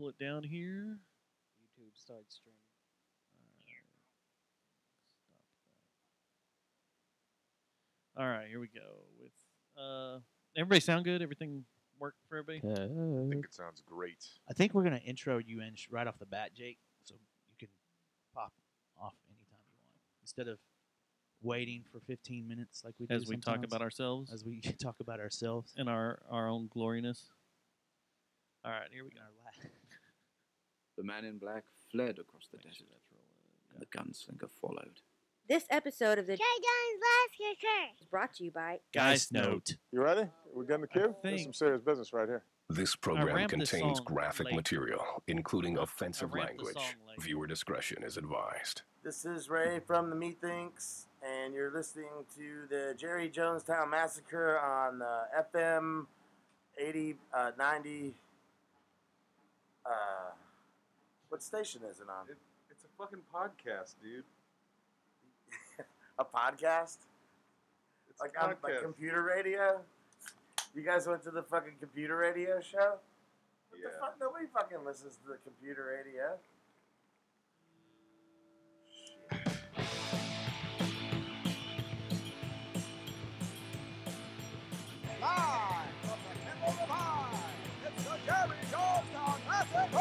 pull it down here. YouTube started streaming. All right, here we go. With everybody sound good? Everything work for everybody? I think it sounds great. I think we're gonna intro you in right off the bat, Jake, so you can pop off anytime you want instead of waiting for 15 minutes like we do As we talk sometimes. about ourselves As we talk about ourselves and our own gloriness. All right, here we go. The man in black fled across the desert, and the gunslinger followed. This episode of the Jay Jones Last Kicker is brought to you by Guys Note. You ready? We got in the queue? There's some serious business right here. This program rammed this contains song graphic late. material, including offensive I ramped the language. song late. Viewer discretion is advised. This is Ray from the Methinks, and you're listening to the Jerry Jonestown Massacre on FM 80, 90. What station is it on? It's a fucking podcast, dude. A podcast? It's Like a on podcast. like computer radio? You guys went to the fucking computer radio show? What the fuck? Nobody fucking listens to the computer radio. Live from the Temple of High, it's the Jerry Jonestown Massacre!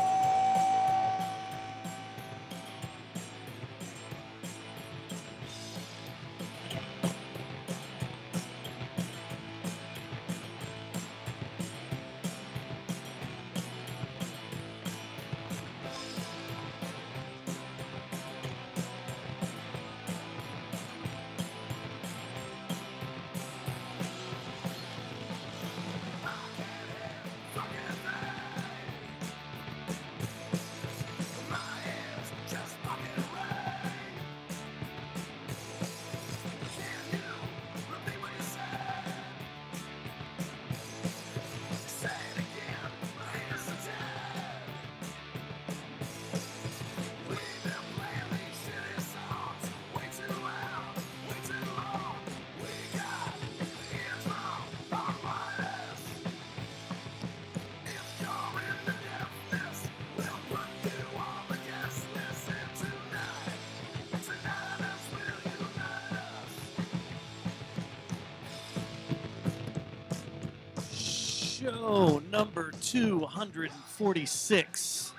Show number 246.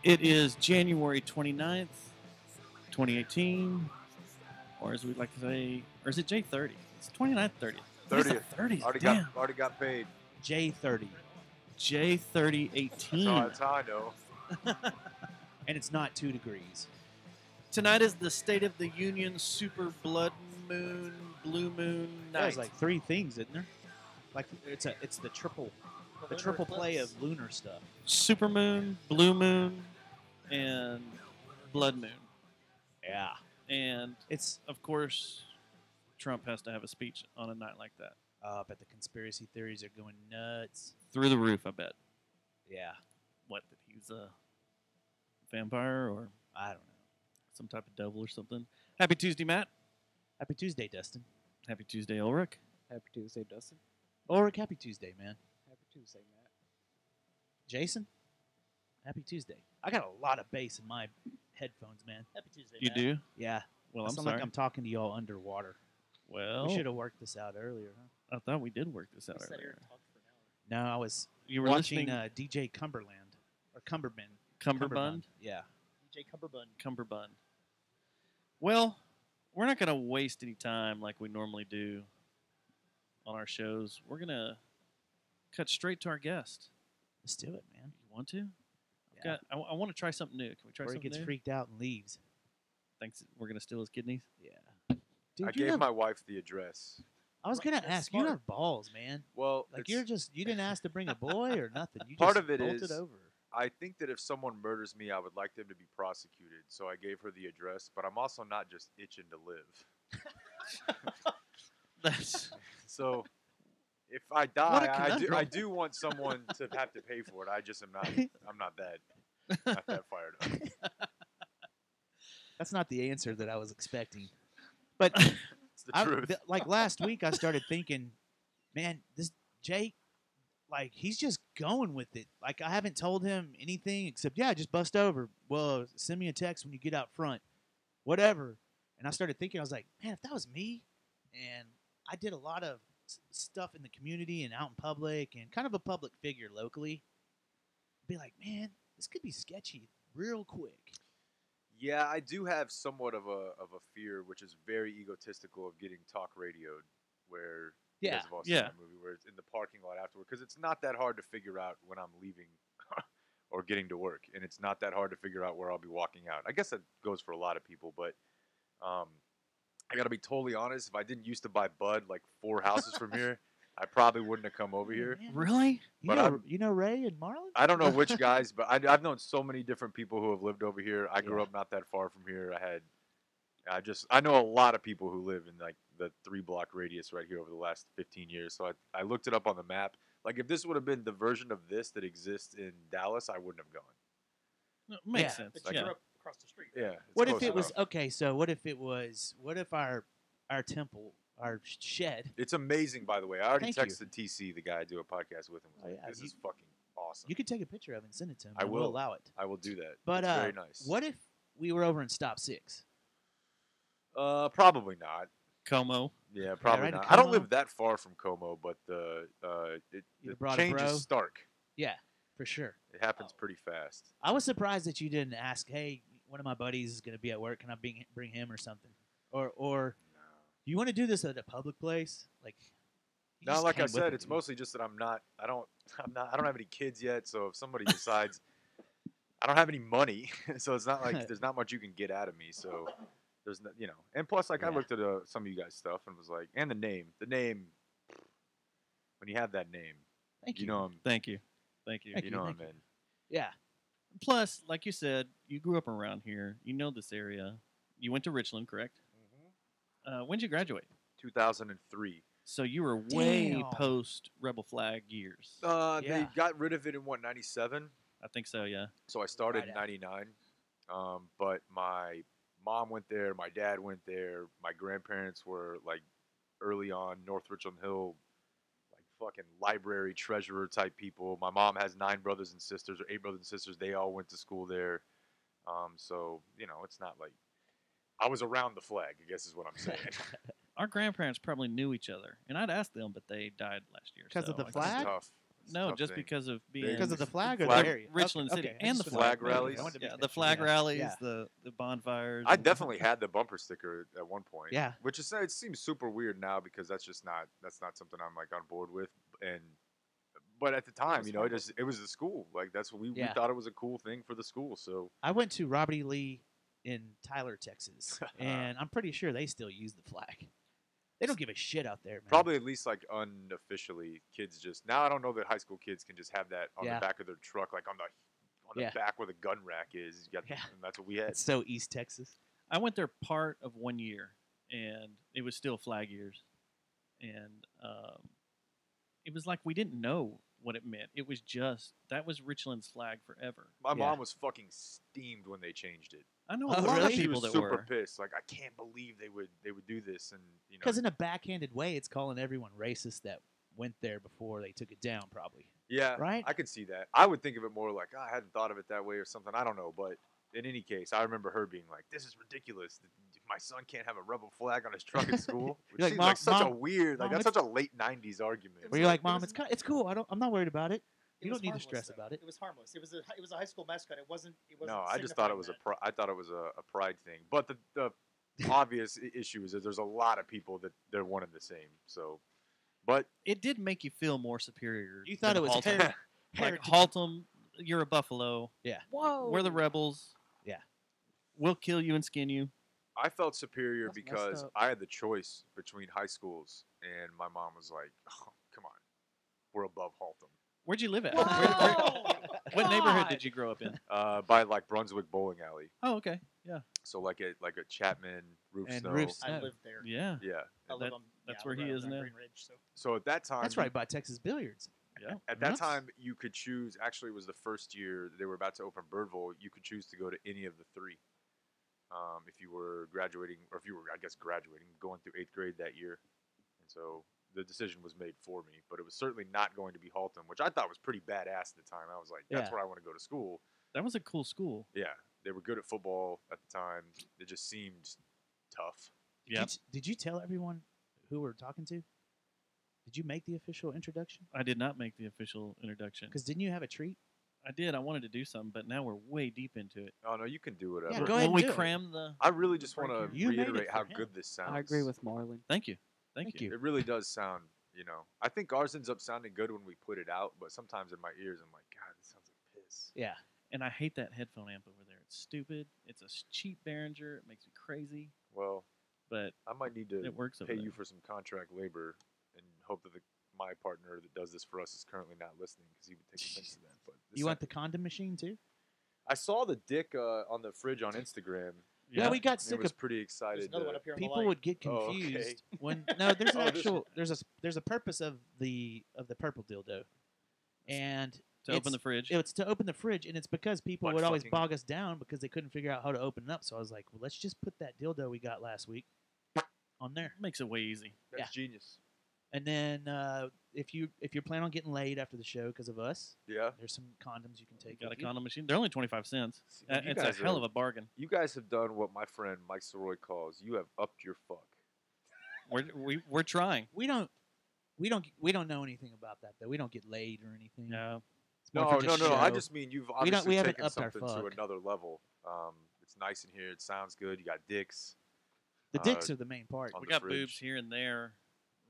It is January 29th, 2018. Or as we'd like to say, or is it J30? It's 29th, 30th. 30th. 30th. Already Damn. got paid. J30. J3018. That's how I know. And it's not 2 degrees. Tonight is the State of the Union Super Blood Moon, Blue Moon night. There's like 3 things, isn't there? Like it's the triple play of lunar stuff. Super Moon, Blue Moon, and Blood Moon. Yeah. And It's of course, Trump has to have a speech on a night like that. but the conspiracy theories are going nuts. Through the roof, I bet. Yeah. What, that he's a vampire or I don't know. some type of devil or something? Happy Tuesday, Matt. Happy Tuesday, Dustin. Happy Tuesday, Ulrich. Happy Tuesday, Dustin. Ulrich, happy Tuesday, man. Happy Tuesday, Matt. Jason, happy Tuesday. I got a lot of bass in my headphones, man. Happy Tuesday, You Matt. do? Yeah. Well, I I'm sound sorry. like I'm talking to y'all underwater. Well, We should have worked this out earlier, huh? I thought we did work this out earlier. No, I was You were watching listening. DJ Cumberland or Cumberbund. Cumberbund? Yeah. DJ Cumberbund. Cumberbund. Well, we're not going to waste any time like we normally do on our shows. We're going to cut straight to our guest. Let's do it, man. You want to? Yeah. I want to try something new. Can we try Or he something gets new? freaked out and leaves. Thinks we're going to steal his kidneys? Yeah. Dude, I you gave have- my wife the address. I was gonna That's ask. smart. You have balls, man. Well, Like it's- you didn't ask to bring a boy or nothing. You Part just of it bolted is- over. I think that if someone murders me, I would like them to be prosecuted. So I gave her the address, but I'm also not just itching to live. That's So if I What die, a I conundrum. do want someone to have to pay for it. I just am not. I'm not that fired up. That's not the answer that I was expecting. But It's the truth. like last week, I started thinking, man, this Jake, like he's just going with it. Like I haven't told him anything except just bust over. Well, send me a text when you get out front, whatever. And I started thinking, I was like, man, if that was me, and I did a lot of stuff in the community and out in public, and kind of a public figure locally, I'd be like, man, this could be sketchy real quick. Yeah, I do have somewhat of a fear, which is very egotistical, of getting talk radioed, where you guys have all seen that movie, where it's in the parking lot afterward, because it's not that hard to figure out when I'm leaving or getting to work, and it's not that hard to figure out where I'll be walking out. I guess that goes for a lot of people, but I gotta be totally honest. If I didn't used to buy Bud like 4 houses from here, I probably wouldn't have come over here. Man, Really? But you know Ray and Marlon? I don't know which guys, but I've known so many different people who have lived over here. I grew Yeah. up not that far from here. I know a lot of people who live in like the 3-block radius right here over the last 15 years. So I looked it up on the map. Like if this would have been the version of this that exists in Dallas, I wouldn't have gone. No, makes Yeah. sense. But Like, you Yeah. grew up across the street. Yeah. it's What if close it was enough. okay? So what if our temple, our shed? It's amazing, by the way. I already Thank you. texted TC, the guy I do a podcast with, and was Oh, like, yeah, "This you- is fucking awesome." You could take a picture of it and send it to him. I and we'll will. allow it. I will do that. But it's very nice. what if we were over in Stop 6? Probably not. Como. Yeah, probably right, not. a I don't Como? live that far from Como, but the You brought a change bro? is stark. Yeah, for sure. It happens pretty fast. I was surprised that you didn't ask. Hey, one of my buddies is going to be at work. Can I bring him or something? Or you want to do this at a public place? Like, you No, just like I came with said, it, it's dude. mostly just that I don't have any kids yet. So if somebody decides, I don't have any money, so it's not like there's not much you can get out of me. So there's no, and plus like I Yeah. looked at some of you guys' stuff and was like, and the name, when you have that name, Thank you. you know him, Thank you. Thank you. Thank you you, know thank him, you. man. Yeah. Plus, like you said, you grew up around here. You know this area. You went to Richland, correct? When did you graduate? 2003. So you were way Damn. post Rebel Flag years. They Yeah. got rid of it in 97. I think so, yeah. So I started Right in after. '99, but my mom went there, my dad went there, my grandparents were like early on North Richland Hill, like fucking library treasurer type people. My mom has 9 brothers and sisters or 8 brothers and sisters. They all went to school there. So it's not like I was around the flag, I guess is what I'm saying. Our grandparents probably knew each other, and I'd asked them, but they died last year. 'Cause of the I guess- flag? That's tough. It's a No, tough just thing. because of being Because of the flag or Flag- the area? Richland Okay, City okay, I and the just flag wanted to make rallies. sure. I wanted to Yeah, make the sure. flag Yeah. rallies, Yeah. the bonfires. I and- definitely had the bumper sticker at one point. Yeah. Which is it seems super weird now because that's not something I'm like on board with. But at the time, it was the school. Like that's what we Yeah. thought it was a cool thing for the school. So I went to Robert E. Lee in Tyler, Texas, and I'm pretty sure they still use the flag. They don't give a shit out there, man. probably at least like unofficially, kids just now. I don't know that high school kids can just have that on Yeah. the back of their truck, like on the Yeah. back where the gun rack is. You got, Yeah. and that's what we had. It's so East Texas. I went there part of one year, and it was still flag years, and it was like we didn't know what it meant. It was just that was Richland's flag forever. My Yeah. mom was fucking steamed when they changed it. I know Oh, a lot really? of She people was that super were. pissed. Like I can't believe they would do this, and Because in a backhanded way, it's calling everyone racist that went there before they took it down, probably. Yeah, Right? I could see that. I would think of it more like, I hadn't thought of it that way or something. I don't know, but in any case, I remember her being like, "This is ridiculous. My son can't have a rebel flag on his truck at school." Which You're like, seems "Mom- like such a Mom- weird, like Mom, that's such a late '90s argument. Where you're like, it Mom, was- it's cool. I'm not worried about it. It You was don't need to harmless, stress though. about it. It was harmless. It was a high school mascot. It wasn't. No, I just thought it was I thought it was a pride thing. But the obvious issue is that there's a lot of people that they're one and the same. So, but It did make you feel more superior. You thought than it was Haltom. her- Like heritage. Haltom, you're a buffalo. Yeah. Whoa. We're the rebels. Yeah. We'll kill you and skin you. I felt superior That's messed because up. I had the choice between high schools, and my mom was like, "Oh, come on, we're above Haltom." Where'd you live at? Whoa! What neighborhood God. did you grow up in? By like Brunswick Bowling Alley. Oh, okay. Yeah. So like a Chapman, Roof And Snow. Roof I Snow. lived there. Yeah. Yeah. I live That- on. that's yeah, where he right is on now. Green Ridge, so. So at that time, That's right by Texas Billiards. Yeah. At that Nuts. time, you could choose. Actually, it was the first year they were about to open Birdville. You could choose to go to any of the 3. If you were graduating, or if you were, I guess, graduating, going through 8th grade that year. And so the decision was made for me. But it was certainly not going to be Haltom, which I thought was pretty badass at the time. I was like, that's Yeah. where I want to go to school. That was a cool school. Yeah, they were good at football at the time. It just seemed tough. Yeah, Did you tell everyone who we're talking to? Did you make the official introduction? I did not make the official introduction. Because didn't you have a treat? I did. I wanted to do something, but now we're way deep into it. Oh no, you can do whatever. Yeah, go ahead Will and we do it. cram the? I really just want to You made it reiterate for how him. good this sounds. I agree with Marlon. Thank you. Thank you. It really does sound, I think ours ends up sounding good when we put it out, but sometimes in my ears I'm like, God, this sounds like piss. Yeah. And I hate that headphone amp over there. It's stupid. It's a cheap Behringer. It makes me crazy. Well, But I might need to it works over pay there. you for some contract labor and hope that my partner that does this for us is currently not listening because he would take offense to that. But You want the condom machine too? I saw the dick on the fridge on Instagram. Yeah, we got and sick was of pretty There's excited. another one up here on the people light. would get Oh, okay. confused when no, there's an Oh, this actual there's a purpose of the purple dildo, and to open the fridge. it's to open the fridge, and it's because people Butt would always fucking. bog us down because they couldn't figure out how to open it up. So I was like, well, let's just put that dildo we got last week on there, Makes it way easy. That's genius. and then if you're planning on getting laid after the show because of us, Yeah. there's some condoms you can take. Got a with you. condom machine. They're only 25 cents. See, you It's a guys hell are- of a bargain. You guys have done what my friend Mike Soroy calls you have upped your fuck. We're trying. We don't know anything about that though. We don't get laid or anything. No. It's more No, for no, just no. I show. just mean you've We obviously haven't taken upped our something to fuck. another level. It's nice in here. It sounds good. You got dicks. The dicks are the main part. on We the got fridge. boobs here and there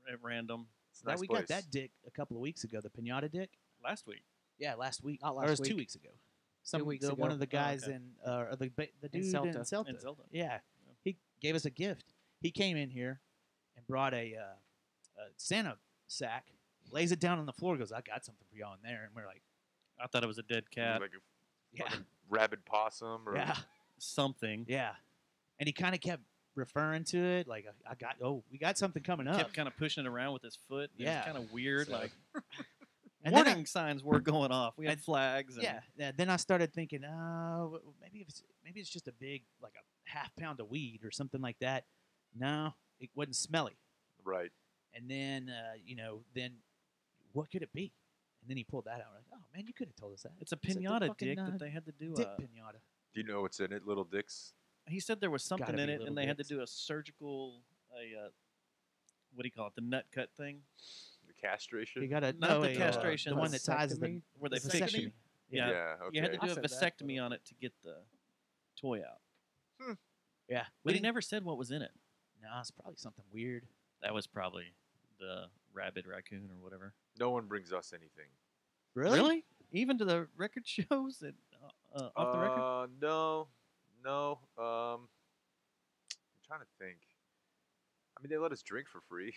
at random It's a nice we place. got that dick a couple of weeks ago. The pinata dick. last week. Yeah, last week. Not Or last it was 2 week. weeks ago. Some weeks One ago. of the Oh, guys okay. in or the dude Celta. in Celta. In Zelda. Yeah, he gave us a gift. He came in here and brought a Santa sack, lays it down on the floor, goes, "I got something for y'all in there," and we're like, I thought it was a dead It was cat. like a "Yeah, fucking rabid possum or yeah, Something. yeah," and he kind of kept referring to it like, we got something coming up." Kept kind of pushing it around with his foot. It Yeah. was kind of weird. So- Like And then warning signs were going off. We had and- flags. And Yeah. Then I started thinking, oh, maybe it's just a big, like a half pound of weed or something like that. No, it wasn't smelly. right. And then, then what could it be? And then he pulled that out. Like, oh man, you could have told us that. It's a He said, "The pinata fucking, dick that they had to do. dick pinata. Do you know what's in it? Little dicks. He said there was something Gotta in be it, little and they had to dicks. do a surgical, what do you call it? The nut cut thing, The castration. You got to Not the castration, the one that ties the vasectomy? where they the fix vasectomy. you. Yeah. Yeah. Okay. You had to I do a said that, vasectomy on it to get the toy out. Yeah, But he never said what was in it. No, it's probably something weird. That was probably the rabid raccoon or whatever. No one brings us anything. Really? Even to the record shows that off the record. No. I'm trying to think. I mean, they let us drink for free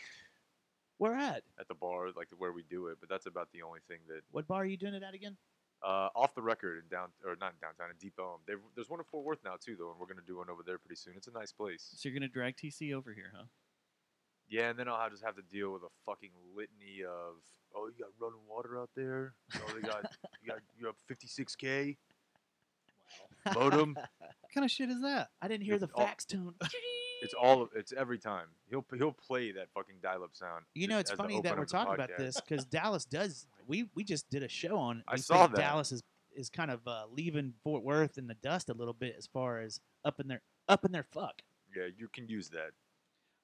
Where at? at the bar, like where we do it, but that's about the only thing that. What bar are you doing it at again? Off the record in not in downtown, in Deep Ellum. There's one in Fort Worth now too, though, and we're gonna do one over there pretty soon. It's a nice place. So you're gonna drag TC over here, huh? Yeah, and then I'll just have to deal with a fucking litany of, oh, you got running water out there. Oh, you have 56K modem. What kind of shit is that? I didn't hear It's the all- fax tone. It's every time. He'll play that fucking dial-up sound. You know, it's as the funny that opener we're of the talking about podcast. this because Dallas does. We just did a show on. I we saw think that. Dallas is kind of leaving Fort Worth in the dust a little bit as far as up in their fuck. Yeah, you can use that.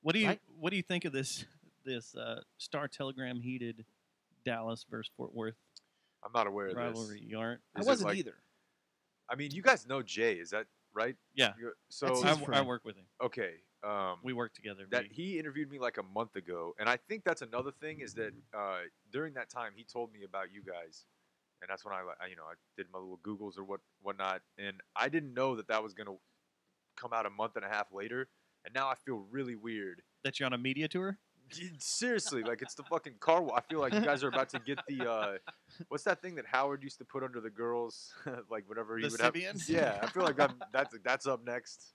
What do you Right? What do you think of this Star Telegram heated Dallas versus Fort Worth I'm not aware of rivalry? this. You aren't? I Is it wasn't like- either. I mean, you guys know Jay, is that right? Yeah. So That's I, his I friend. work with him. okay. We work together. That he interviewed me like a month ago, and I think that's another thing is that during that time he told me about you guys, and that's when I did my little Googles or whatnot, and I didn't know that was gonna come out a month and a half later, and now I feel really weird. that you're on a media tour. Seriously, like it's the fucking car. I feel like you guys are about to get the what's that thing that Howard used to put under the girls, like whatever he The would have. Sibian? Yeah, I feel like that's up next,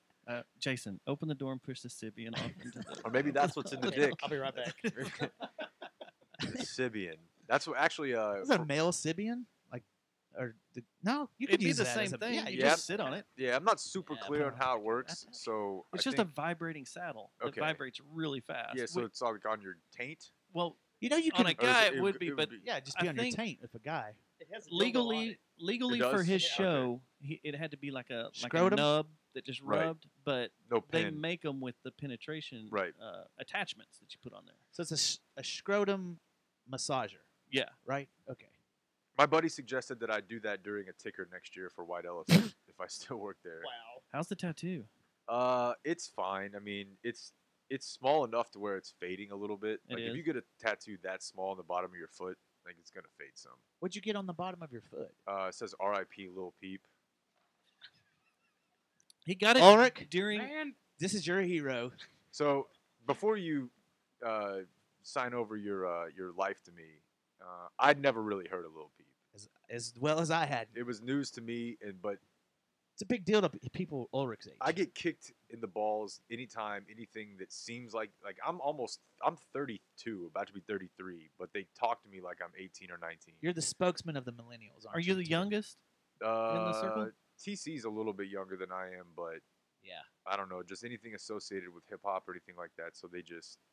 Jason, open the door and push the Sibian off into the. or maybe that's what's in the dick. I'll be right back. The Sibian. That's what actually. Is that a male Sibian? No, you could It'd be use the that same as a, thing. Yeah, you Yeah. just sit on it. Yeah, I'm not super Yeah, clear on but- how it works, so It's I just think, a vibrating saddle. Okay. It vibrates really fast. yeah. So it's like on your taint. Well, You know, you on can a guy it it would- would be, it would but be- yeah, just be I on your think taint with a guy. It has a dildo on legally It for does? his Yeah. show, it had to be like a Scrotum? nub that just Right. rubbed, but No they pin. make them with the penetration Right. attachments that you put on there. So it's a scrotum massager, Yeah. right? Okay. My buddy suggested that I do that during a ticker next year for White Elephant if I still work there. Wow. How's the tattoo? It's fine. I mean, it's small enough to where it's fading a little bit. It Like if is. you get a tattoo that small on the bottom of your foot, like it's gonna fade some. What'd you get on the bottom of your foot? It says R.I.P. Lil Peep. He got it Ulrich, during. Man, this is your hero. So before you sign over your life to me, I'd never really heard of Lil Peep. As well as I had. It was news to me, but It's a big deal to people Ulrich's age. I get kicked in the balls anytime anything that seems like I'm 32, about to be 33, but they talk to me like I'm 18 or 19. You're the spokesman of the millennials, aren't Are you the too? youngest in the circle? TC's a little bit younger than I am, but Yeah. I don't know, just anything associated with hip hop or anything like that. So they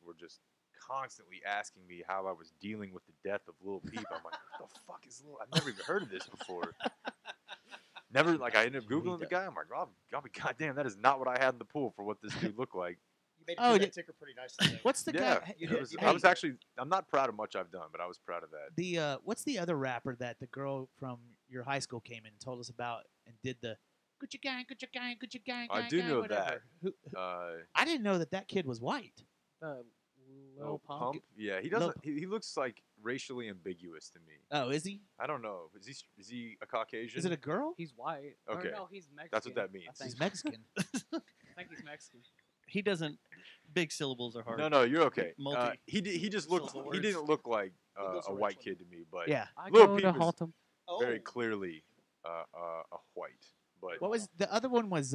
were just constantly asking me how I was dealing with the death of Lil Peep. I'm like, what the fuck is Lil? I've never even heard of this before. Never, like, I ended up Googling the guy. I'm like, oh, goddamn, that is not what I had in the pool for what this dude looked like. You made Oh, that yeah. ticker pretty nicely. though. What's the Yeah, guy? You it did- was, you I was did. actually, I'm not proud of much I've done, but I was proud of that. The what's the other rapper that the girl from your high school came in and told us about and did the Gucci gang, Gucci gang, Gucci gang, I gang, do gang," know whatever. I didn't know that kid was white. Lil Pump. Yeah, he Lil doesn't. He looks like racially ambiguous to me. Oh, is he? I don't know. Is he a Caucasian? Is it a girl? He's white. Okay. Or no, he's Mexican. That's what that I means. think. He's Mexican. I think he's Mexican. He doesn't. Big syllables are hard. No, you're okay. Multi- He just looked. syllable He words. didn't look like Those a are white Richland. kid to me, but Yeah. I Lil go Peep to is Haltom. Oh, very clearly a white. But What was the other one? Was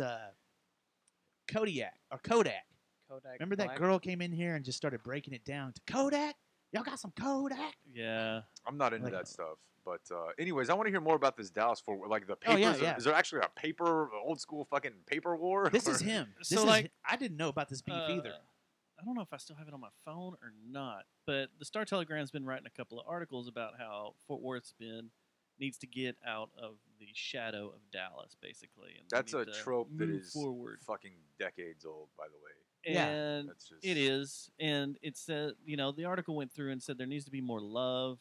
Kodiak or Kodak? Kodak. Remember that Black. girl came in here and just started breaking it down to Kodak? Y'all got some Kodak? Yeah. I'm not into Like- that stuff. But anyways, I want to hear more about this Dallas Fort Worth, like the Oh, papers. yeah. Is there actually a paper, old school fucking paper war? This Or- is him. This So, is like, I didn't know about this beef either. I don't know if I still have it on my phone or not, but the Star Telegram's been writing a couple of articles about how Fort Worth's needs to get out of the shadow of Dallas, basically. And they That's a need to trope that move is forward. fucking decades old, by the way. Yeah. And That's just it is, and it said, the article went through and said there needs to be more love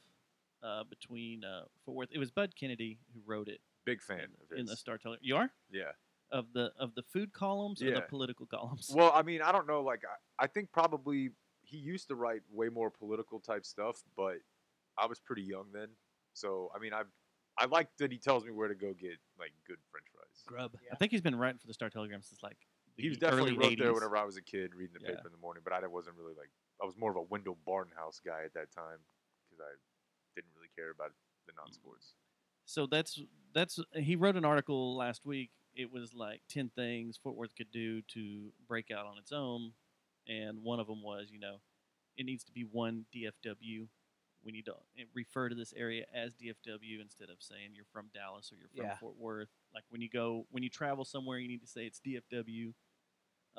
between Fort Worth. It was Bud Kennedy who wrote it big fan of in the his. Star Telegram. You are Yeah. of the food columns or the Yeah. political columns. Well, I mean, I don't know. Like, I think probably he used to write way more political type stuff, but I was pretty young then. So, I mean, I like that he tells me where to go get like good French fries. Grub. I think he's been writing for the Star Telegram since like the He was definitely early wrote there 80s. whenever I was a kid reading the Yeah. paper in the morning, but I wasn't really like I was more of a Wendell Barnhouse guy at that time because I didn't really care about the non-sports. So that's he wrote an article last week. It was like 10 things Fort Worth could do to break out on its own, and one of them was, it needs to be one DFW. We need to refer to this area as DFW instead of saying you're from Dallas or you're from Yeah. Fort Worth. Like when you travel somewhere, you need to say it's DFW.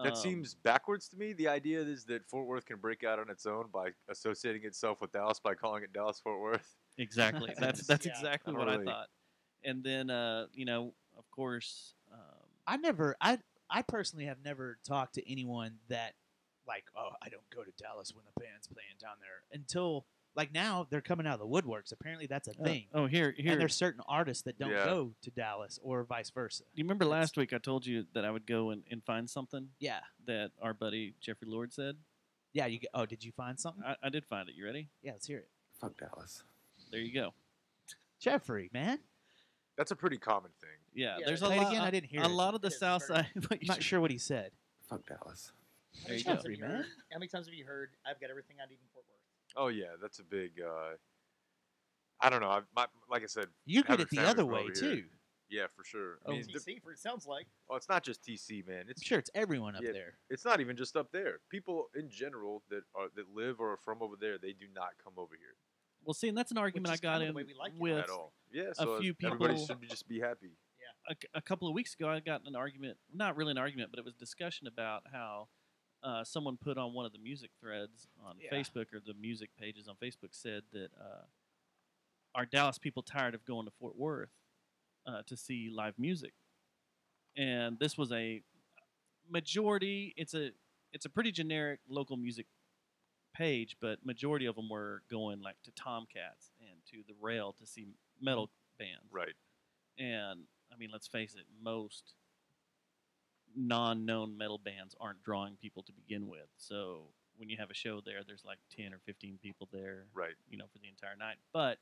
That seems backwards to me. The idea is that Fort Worth can break out on its own by associating itself with Dallas by calling it Dallas Fort Worth. Exactly. That's Yeah. exactly I what don't I really- thought. And then of course, I personally have never talked to anyone that like, oh, I don't go to Dallas when the band's playing down there until like now they're coming out of the woodworks. Apparently that's a thing. here. And there's certain artists that don't Yeah. go to Dallas or vice versa. You remember last week I told you that I would go and find something Yeah. that our buddy Jeffrey Lord said? Yeah, oh, did you find something? I did find it. You ready? Yeah, let's hear it. Fuck Dallas. There you go. Jeffrey, man. That's a pretty common thing. Yeah, Yeah, there's a play it lot. again, I didn't hear a it. lot of the It is South very- Side. but I'm you not should- sure what he said. Fuck Dallas. How There many you times go. have you Man. heard? How many times have you heard? I've got everything I need in Fort Worth. Oh yeah, that's a big. I don't know. Like I said, You get having it the family other from way over here. too. Yeah, for sure. Oh, I mean, TC, for it sounds like. it's not just TC, man. It's I'm sure it's everyone up Yeah. there. It's not even just up there. People in general that live or are from over there, they do not come over here Well, see, and that's an argument I is got kinda the in way we like it with at all. Yeah, so few everybody people- should just be happy. a couple of weeks ago. I got in an argument, not really an argument, but it was discussion about how someone put on one of the music threads on Facebook or the music pages on Facebook said that are Dallas people tired of going to Fort Worth to see live music? And this was a majority. It's a pretty generic local music page, but majority of them were going like to Tomcats and to the Rail to see metal bands. Right. And I mean, let's face it, most non-known metal bands aren't drawing people to begin with. So when you have a show there, there's like 10 or 15 people there, right? For the entire night. But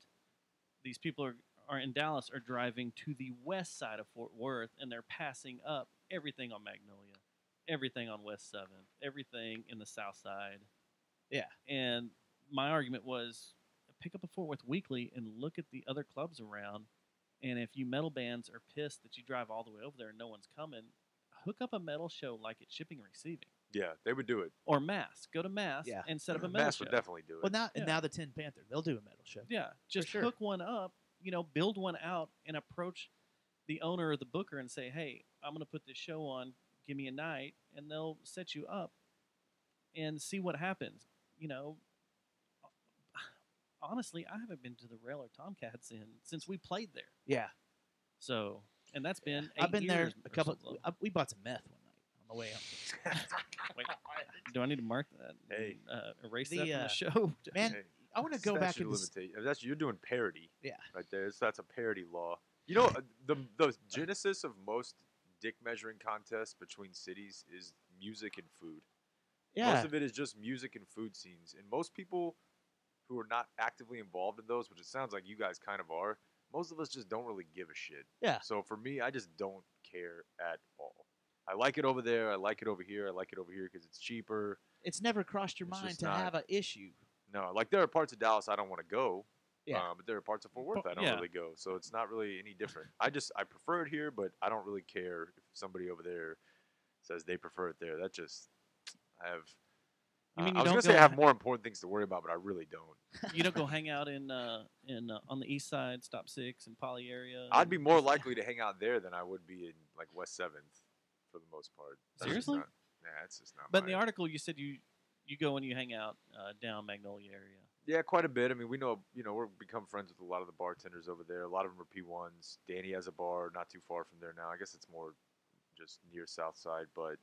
these people are in Dallas are driving to the west side of Fort Worth, and they're passing up everything on Magnolia, everything on West 7th, everything in the South Side. Yeah. And my argument was pick up a Fort Worth Weekly and look at the other clubs around. And if you metal bands are pissed that you drive all the way over there and no one's coming, hook up a metal show like at Shipping and Receiving. Yeah, they would do it. Or Mass. Go to Mass and set up a metal Mass show. would definitely do it. Well, now the Tin Panther, they'll do a metal show. Yeah, just hook one up, build one out and approach the owner or the booker and say, hey, I'm going to put this show on, give me a night, and they'll set you up and see what happens. Honestly, I haven't been to the Rail or Tomcats since we played there. Yeah. So, and that's been 8 I've been there years a couple. or so. We bought some meth one night on the way out. Wait, do I need to mark that? Hey, erase that from the show. Man, I want to go back and that's you're doing parody. Yeah, right there. That's a parody law. The genesis of most dick measuring contests between cities is music and food. Yeah, most of it is just music and food scenes, and most people who are not actively involved in those, which it sounds like you guys kind of are, most of us just don't really give a shit. Yeah. So for me, I just don't care at all. I like it over there. I like it over here. I like it over here because it's cheaper. It's never crossed your mind to have an issue. No, like there are parts of Dallas I don't want to go. Yeah. But there are parts of Fort Worth I don't really go. So it's not really any different. I prefer it here, but I don't really care if somebody over there says they prefer it there. That just, I have... I was going to say I have more important things to worry about, but I really don't. You don't go hang out in on the east side, Stop 6 and Poly area? I'd be more likely to hang out there than I would be in like West 7th for the most part. Seriously? It's just not. But in the article, you said you go and you hang out down Magnolia area. Yeah, quite a bit. I mean, we know, we're become friends with a lot of the bartenders over there. A lot of them are P1s. Danny has a bar not too far from there now. I guess it's more just near South Side, but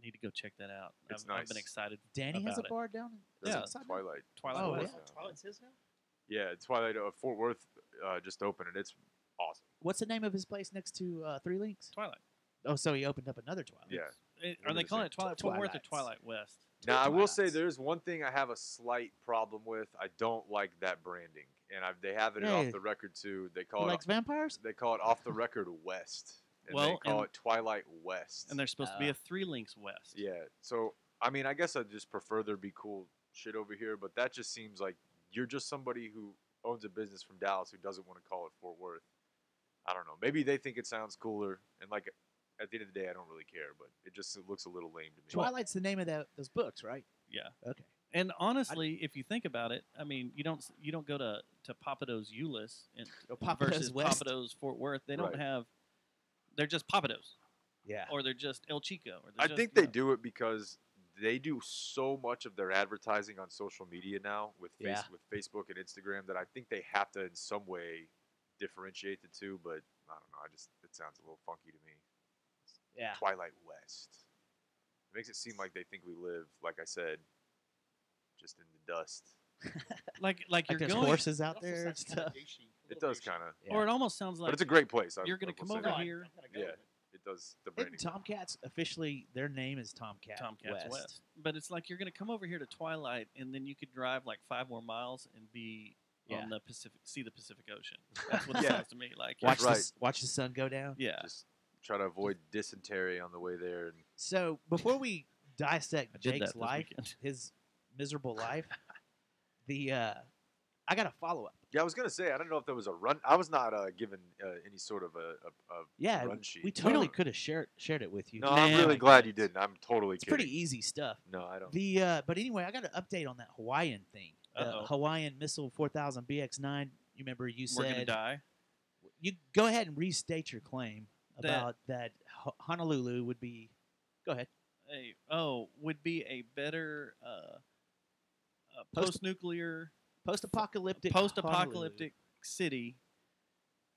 need to go check that out. It's nice. I've been excited. Danny has a bar down in Twilight. Twilight West. Twilight's his now? Yeah, Twilight Fort Worth just opened, and it's awesome. What's the name of his place next to Three Links? Twilight. Oh, so he opened up another Twilight. Yeah. Are they calling it Twilight Fort Worth or Twilight West? Now, I will say there's one thing I have a slight problem with. I don't like that branding. And they have it off the record, too. They call it vampires? They call it off the record West. And they call it Twilight West. And there's supposed to be a Three Links West. Yeah. So, I mean, I guess I just prefer there be cool shit over here. But that just seems like you're just somebody who owns a business from Dallas who doesn't want to call it Fort Worth. I don't know. Maybe they think it sounds cooler. And, like, at the end of the day, I don't really care. But it looks a little lame to me. Twilight's the name of those books, right? Yeah. Okay. And honestly, if you think about it, I mean, you don't go to Papados Euless versus West. Papados Fort Worth. They don't have. They're just Papados. Yeah. Or they're just El Chico. Or I think they do it because they do so much of their advertising on social media now with Facebook and Instagram that I think they have to in some way differentiate the two. But I don't know. It sounds a little funky to me. Yeah. Twilight West. It makes it seem like they think we live, like I said, just in the dust. like you're there's going horses out there and stuff. It does kind of. Or it almost sounds like. But it's a great place. You're going to come over here. Yeah, it does. The branding. Tomcats officially, their name is Tomcats West. But it's like you're going to come over here to Twilight, and then you could drive like 5 more miles and be on the Pacific, see the Pacific Ocean. That's what it sounds to me like. Watch the sun go down. Yeah. Just try to avoid dysentery on the way there. And so before we dissect Jake's life, weekend. his miserable life, I got a follow up. Yeah, I was gonna say I don't know if there was a run. I was not given any sort of a run sheet. We totally could have shared it with you. No, I'm really glad you didn't. I'm totally it's kidding. pretty easy stuff. No, I don't. But anyway, I got an update on that Hawaiian thing. Hawaiian Missile 4000 BX9. You remember you said we're gonna die. You go ahead and restate your claim about that Honolulu would be. Go ahead. would be a better Post- post-nuclear, Post-apocalyptic. post-apocalyptic city.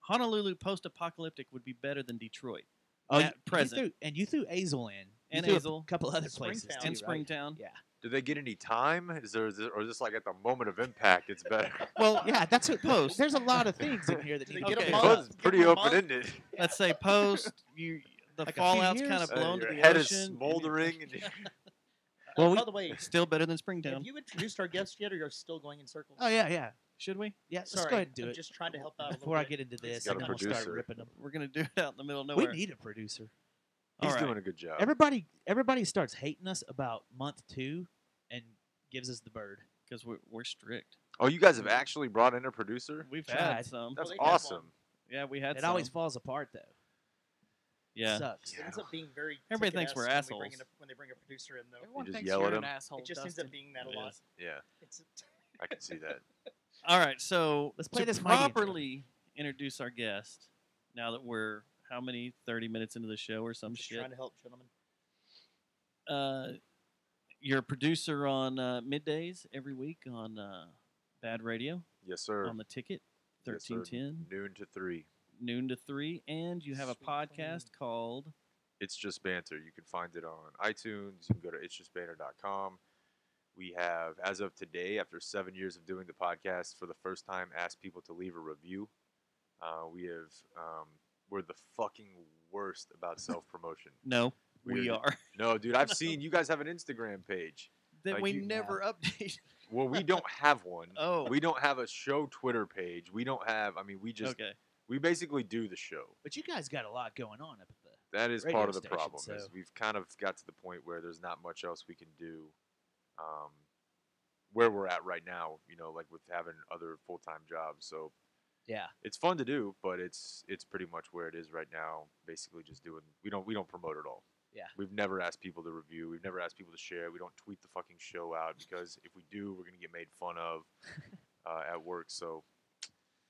Honolulu post-apocalyptic would be better than Detroit. Oh, Present. You threw Azle in. And you threw Azle. a couple other places Springtown. too, And right? Springtown. Yeah. Do they get any time? Or is this like at the moment of impact? It's better. Well, Yeah, that's what Post. There's a lot of things in here that Do need they to get be a Okay. month? It's Give pretty them a month? open ended. let's say post. The Like a few fallout's years? kind of blown to Your the head ocean. is and smoldering. And Well, by the way, Still better than have Springtown. you introduced our guest yet, or you're still going in circles? Oh yeah. Should we? Yeah, let's Sorry, go ahead and do I'm it just trying to help out a before I little get bit. into this, got and a then we'll start producer. ripping them. We're gonna do it out in the middle of We nowhere. need a producer. All he's right. doing a good job. Everybody starts hating us about month 2 and gives us the bird. Because we're strict. Oh, you guys have actually brought in a producer? We've Tried. had some. That's they had awesome. one. Yeah, we had It some. always falls apart though. Yeah. Sucks. It ends up being very. Everybody thinks we're ticket-esque when assholes. when they bring a producer in, though. Everyone just thinks yell you're at an him. asshole. It just ends Dustin. up being that It a lot. is. Yeah, It's I can see that. All right, so Let's play to this mighty intro. properly introduce our guest, now that we're how many 30 minutes into the show or some just shit. trying to help, gentlemen. You're a producer on middays every week on Bad Radio Yes, sir. on the Ticket, Yes, sir. 1310 Noon to 3. noon to 3, and you have a Sweet podcast called It's Just Banter. You can find it on iTunes. You can go to itsjustbanter.com. We have, as of today, after 7 years of doing the podcast, for the first time asked people to leave a review. We're the fucking worst about self-promotion. No, we We're- are No, dude, I've seen you guys have an Instagram page. that Like we you- never update. Well, we don't have one. Oh. We don't have a show Twitter page. We don't have, we just, Okay. we basically do the show. But you guys got a lot going on up at the. That is radio part of the station, problem. Is so- we've kind of got to the point where there's not much else we can do. Where we're at right now, like with having other full-time jobs. So Yeah. it's fun to do, but it's pretty much where it is right now. Basically, just doing. We don't promote at all. Yeah. We've never asked people to review. We've never asked people to share. We don't tweet the fucking show out because if we do, we're gonna get made fun of at work. So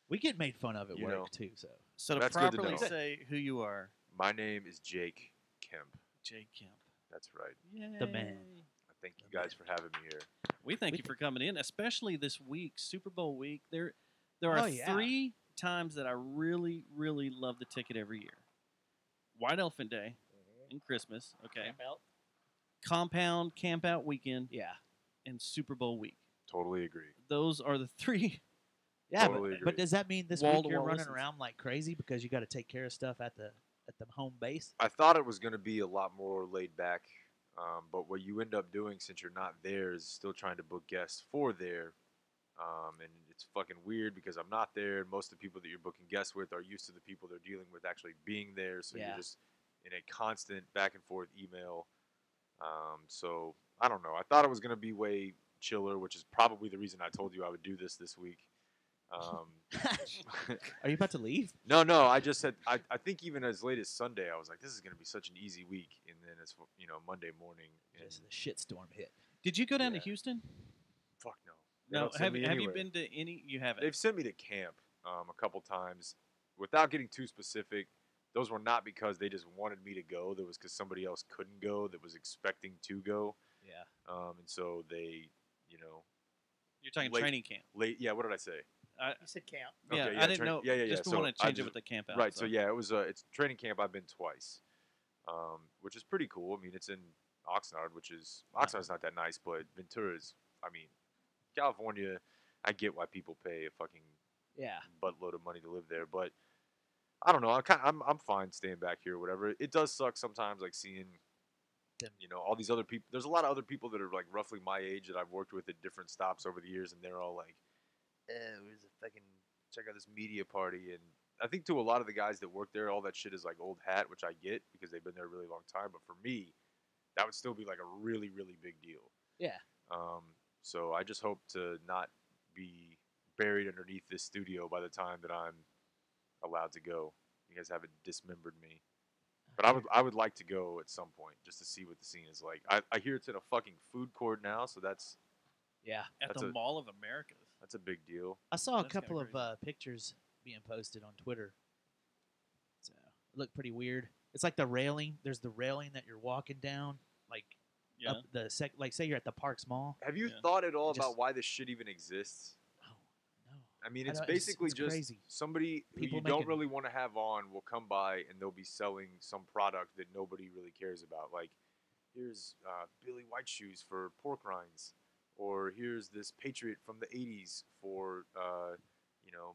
We get made fun of at You work know. too. So So to That's good to properly know. say who you are, my name is Jake Kemp. Jay Kemp. That's right. The man. Yay. I thank you guys for having me here. We thank We you for coming in, especially this week, Super Bowl week. There are Oh, yeah. 3 times that I really, really love the Ticket every year: White Elephant Day and Christmas. Okay, Camp out. Compound Camp Out Weekend yeah. and Super Bowl week. Totally agree. Those are the 3. Yeah, Totally but agree. does that mean this Wall week to you're wall running listens. around like crazy because you got to take care of stuff at the home base? I thought it was going to be a lot more laid back, but what you end up doing since you're not there is still trying to book guests for there, and it's fucking weird because I'm not there. Most of the people that you're booking guests with are used to the people they're dealing with actually being there, so Yeah. you're just in a constant back and forth email. So I don't know. I thought it was going to be way chiller, which is probably the reason I told you I would do this week. Are you about to leave? No, I just said I think even as late as Sunday, I was like, this is going to be such an easy week, and then it's Monday morning, and Just the shitstorm hit. Did you go down to Yeah. Houston? fuck no. They No. don't send Have me you anywhere. been to any? You haven't. They've sent me to camp a couple times, without getting too specific. Those were not because they just wanted me to go. That was because somebody else couldn't go that was expecting to go, Yeah. and so they, You're talking late- training camp. late. Yeah, what did I say? You said camp. Yeah, Okay, I didn't train- know. yeah. Just So want to I change it just- with the camp out. Right. So yeah, it was. It's training camp. I've been twice, which is pretty cool. I mean, it's in Oxnard, which is Oxnard's not that nice, but Ventura's. I mean, California. I get why people pay a fucking Yeah. buttload of money to live there, but I don't know. I'm fine staying back here or whatever. It does suck sometimes, like seeing, all these other people. There's a lot of other people that are like roughly my age that I've worked with at different stops over the years, and they're all like, where's the fucking check out this media party? And I think to a lot of the guys that work there, all that shit is like old hat, which I get because they've been there a really long time. But for me, that would still be like a really, really big deal. Yeah. So I just hope to not be buried underneath this studio by the time that I'm allowed to go. You guys haven't dismembered me, but I would like to go at some point just to see what the scene is like. I hear it's in a fucking food court now, so that's Yeah. at that's the a- Mall of Americas. a big deal. I saw a That's kinda couple of crazy. pictures being posted on Twitter. So it looked pretty weird. It's like the railing. There's the railing that you're walking down, like Yeah. up like say you're at the Parks Mall. Have you Yeah. thought at all Just- about why this shit even exists? Oh no. I mean, I it's don't- basically it's just crazy. somebody who People you don't making- really want to have on will come by and they'll be selling some product that nobody really cares about. Like, here's Billy White shoes for pork rinds, or here's this Patriot from the '80s for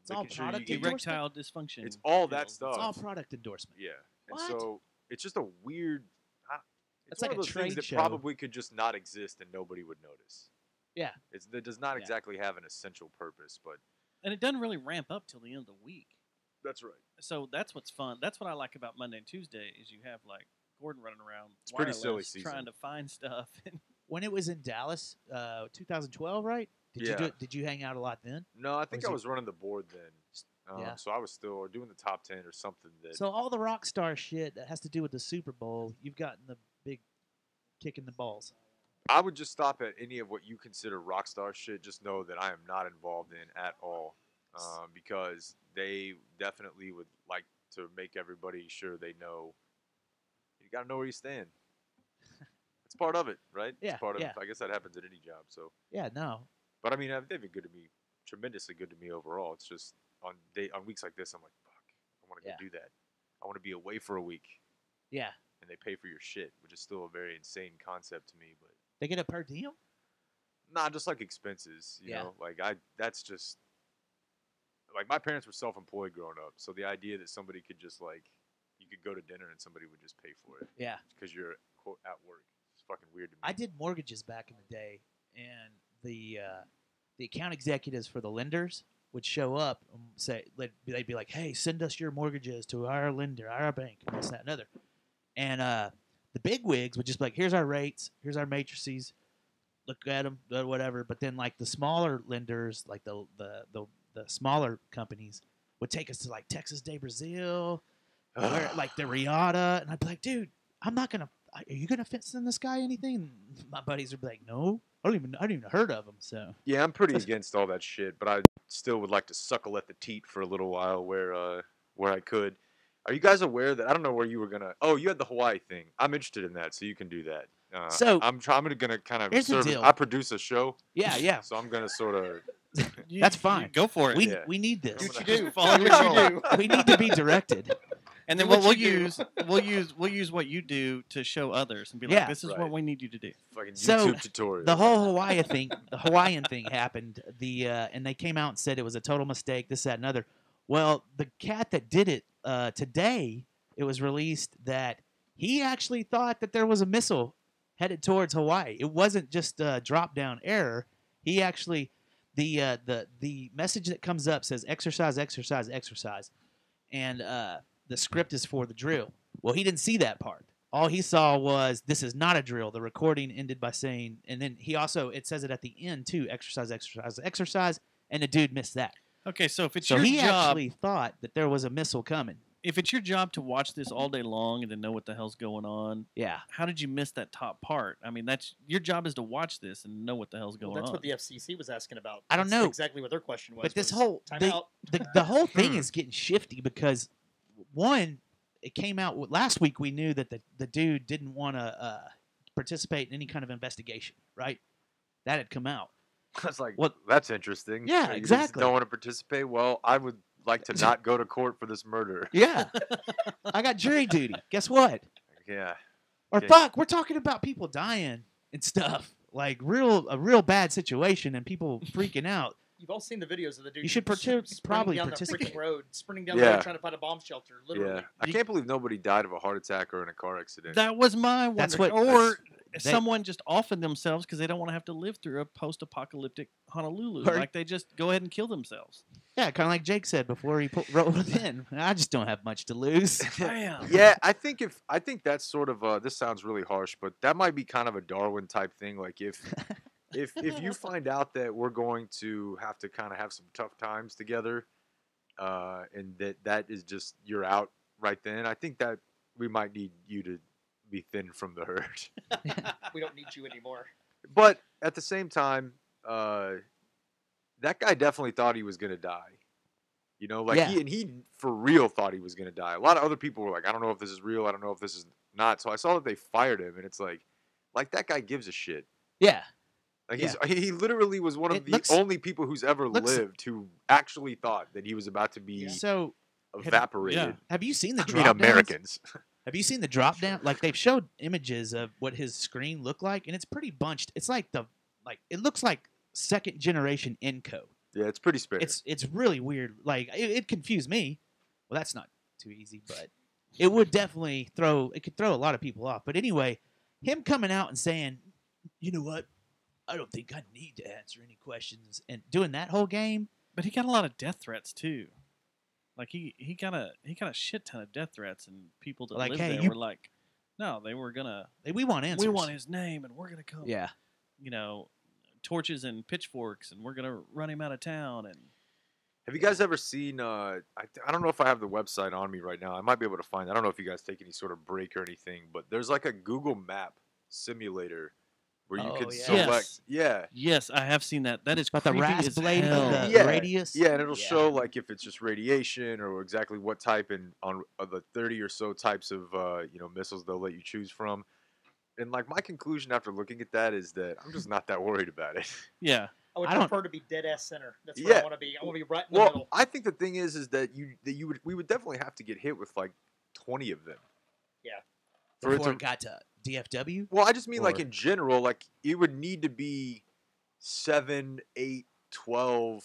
It's all making sure you product get endorsement? Erectile dysfunction. It's all you that know, stuff. It's all product endorsement. Yeah, and What? so it's just a weird. It's That's one like of a those things trade that show. probably could just not exist and nobody would notice. Yeah. It does not Yeah. exactly have an essential purpose, but And it doesn't really ramp up till the end of the week. that's right. So that's what's fun. That's what I like about Monday and Tuesday is you have like Gordon running around. It's pretty silly wireless, season. trying to find stuff. When it was in Dallas, 2012, right? Yeah. Did you hang out a lot then? No, I think Was I it- was running the board then. Yeah. So I was still doing the top 10 or something. So all the rock star shit that has to do with the Super Bowl, you've gotten the big kick in the balls. I would just stop at any of what you consider rock star shit. Just know that I am not involved in at all, because they definitely would like to make everybody sure they know. You got to know where you stand. It's part of it, right? Yeah, It's part of yeah. I guess that happens at any job. So, Yeah, no. but I mean, they've been good to me, tremendously good to me overall. It's just on weeks like this, I'm like, fuck, I want to go Yeah. do that. I want to be away for a week, Yeah. and they pay for your shit, which is still a very insane concept to me. But They get a per diem? nah, just like expenses, you Yeah. know, like that's just like my parents were self-employed growing up, so the idea that somebody could just like you could go to dinner and somebody would just pay for it Yeah. because you're quote at work. It's fucking weird to me. I did mortgages back in the day, and the account executives for the lenders would show up and say they'd be like, "Hey, send us your mortgages to our lender, our bank, and this, that, and other." And the big wigs would just be like, "Here's our rates, here's our matrices, look at them, whatever." But then like the smaller lenders, like the smaller companies, would take us to like Texas de Brazil, where, like the Riata, and I'd be like, "Dude, I'm not gonna. Are you gonna send this guy anything?" And my buddies would be like, "No, I don't even heard of him." So Yeah, I'm pretty against all that shit, but I still would like to suckle at the teat for a little while where I could. Are you guys aware that I don't know where you were gonna? Oh, you had the Hawaii thing. I'm interested in that, so you can do that. So, I'm gonna kind of here's the serve. deal. I produce a show, yeah, so I'm gonna sort of. That's fine. Go for it. Yeah. we need this. Do what you do. Follow Do your what you role. do. We need to be directed. And then Do what what we'll you do. we'll use what you do to show others and be like, Yeah. this is Right. what we need you to do. Fucking So, YouTube tutorial. The whole Hawaiian thing happened. And they came out and said it was a total mistake. This, that, and other. Well, the cat that did it today, it was released that he actually thought that there was a missile headed towards Hawaii. It wasn't just a drop down error. He actually the message that comes up says exercise, exercise, exercise, and the script is for the drill. Well, he didn't see that part. All he saw was this is not a drill. The recording ended by saying, and then he also it says it at the end too, exercise, exercise, exercise, and the dude missed that. Okay, so if it's So your he job, actually thought that there was a missile coming. if it's your job to watch this all day long and to know what the hell's going on, Yeah. how did you miss that top part? I mean, that's your job is to watch this and know what the hell's going Well, that's on. what the FCC was asking about. I don't That's know. exactly what their question was. But this was whole time the, out. the whole thing is getting shifty because one, it came out last week. We knew that the dude didn't want to participate in any kind of investigation, right? That had come out. That's like, What- that's interesting. Yeah, You just exactly. don't want to participate. Well, I would like to not go to court for this murder. Yeah, I got jury duty. Guess what? Yeah. Or Yeah. fuck, we're talking about people dying and stuff, like a real bad situation and people freaking out. You've all seen the videos of the dude. You should sprinting probably down participate. the freaking road, sprinting down the Yeah. road trying to find a bomb shelter. Literally. Yeah. I can't believe nobody died of a heart attack or in a car accident. That was my wonder. That's what- or they- someone just offing themselves because they don't want to have to live through a post-apocalyptic Honolulu. Or- Like they just go ahead and kill themselves. Yeah, kind of like Jake said before he rolled in. I just don't have much to lose. Damn. Yeah, I think that's sort of this sounds really harsh, but that might be kind of a Darwin type thing. Like if you find out that we're going to have to kind of have some tough times together, and that is just you're out right then, I think that we might need you to be thinned from the herd. We don't need you anymore. But at the same time, that guy definitely thought he was gonna die. You know, like Yeah. he for real thought he was gonna die. A lot of other people were like, I don't know if this is real. I don't know if this is not. So I saw that they fired him, and it's like, like that guy gives a shit. Yeah. Like Yeah. he literally was one of It the looks- only people who's ever looks- lived who actually thought that he was about to be So evaporated. have you seen the I mean, drop downs? Americans. Have you seen the drop down? Like they've showed images of what his screen looked like, and it's pretty bunched. It's like it looks like second generation Encode. Yeah, it's pretty spare. It's really weird. Like it confused me. Well, that's not too easy, but it would definitely throw a lot of people off. But anyway, him coming out and saying, you know what, I don't think I need to answer any questions, and doing that whole game. But he got a lot of death threats too. Like he got a shit ton of death threats, and people that Like, live hey, there you- were like, no, they were gonna. We want answers. We want his name, and we're gonna come. Yeah. You know, torches and pitchforks, and we're gonna run him out of town. And Have you guys ever seen? I don't know if I have the website on me right now. I might be able to find it. I don't know if you guys take any sort of break or anything, but there's like a Google Map simulator where you can yeah. select. Yes, I have seen that. That is About the creepy rasp as blade of hell. the radius. Yeah, and it'll show like if it's just radiation or exactly what type and on the 30 or so types of missiles they'll let you choose from. And like my conclusion after looking at that is that I'm just not that worried about it. Yeah. I would I don't- prefer to be dead ass center. That's where I want to be. I want to be right in the Well, middle. I think the thing is that we would definitely have to get hit with like 20 of them. Yeah. For it Before to, it got to DFW. well, I just mean like Or- in general, like it would need to be 7, 8, 12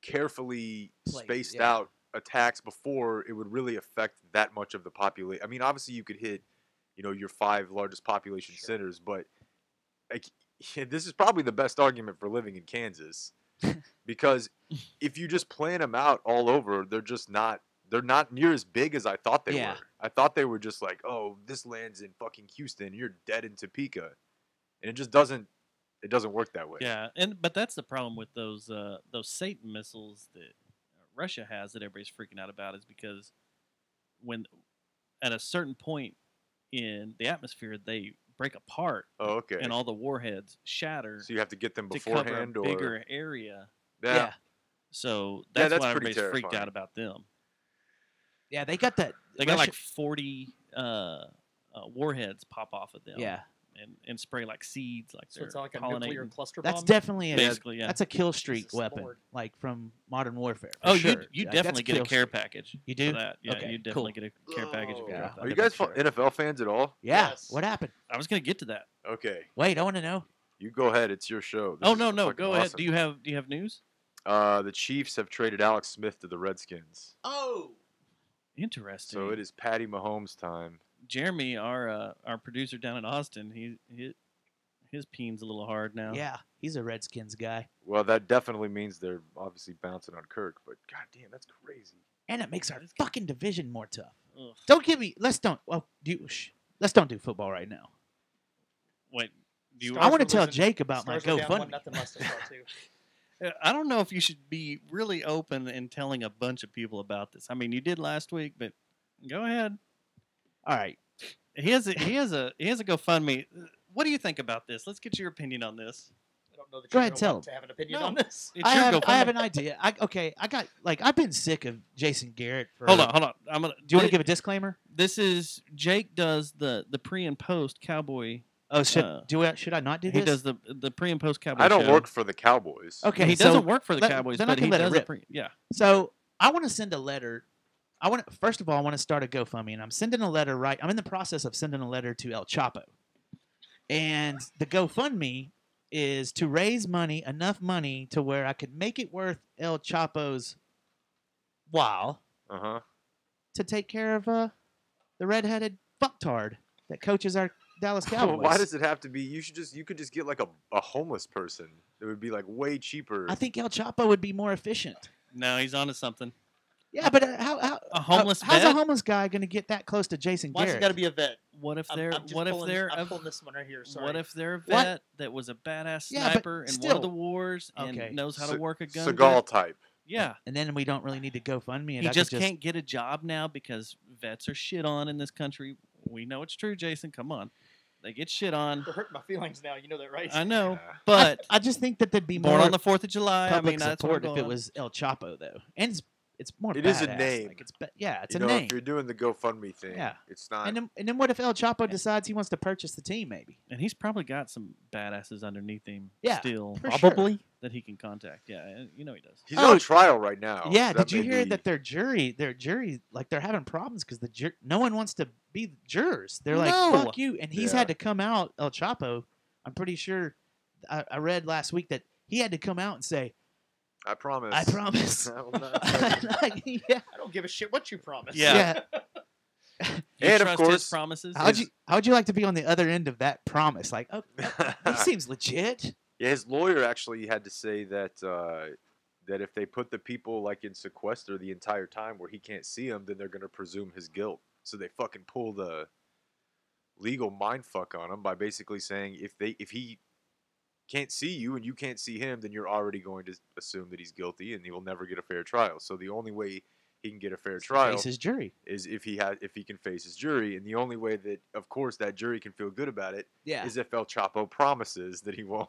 carefully Played, spaced yeah. out attacks before it would really affect that much of the population. I mean, obviously you could hit, your 5 largest population centers, but like this is probably the best argument for living in Kansas because if you just plan them out all over, they're not near as big as I thought they Yeah. were. I thought they were just like, oh, this lands in fucking Houston, you're dead in Topeka, and it just doesn't work that way. Yeah, but that's the problem with those Satan missiles that Russia has that everybody's freaking out about is because when at a certain point in the atmosphere they break apart Oh, okay. and all the warheads shatter So you have to get them to cover a beforehand, or bigger area. yeah. So Yeah, that's, that's why pretty everybody's freaked terrifying. out about them. Yeah, they got that. They got like Russia- 40 warheads pop off of them. Yeah. And spray like seeds, like So they're it's like a pollinating. nuclear cluster That's bomb. definitely Basically, yeah. That's a kill streak Jesus weapon, Lord. like from Modern Warfare. for Oh, sure. you Like, that's definitely get a kill care streak. package. You do? For that. Yeah, Okay, you cool. definitely get a care package. If you Yeah. drop that. Are you to guys make sure. NFL fans at all? Yeah. Yes. What happened? I was gonna get to that. Okay, Wait, I want to know. you go ahead. It's your show. This Oh is no, fucking go ahead. awesome. Do you have news? The Chiefs have traded Alex Smith to the Redskins, Oh. Interesting. so it is Patty Mahomes' time. Jeremy, our producer down in Austin, his peen's a little hard now. Yeah, he's a Redskins guy, Well, that definitely means they're obviously bouncing on Kirk, but goddamn, that's crazy. and it makes our fucking division more tough. Ugh. Don't give me. Let's don't. Well, let's don't do football right now. Wait, do you? I want to were tell losing- Jake about my Stars were down 1-0 GoFundMe. last to start too. I don't know if you should be really open and telling a bunch of people about this. I mean, you did last week, but go ahead. All right. He has a GoFundMe. What do you think about this? Let's get your opinion on this. I don't know that Go you're ahead, gonna tell want him. to have an opinion No. on this. It's I your have GoFundMe. an idea. I got I've been sick of Jason Garrett for. Hold on. I'm gonna. Do you want to give a disclaimer? This is Jake does the pre and post cowboy. Oh, should I not do this? He does the pre and post cowboy. I don't show. work for the Cowboys. Okay, He so doesn't work for the let- Cowboys, then I but can he let it does rip. yeah. So I want to send a letter. First of all, I want to start a GoFundMe, and I'm sending a letter. Right, I'm in the process of sending a letter to El Chapo, and the GoFundMe is to raise money, enough money to where I could make it worth El Chapo's while Uh huh. to take care of the redheaded fucktard that coaches our Dallas Cowboys. Why does it have to be? You could just get like a homeless person. It would be like way cheaper. I think El Chapo would be more efficient. No, he's onto something. Yeah, but how A homeless how's a vet? homeless guy going to get that close to Jason Why's Garrett? it got to be a vet? What if I'm they're just what if pulling- they're I'm a, pulling this one right here. Sorry. what if they're a What? vet that was a badass Yeah, but sniper in one still. of the wars and Okay. knows how to work a gun? Seagal good? type. Yeah. And then we don't really need to GoFundMe. And He I just could can't get a job now because vets are shit on in this country. We know it's true, Jason. Come on. They get shit on. You're hurting my feelings now. You know that, right? I know, Yeah. but I just think that there'd be born more on the 4th of July. I public mean, that's support what if it was El Chapo, though. And it's more. It badass. is a name. Like it's it's you a know, name. if you're doing the GoFundMe thing, Yeah. it's not. And then what if El Chapo decides he wants to purchase the team? Maybe. And he's probably got some badasses underneath him Yeah, still for sure. that he can contact. Yeah, you know he does. He's on trial right now. Yeah, so that did you may hear be- that their jury, like they're having problems because no one wants to be the jurors. They're like, No. fuck you. And he's Yeah. had to come out, El Chapo. I'm pretty sure I read last week that he had to come out and say, I promise. I promise. I will not tell you. Like, yeah. I don't give a shit what you promise. Yeah. You And of trust his course- promises. How'd you like to be on the other end of that promise? Like, oh, he seems legit. Yeah, his lawyer actually had to say that that if they put the people like in sequester the entire time where he can't see them, then they're gonna presume his guilt. So they fucking pull the legal mind fuck on him by basically saying if he can't see you and you can't see him, then you're already going to assume that he's guilty and he will never get a fair trial. So the only way he can get a fair trial Face his jury. is if he can face his jury, and the only way that, of course, that jury can feel good about it Yeah. is if El Chapo promises that he won't.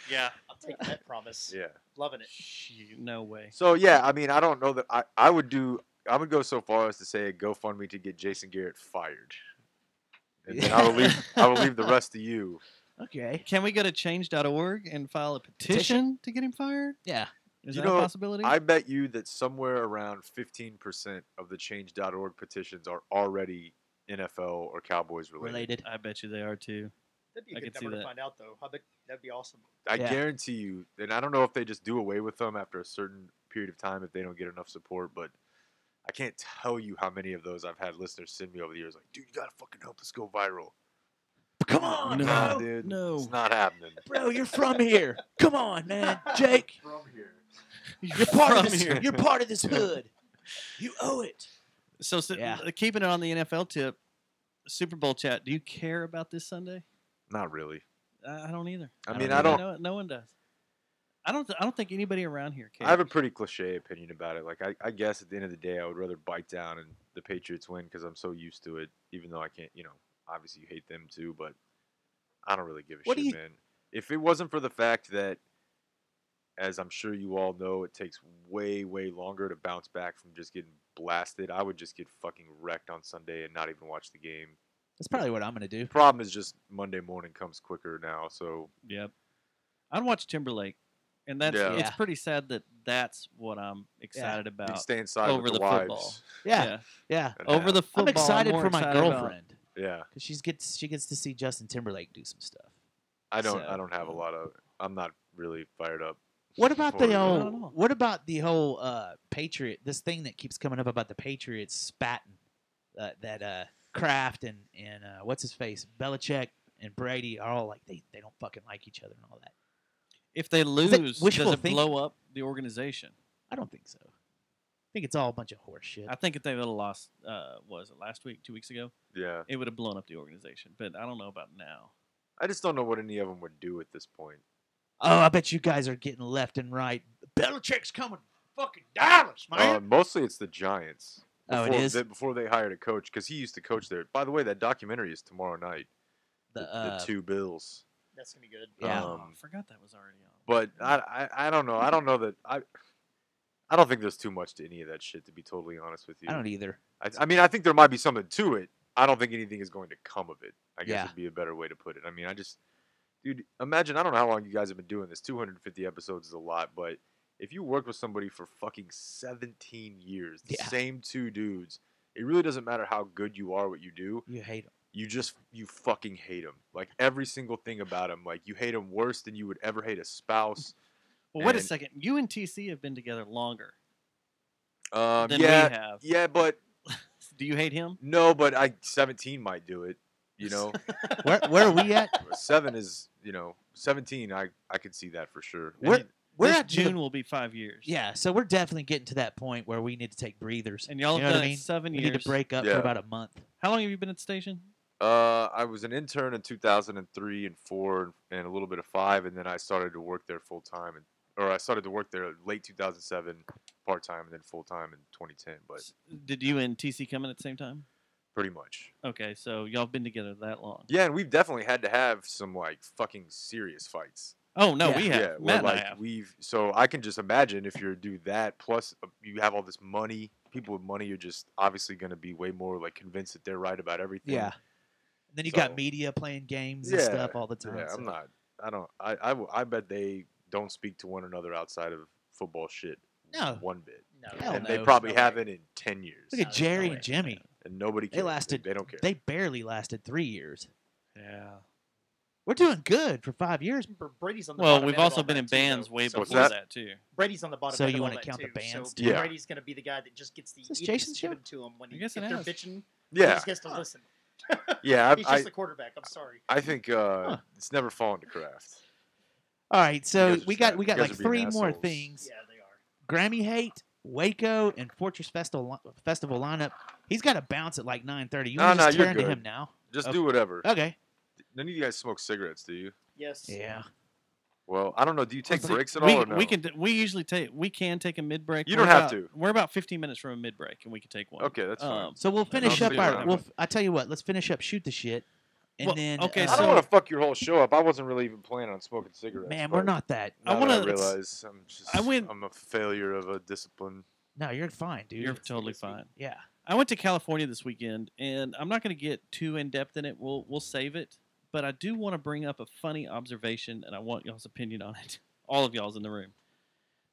Yeah. I'll take that promise. Yeah. Loving it. No way. So yeah, I mean, I don't know that I would go so far as to say a GoFundMe to get Jason Garrett fired, and then I will leave the rest to you. Okay. Can we go to change.org and file a petition to get him fired? Yeah. Is You that know, a possibility? I bet you that somewhere around 15% of the Change.org petitions are already NFL or Cowboys related. I bet you they are too. That'd be I a good could see number to that. find out, though. That'd be awesome. I Yeah. guarantee you, and I don't know if they just do away with them after a certain period of time if they don't get enough support, but I can't tell you how many of those I've had listeners send me over the years like, dude, you gotta fucking help this go viral. Come on, No. Nah, bro. dude. no. It's not happening. Bro, you're from here. Come on, man. Jake, From here. you're part of From this. here. You're part of this hood. You owe it. So Yeah. keeping it on the NFL tip, Super Bowl chat. Do you care about this Sunday? Not really. I don't either. I mean, don't I don't. No one does. I don't think anybody around here cares. I have a pretty cliche opinion about it. Like, I guess at the end of the day, I would rather bite down and the Patriots win because I'm so used to it, even though I can't, obviously you hate them too, but I don't really give a What do shit, you- man. If it wasn't for the fact that, as I'm sure you all know, it takes way, way longer to bounce back from just getting blasted, I would just get fucking wrecked on Sunday and not even watch the game. That's probably what I'm gonna do. The problem is just Monday morning comes quicker now, so Yep. I'd watch Timberlake, and that's Yeah. it's Yeah. pretty sad that that's what I'm excited you can about. stay inside over with the the wives. football. Yeah, yeah. and Over have- the football. I'm excited more for my excited about- girlfriend Yeah, because she gets to see Justin Timberlake do some stuff. I don't So- have a lot of. I'm not really fired up. What about for the it. I whole? don't know. What about the whole Patriot? This thing that keeps coming up about the Patriots spatting that Kraft and what's his face Belichick and Brady are all like they don't fucking like each other and all that. If they that lose, does wishful it thinking? blow up the organization? I don't think so. I think it's all a bunch of horse shit. I think if they would have lost, was it last week, 2 weeks ago, Yeah, it would have blown up the organization. But I don't know about now. I just don't know what any of them would do at this point. Oh, I bet you guys are getting left and right. Belichick's coming to fucking Dallas, man. Mostly it's the Giants. Oh, it is? Before they hired a coach, because he used to coach there. By the way, that documentary is tomorrow night. The two Bills. That's gonna be good. Yeah. Oh, I forgot that was already on. But I don't know. I don't know that I don't think there's too much to any of that shit. To be totally honest with you, I don't either. I mean, I think there might be something to it. I don't think anything is going to come of it. I guess Yeah. would be a better way to put it. I mean, dude, imagine. I don't know how long you guys have been doing this. 250 episodes is a lot, but if you work with somebody for fucking 17 years, the Yeah. same two dudes, it really doesn't matter how good you are, what you do. You hate them. You fucking hate them. Like every single thing about them. Like you hate them worse than you would ever hate a spouse. Well, wait a And- second. You and TC have been together longer Yeah, than we have. yeah, but Do you hate him? no, but 17 might do it. You know, Where are we at? 7 is 17. I could see that for sure. And We're it- we're this at the- June will be 5 years. Yeah, so we're definitely getting to that point where we need to take breathers. And y'all you have know done what I it mean? 7 We years. need to break up Yeah. for about a month. How long have you been at the station? I was an intern in 2003 and 4 and a little bit of 5, and then I started to work there full time, I started to work there late 2007 part time, and then full time in 2010. But Did you and TC come in at the same time? pretty much, Okay, so y'all have been together that long. yeah. And we've definitely had to have some like fucking serious fights. Oh no, Yeah. we have. Yeah, Matt we're and I like have. so I can just imagine if you do that plus you have all this money, people with money are just obviously going to be way more like convinced that they're right about everything. Yeah. And then you So- got media playing games and stuff all the time. Yeah, so. I'm not. I don't. I bet they don't speak to one another outside of football shit. No. One bit. No, Hell And no. they There's probably no way. haven't in 10 years. Look at there's Jerry no and way. Jimmy. And nobody They cares. lasted. They don't care. They barely lasted 3 years. Yeah. We're doing good for 5 years. Brady's on the Well, bottom we've end of also all been that in too, bands though. way So before that? that too. Brady's on the bottom So end you of all wanna that count the too. bands, So too? Yeah. Brady's going to be the guy that just gets the Is this idiots Jason's show? given to him when I guess if it they're has. bitching. He Yeah. just gets to listen. Yeah. He's I, just the quarterback. I'm sorry. I think it's never fallen to craft. All right, so guys are we just got bad. we You got guys like are being 3 more assholes. things. Yeah, they are. Grammy hate, Waco, and Fortress Festival lineup. He's got to bounce at like 9:30. You No, want to no, just you're turn to good. him now? Just Okay. do whatever. Okay. None of you guys smoke cigarettes, do you? Yes. Yeah. Well, I don't know. Do you take See, breaks at we, all or no? we usually can take a mid break. You don't have to. We're about 15 minutes from a mid break, and we can take one. Okay, that's fine. So we'll finish don't up do our. that. We'll, I tell you what. Let's finish up. Shoot the shit, and Well, then. okay, I so- don't want to fuck your whole show up. I wasn't really even planning on smoking cigarettes. man, but we're not that. I now wanna- that I realize I'm a failure of a discipline. No, you're fine, dude. You're totally fine. Yeah. I went to California this weekend, and I'm not going to get too in depth in it. We'll save it, but I do want to bring up a funny observation, and I want y'all's opinion on it. All of y'all's in the room.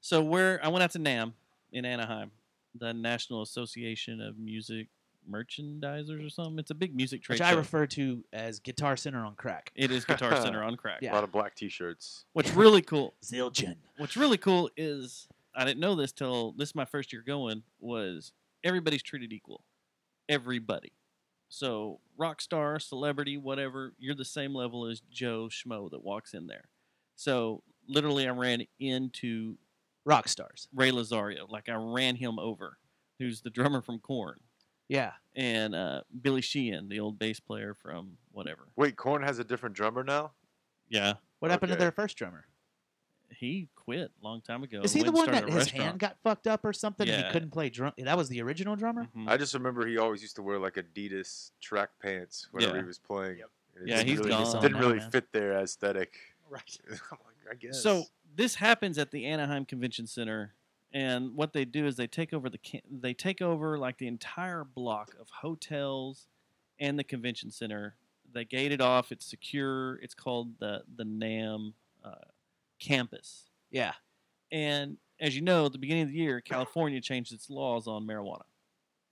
So I went out to NAMM in Anaheim, the National Association of Music Merchandisers or something. It's a big music trade Which I show. refer to as Guitar Center on crack. It is Guitar Center on crack. Yeah. A lot of black T-shirts. What's really cool Zildjian. What's really cool is I didn't know this till this is my first year going. Was everybody's treated equal? Everybody. So rock star, celebrity, whatever, you're the same level as Joe Schmo that walks in there. So literally, I ran into Rock stars. Ray Lazario. Like I ran him over, who's the drummer from Korn, Yeah. and Billy Sheehan, the old bass player from whatever. Wait, Korn has a different drummer now? Yeah, What happened to Okay. their first drummer? he quit a long time ago. Is he and the went one and started that a his restaurant. hand got fucked up or something and he Yeah. couldn't play drum? That was the original drummer? Mhm. I just remember he always used to wear like Adidas track pants whenever Yeah. he was playing. Yep. And it Yeah, didn't he's really, gone didn't now, really man. fit their aesthetic. Right. I'm like, I guess. So this happens at the Anaheim Convention Center, and what they do is they take over like the entire block of hotels and the convention center. They gate it off. It's secure. It's called the NAMM campus. Yeah. And as you know, at the beginning of the year, California changed its laws on marijuana.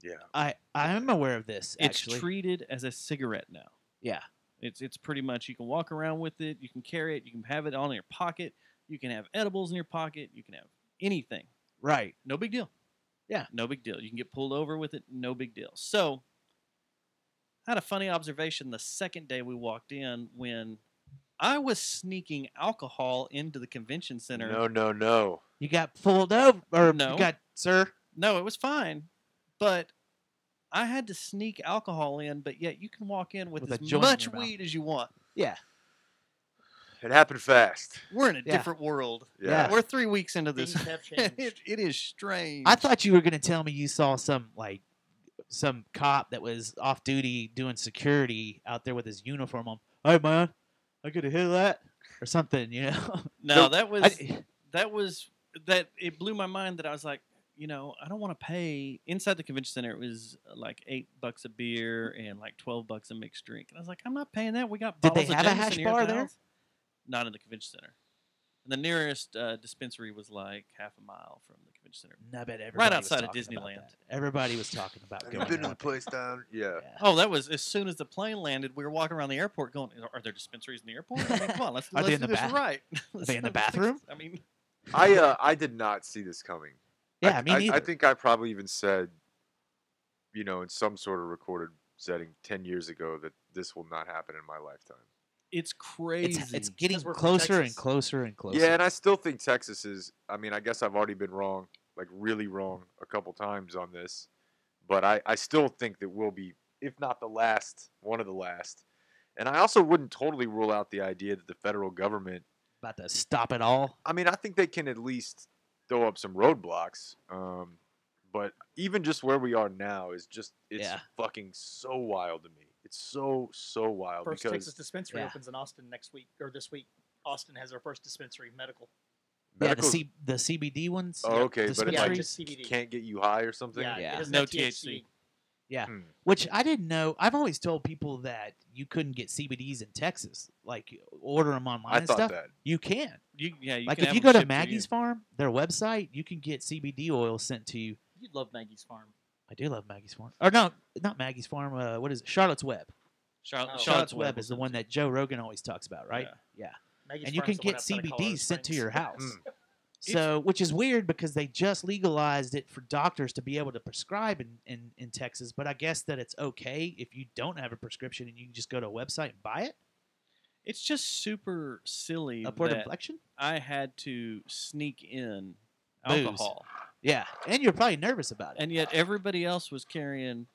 yeah. I am aware of this, It's actually. treated as a cigarette now. Yeah. It's pretty much you can walk around with it, you can carry it, you can have it on in your pocket, you can have edibles in your pocket, you can have anything. Right. No big deal. Yeah. No big deal. You can get pulled over with it, no big deal. So I had a funny observation the second day we walked in when I was sneaking alcohol into the convention center. No. You got pulled over, or No. you got, sir? No, it was fine. But I had to sneak alcohol in, but yet you can walk in with With a as joint in much your mouth. weed as you want. Yeah. It happened fast. We're in a Yeah. different world. Yeah. We're 3 weeks into this. Things have changed. it is strange. I thought you were going to tell me you saw some cop that was off duty doing security out there with his uniform on. Hey, man, I could have hit that or something, you know? No, that was I- that it blew my mind that I was like, I don't want to pay inside the convention center. It was like $8 a beer and like $12 a mixed drink, and I was like, I'm not paying that. We got Did they bottles of have a Jameson hash here at bar the there? house. Not in the convention center. And the nearest dispensary was like half a mile from the convention center. I bet everybody was outside of talking about Disneyland. that. Everybody was talking about Have going you been to out the place down? Yeah. there. Oh, that was as soon as the plane landed. We were walking around the airport, going, "Are there dispensaries in the airport? I mean, come on, let's Are they do in the this bath- right." Are they in the Let's fix bathroom? this. I mean, I did not see this coming. Yeah, I, me neither. I think I probably even said, in some sort of recorded setting 10 years ago that this will not happen in my lifetime. it's crazy. it's getting Because we're from closer and Texas. closer and closer. Yeah, and I still think Texas is. I mean, I guess I've already been wrong, like really wrong, a couple times on this, but I still think that we'll be, if not the last, one of the last. And I also wouldn't totally rule out the idea that the federal government. About to stop it all. I mean, I think they can at least throw up some roadblocks. But even just where we are now is just it's Yeah. fucking so wild to me. It's so wild First because Texas dispensary Yeah. opens in Austin next week or this week. Austin has our first dispensary, medical. Yeah, Medical's- the CBD ones. Oh, okay, but it Yeah, like dispensaries. just CBD. can't get you high or something. Yeah, Yeah. it doesn't No have THC. Yeah, Hmm. which I didn't know. I've always told people that you couldn't get CBDs in Texas, like order them online I and thought stuff. that. You can. You Like can if have you them go to shipped Maggie's you. Farm, their website, you can get CBD oil sent to you. You'd love Maggie's Farm. I do love Maggie's Farm. Or no, not Maggie's Farm. What is it? Charlotte's Web. Charlotte's Web is the one that Joe Rogan always talks about, right? Yeah. Maggie's And you Farm's can the one get outside of Colorado CBDs sent to Springs. your house. Mm. So, which is weird because they just legalized it for doctors to be able to prescribe in Texas. But I guess that it's okay if you don't have a prescription and you can just go to a website and buy it. It's just super silly Upward that inflection? I had to sneak in Booze. alcohol, Yeah. And you're probably nervous about it. and yet everybody else was carrying.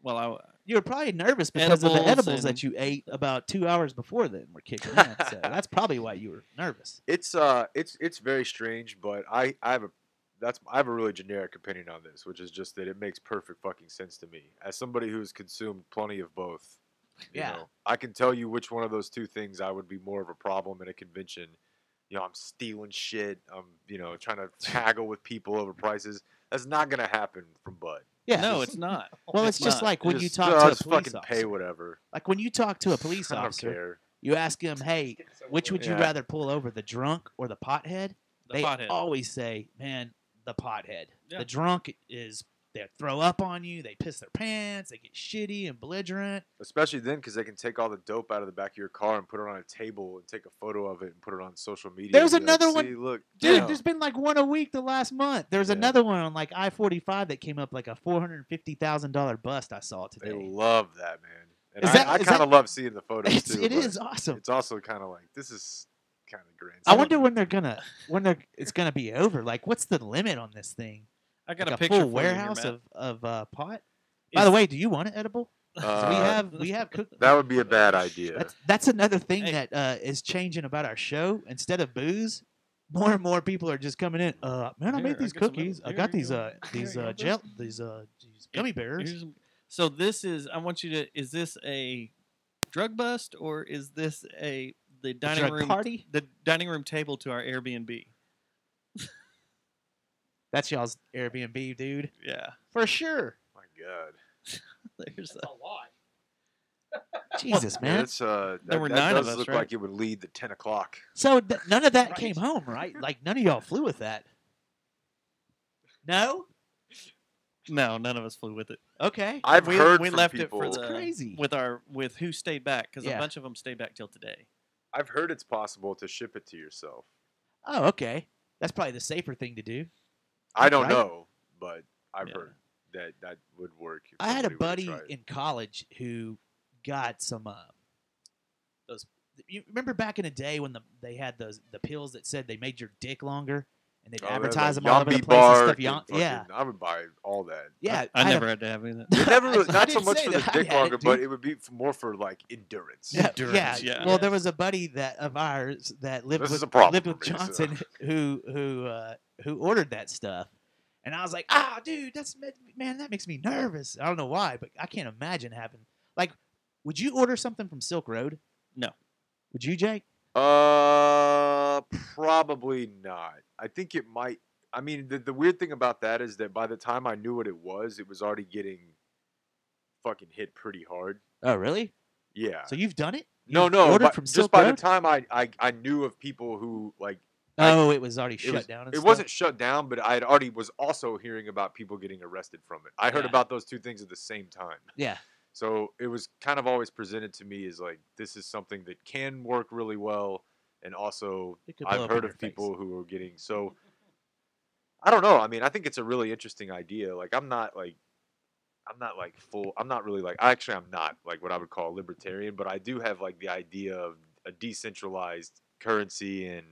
Well, You were probably nervous because of the Edibles edibles and- that you ate about 2 hours before then were kicking in. So that's probably why you were nervous. It's very strange, but I have a really generic opinion on this, which is just that it makes perfect fucking sense to me. As somebody who's consumed plenty of both, you Yeah. know, I can tell you which one of those two things I would be more of a problem in a convention. You know, I'm stealing shit. I'm, trying to haggle with people over prices. That's not gonna happen from Bud. Yeah. no, it's not. Well, it's just not. like when you Just- talk I'll to a just police fucking officer. pay whatever. Like when you talk to a police I don't officer, care. you ask him, "Hey, which would you Yeah. rather pull over, the drunk or the pothead?" The They pothead. always say, "Man, the pothead." Yeah. The drunk is they throw up on you, they piss their pants, they get shitty and belligerent. Especially then, because they can take all the dope out of the back of your car and put it on a table and take a photo of it and put it on social media. There's and be like, another one- "See, look, Dude, damn." there's been like one a week the last month. There's Yeah. another one on like I-45 that came up like a $450,000 bust I saw They today. love that, man. And Is I that- is kind of that- love seeing the photos It too. but is awesome. It's also kind of like this is kind of grand. I wonder when it's gonna be over. Like, what's the limit on this thing? I got Like a a picture full for you here, warehouse Matt. of pot. By the way, do you want it edible? 'Cause we have cooked. That would be a bad idea. That's another thing Hey. that is changing about our show. Instead of booze, more and more people are just coming in. Man, I Here, made I these got some cookies. I here got you these go. these Here you go, gel these gummy bears. Here's- So this is. I want you to. Is this a drug bust or is this the dining drug room party? The dining room table to our Airbnb? That's y'all's Airbnb, dude, Yeah. for sure. My God. There's That's a lot. Jesus, Yeah, man. it's There that, were that 9 of does us, look right? like it would lead the 10 o'clock. So none of that Right. came home, right? Like none of y'all flew with that. No. No, none of us flew with it. Okay. I've we, heard we from left people. it for the crazy. with who stayed back because Yeah. a bunch of them stayed back till today. I've heard it's possible to ship it to yourself. Oh, okay. That's probably the safer thing to do. I don't Right. know, but I've Yeah. heard that would work. If I had a somebody were to buddy try it. in college who got some those. You remember back in the day when they had the pills that said they made your dick longer and they'd Oh, they're advertise like them all over the Yummy place and Bark stuff. and Yeah, fucking- I would buy all that. yeah. I had a- never had to have any of that. It never really, I not so didn't much say for the that I dick had it, longer, but dude. it would be more for like endurance. Yeah, Endurance, yeah. Well, there was a buddy of ours that lived This is with a problem lived with for me, so. Johnson who ordered that stuff, and I was like, dude, man, that makes me nervous. I don't know why, but I can't imagine having like, would you order something from Silk Road? No. Would you, Jake? Probably not. I think it might. I mean, the weird thing about that is that by the time I knew what it was already getting fucking hit pretty hard. Oh, really? Yeah. So you've done it? no, You've no. ordered But from just Silk by Road? the time I knew of people who like Oh, it was already it shut was, down. And it stuff? wasn't shut down, but I had already was also hearing about people getting arrested from it. I heard Yeah. about those two things at the same time. Yeah. So it was kind of always presented to me as like this is something that can work really well, and also It could blow I've up in heard your of people face. who are getting so. I don't know. I mean, I think it's a really interesting idea. Like, I'm not full. I'm not really like. Actually, I'm not like what I would call libertarian, but I do have like the idea of a decentralized currency and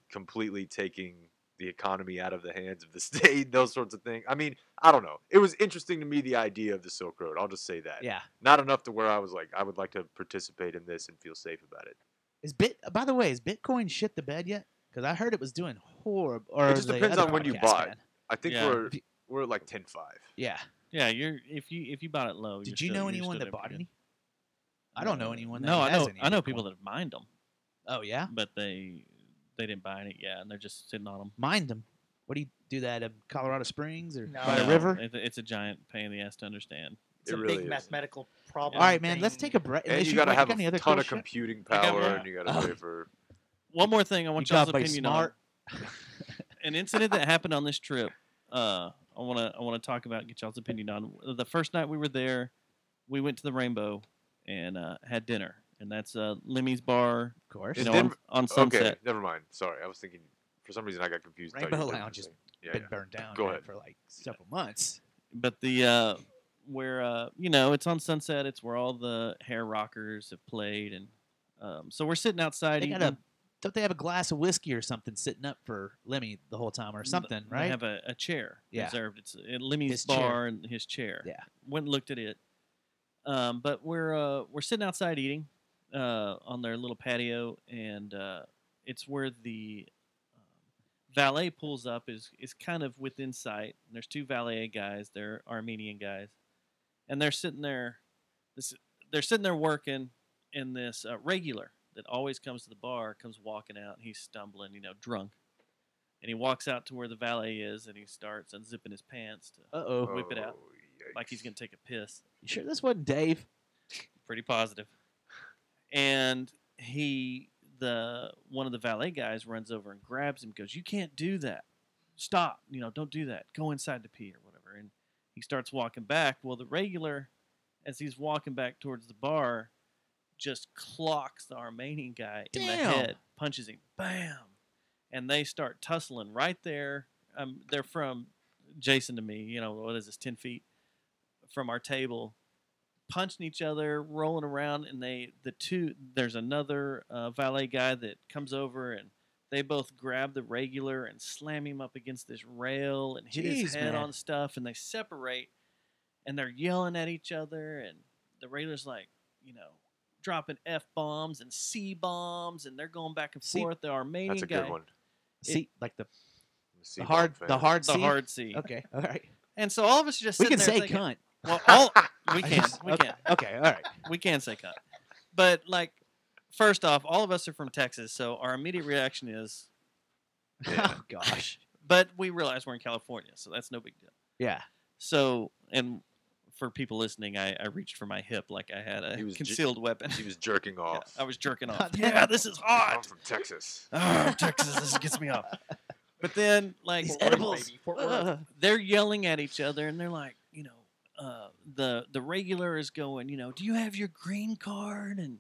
completely taking the economy out of the hands of the state, those sorts of things. I mean, I don't know. It was interesting to me, the idea of the Silk Road. I'll just say that. Yeah. Not enough to where I was like, I would like to participate in this and feel safe about it. By the way, is Bitcoin shit the bed yet? Because I heard it was doing horrible. Or It just the depends other on when you podcast buy. man. I think Yeah. we're at like 10.5. Yeah. Yeah, if you bought it low. Did you know anyone that bought any? I don't know anyone that No, has I know any people Bitcoin. that have mined them. Oh yeah. but they didn't buy any. Yeah, and they're just sitting on them. Mind them. What do you do that in Colorado Springs or No. by the No, river? It's a giant pain in the ass to understand. It's It a really big is. mathematical problem. All right, man. Let's thing. take a break. And Unless you got to have got any a other ton cool of shit? computing I got power, one. and you got to Oh. pay for. One more thing I want You y'all's gotta be opinion smart. on. An incident that happened on this trip. I wanna talk about, get y'all's opinion on. The first night we were there, we went to the Rainbow and had dinner, and that's Lemmy's Bar, Of course. you Is know, Denver- on Sunset. Okay, never mind. Sorry, I was thinking. For some reason, I got confused. Thought you Rainbow were Lounge is saying- Yeah, been yeah. burned down Go man, ahead. for like several months. But the where you know, it's on Sunset. It's where all the hair rockers have played, and so we're sitting outside They eating. got don't they have a glass of whiskey or something sitting up for Lemmy the whole time or something, They right? have a chair Yeah. reserved. It's Lemmy's His Bar chair. and his chair. Yeah. Went and looked at it. But we're sitting outside eating on their little patio, and it's where the valet pulls up is kind of within sight. And there's two valet guys. They're Armenian guys, and they're sitting there. They're sitting there working, and this regular that always comes to the bar comes walking out. And he's stumbling, drunk, and he walks out to where the valet is, and he starts unzipping his pants to Uh-oh. whip it out yikes. like he's gonna take a piss. You sure this wasn't Dave? Pretty positive. And one of the valet guys runs over and grabs him, goes, "You can't do that. Stop. Don't do that. Go inside to pee," or whatever. And he starts walking back. Well, the regular, as he's walking back towards the bar, just clocks the Armenian guy in the Damn. head, punches him, bam, and they start tussling right there. They're from Jason to me. What is this, 10 feet from our table, punching each other, rolling around, and there's another valet guy that comes over, and they both grab the regular and slam him up against this rail and hit his Jeez, head man. on stuff, and they separate, and they're yelling at each other, and the regular's like, dropping F-bombs and C-bombs, and they're going back and See, forth. The Armenian That's a guy, good one. See, like the C-bomb hard fan. the hard the C? hard C. Okay, all right. And so all of us are just We sitting can there say thinking, cunt. well, we I can, just- we okay, can. Okay, all right. We can say cut. But, first off, all of us are from Texas, so our immediate reaction is, Oh gosh. but we realize we're in California, so that's no big deal. Yeah. So, and for people listening, I reached for my hip like I had a He was concealed weapon. He was jerking Yeah, off. I was jerking off. God Yeah, this is I'm hot. from Texas. Oh, Texas, this gets me off. But then, These Fort Worth, edibles. baby, Fort Worth. they're yelling at each other, and they're like, the regular is going, do you have your green card? And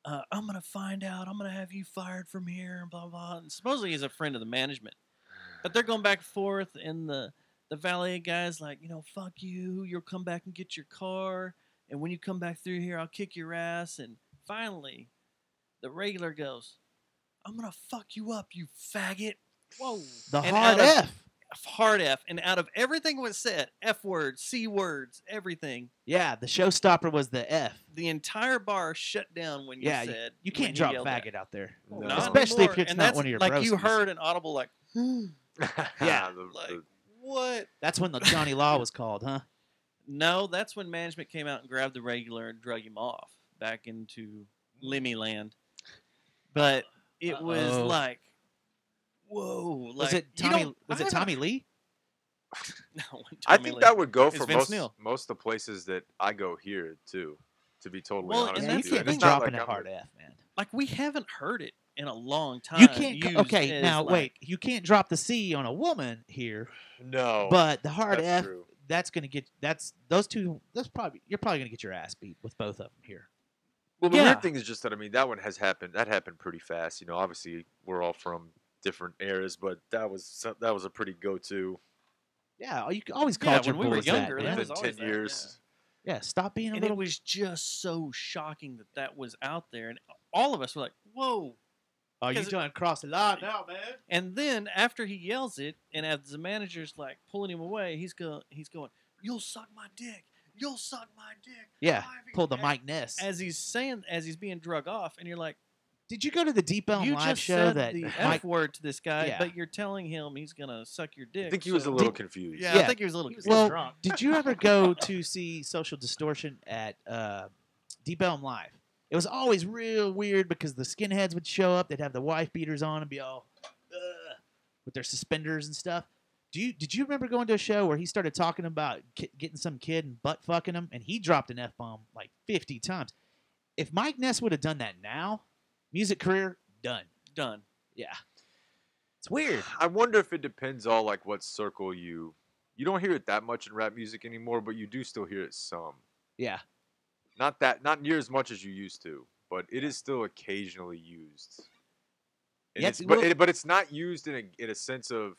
I'm gonna find out. I'm gonna have you fired from here, and blah blah. And supposedly he's a friend of the management, but they're going back and forth, and the valet guy's like, fuck you. You'll come back and get your car, and when you come back through here, I'll kick your ass. And finally, the regular goes, "I'm gonna fuck you up, you faggot." Whoa. The And hard out of- F. Hard F, and out of everything was said, F words, C words, everything, Yeah, the showstopper was the F. the entire bar shut down when you Yeah, said You when can't he drop yelled faggot that. out there. No. Not Especially if anymore. it's And not that's one of your like you broskies. heard an audible like, Yeah. like what? That's when the Johnny Law was called, huh? No, that's when management came out and grabbed the regular and drug him off back into Lemmy land. But it was Uh-oh. like, whoa! Was Like, it you Tommy? don't- Was I it haven't- Tommy Lee? No, I Tommy think Lee. that would go It's for Vince Neil. most of the places that I go here too. To be totally Well, honest and Yeah, you with that's you, can't the And be it's not dropping like a I'm hard a- F, man. Like we haven't heard it in a long time. You can't. used Okay, as, now like- wait. You can't drop the C on a woman here, No, but the hard that's F. true. That's gonna get. That's those two. That's probably. You're probably gonna get your ass beat with both of them here. Well, the Yeah. weird thing is just that that one has happened. That happened pretty fast. Obviously we're all from different eras, but that was a pretty go-to Yeah, you always Yeah, called your when we were boys younger, that, that man. was within always 10 that, years. Yeah, stop being a And little. it was just so shocking that was out there, and all of us were like, "Whoa!" Oh, you 'cause- done crossed the line now, man. And then after he yells it, and as the manager's like pulling him away, he's going, "You'll suck my dick. You'll suck my dick." Yeah, Ivy." pull the And Mike Ness. as he's being drug off, and you're like, Did you go to the Deep Elm "You live just show said that the Mike? F word to this guy, Yeah. but you're telling him he's gonna suck your dick." I think he was a so- little confused. Yeah, Yeah. I think he was a little. He was confused. Well, drunk. did you ever go to see Social Distortion at Deep Elm Live? It was always real weird because the skinheads would show up. They'd have the wife beaters on and be all with their suspenders and stuff. Did you remember going to a show where he started talking about getting some kid and butt fucking him, and he dropped an F-bomb like 50 times? If Mike Ness would have done that now, music career, done. Yeah. It's weird. I wonder if it depends on like what circle you don't hear it that much in rap music anymore, but you do still hear it some. Yeah. Not near as much as you used to, but it is still occasionally used. And Yes, but it's not used in a sense of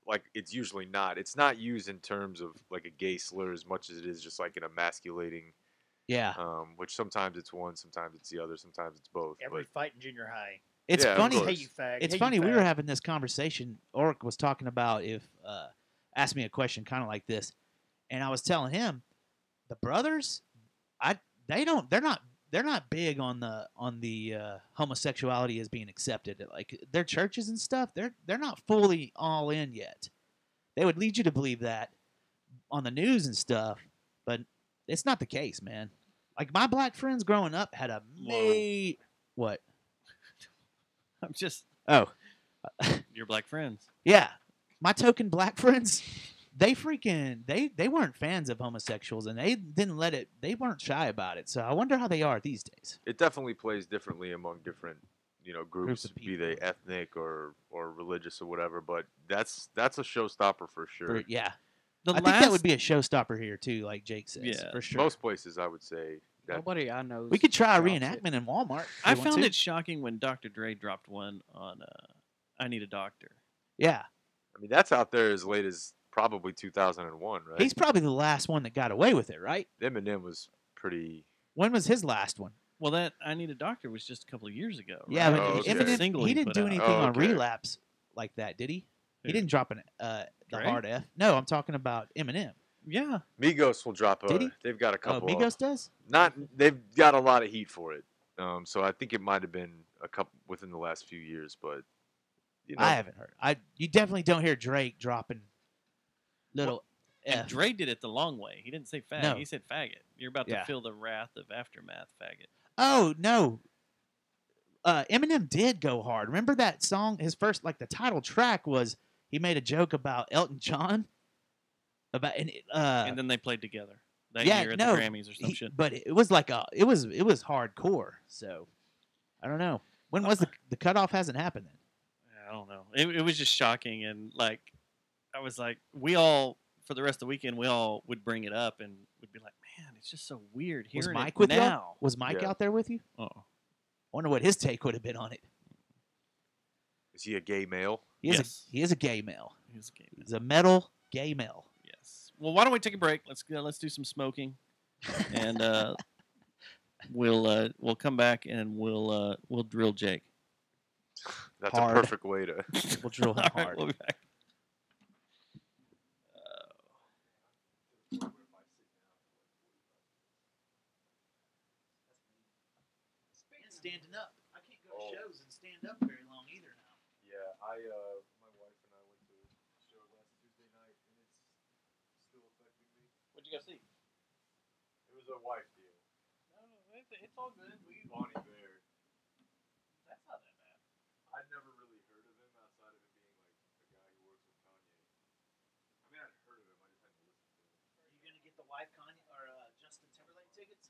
like it's usually not. It's not used in terms of like a gay slur as much as it is just like an emasculating. Yeah. Which sometimes it's one, sometimes it's the other, sometimes it's both. Every fight in junior high. It's funny. Hey, you fag. It's hey, funny. You We fag. were having this conversation. Oric was talking about asked me a question kind of like this, and I was telling him the brothers, they're not big on the homosexuality as being accepted. Like their churches and stuff, they're not fully all in yet. They would lead you to believe that on the news and stuff, but it's not the case, man. Like my black friends growing up had a what? I'm just your black friends. Yeah, my token black friends. They weren't fans of homosexuals, and they didn't let it. They weren't shy about it. So I wonder how they are these days. It definitely plays differently among different, groups, of be they ethnic or religious or whatever. But that's a showstopper for sure. Yeah, I think that would be a showstopper here too, like Jake says. Yeah, for sure. Most places, I would say. Nobody I know. We could try a reenactment in Walmart. I found it shocking when Dr. Dre dropped one on "I Need a Doctor." Yeah, I mean that's out there as late as probably 2001, right? He's probably the last one that got away with it, right? Eminem was pretty. When was his last one? Well, that "I Need a Doctor" was just a couple of years ago. Right? Yeah, but Eminem, he didn't do anything on Relapse like that, did he? He didn't drop the hard F. No, I'm talking about Eminem. Yeah, Migos will drop a. Did he? They've got a couple. Migos does? They've got a lot of heat for it. So I think it might have been a couple within the last few years, but I haven't heard. You definitely don't hear Drake dropping little. And Dre did it the long way. He didn't say fag. No. He said faggot. You're about to feel the wrath of aftermath, faggot. Oh no. Eminem did go hard. Remember that song? His first, the title track was he made a joke about Elton John. And then they played together that year at the Grammys or some shit. But it was it was hardcore. So I don't know. When was the cutoff? Hasn't happened then. I don't know. It was just shocking, and I was like, we all for the rest of the weekend we all would bring it up and would be like, man, it's just so weird hearing was Mike it with now. You? Was Mike out there with you? Oh, I wonder what his take would have been on it. Is he a gay male? He is a gay male. He's a gay male. He's a metal gay male. Yes. Well, why don't we take a break? Let's do some smoking, and we'll come back and we'll drill Jake. That's hard. A perfect way to. We'll drill him hard. Right, we'll be back. Standing up. I can't go to shows and stand up very long either now. Yeah, my wife and I went to a show last Tuesday night, and it's still affecting me. What'd you go see? It was a wife deal. No, it's all good. Bonnie Bear. That's not that bad. I'd never really heard of him outside of him being a guy who works with Kanye. I mean, I'd heard of him, I just hadn't listened to him. Are you gonna get the wife Kanye or Justin Timberlake tickets?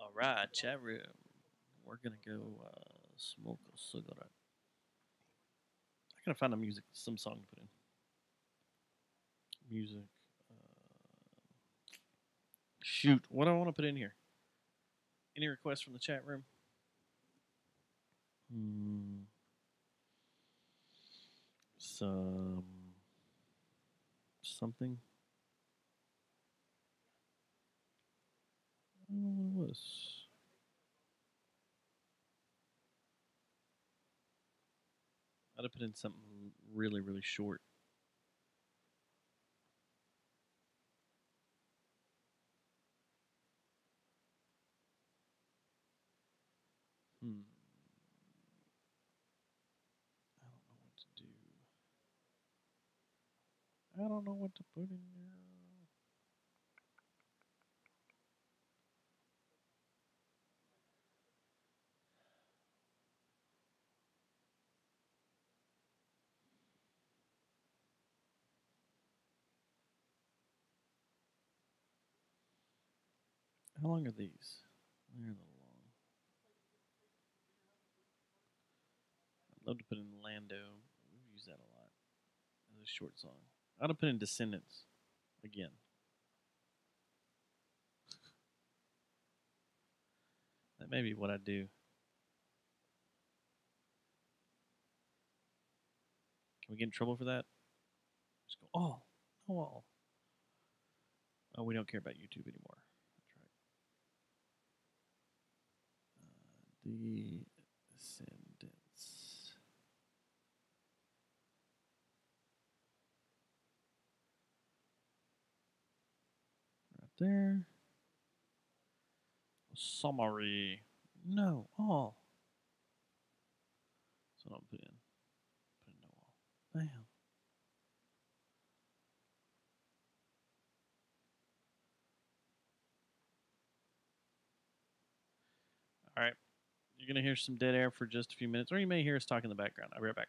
All right, chat room. We're gonna go smoke a cigarette. I gotta find some song to put in. Music. Shoot, what do I want to put in here? Any requests from the chat room? Something. I don't know what it was. I'd have put in something really, really short. I don't know what to put in there. How long are these? They're a little long. I'd love to put in Lando. We've used that a lot. It's a short song. I ought to put in Descendants again. That may be what I do. Can we get in trouble for that? Just go, oh, no, all. Oh, we don't care about YouTube anymore. That's right. Descendants. Right there. Summary. No, all. So don't put in. Put in no all. Bam. All right. You're going to hear some dead air for just a few minutes, or you may hear us talk in the background. I'll be right back.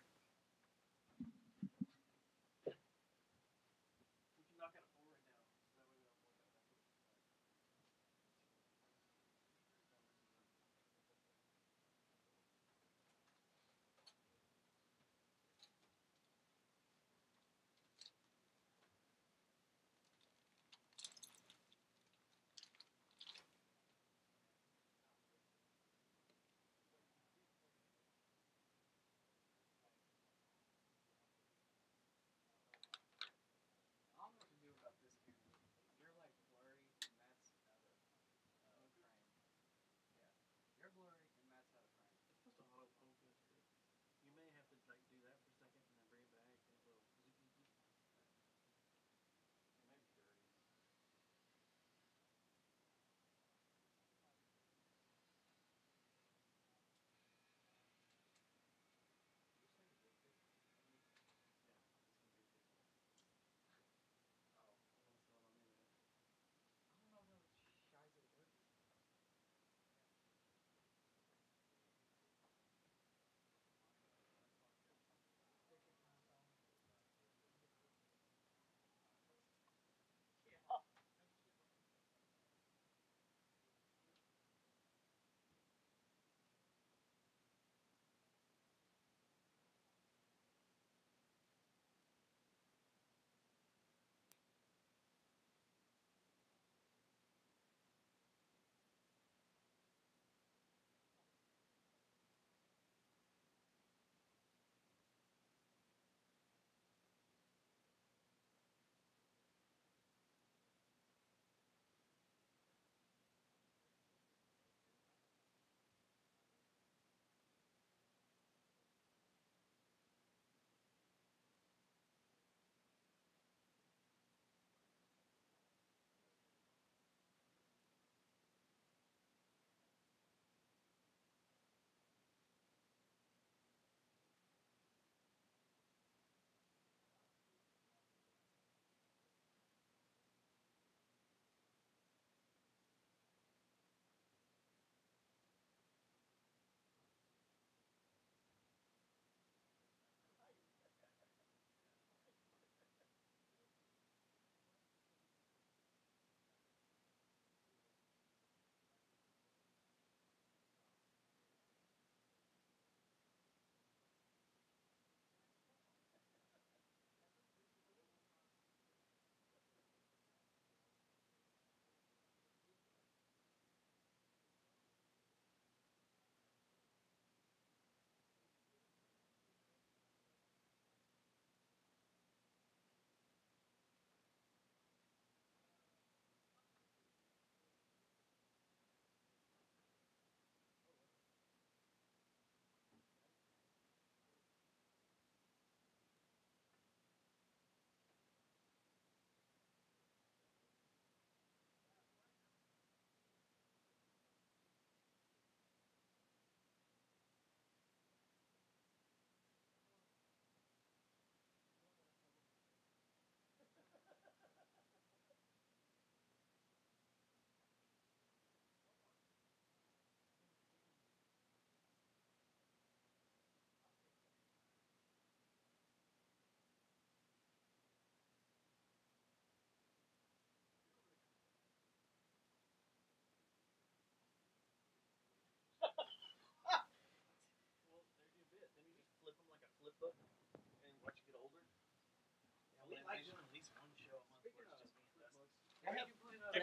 Can I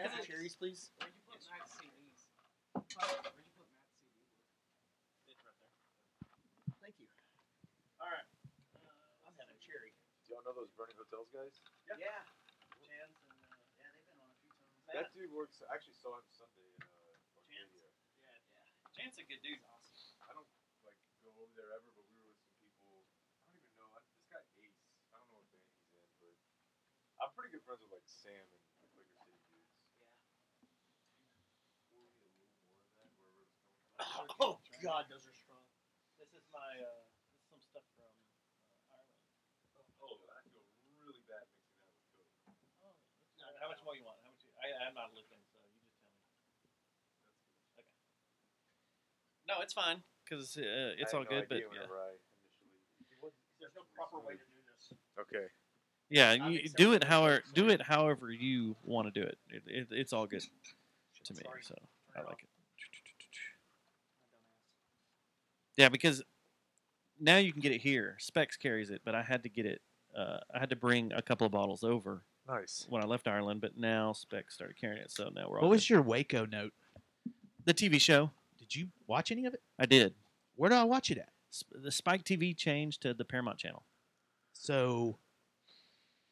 have cherries, please? Thank you. All right. I'm having a cherry. Do y'all know those Burning Hotels guys? Yeah. Chance and Yeah, they've been on a few times. That dude works. I actually saw him Sunday in Arcadia. Chance a good dude. I don't like go over there ever, but we were with some people. I don't even know. This guy Ace. I don't know what band he's in, but I'm pretty good friends with like Sam and the Quaker City dudes. Pour me a little more of that, wherever it's coming from. Oh God, those are strong. This is my this is some stuff from Ireland. Oh, I feel really bad mixing that with Coke. How much more you want? How much? I'm not looking, so you just tell me. Okay. No, it's fine because it's all good. But yeah. There's no proper way to do this. Okay. Yeah, you do it however you want to do it. It's all good to me, so I like it. Yeah, because now you can get it here. Specs carries it, but I had to get it. I had to bring a couple of bottles over. Nice. When I left Ireland, but now Specs started carrying it, so now we're all. What was good. your Waco note? The TV show? Did you watch any of it? I did. Where did I watch it at? The Spike TV changed to the Paramount channel. So,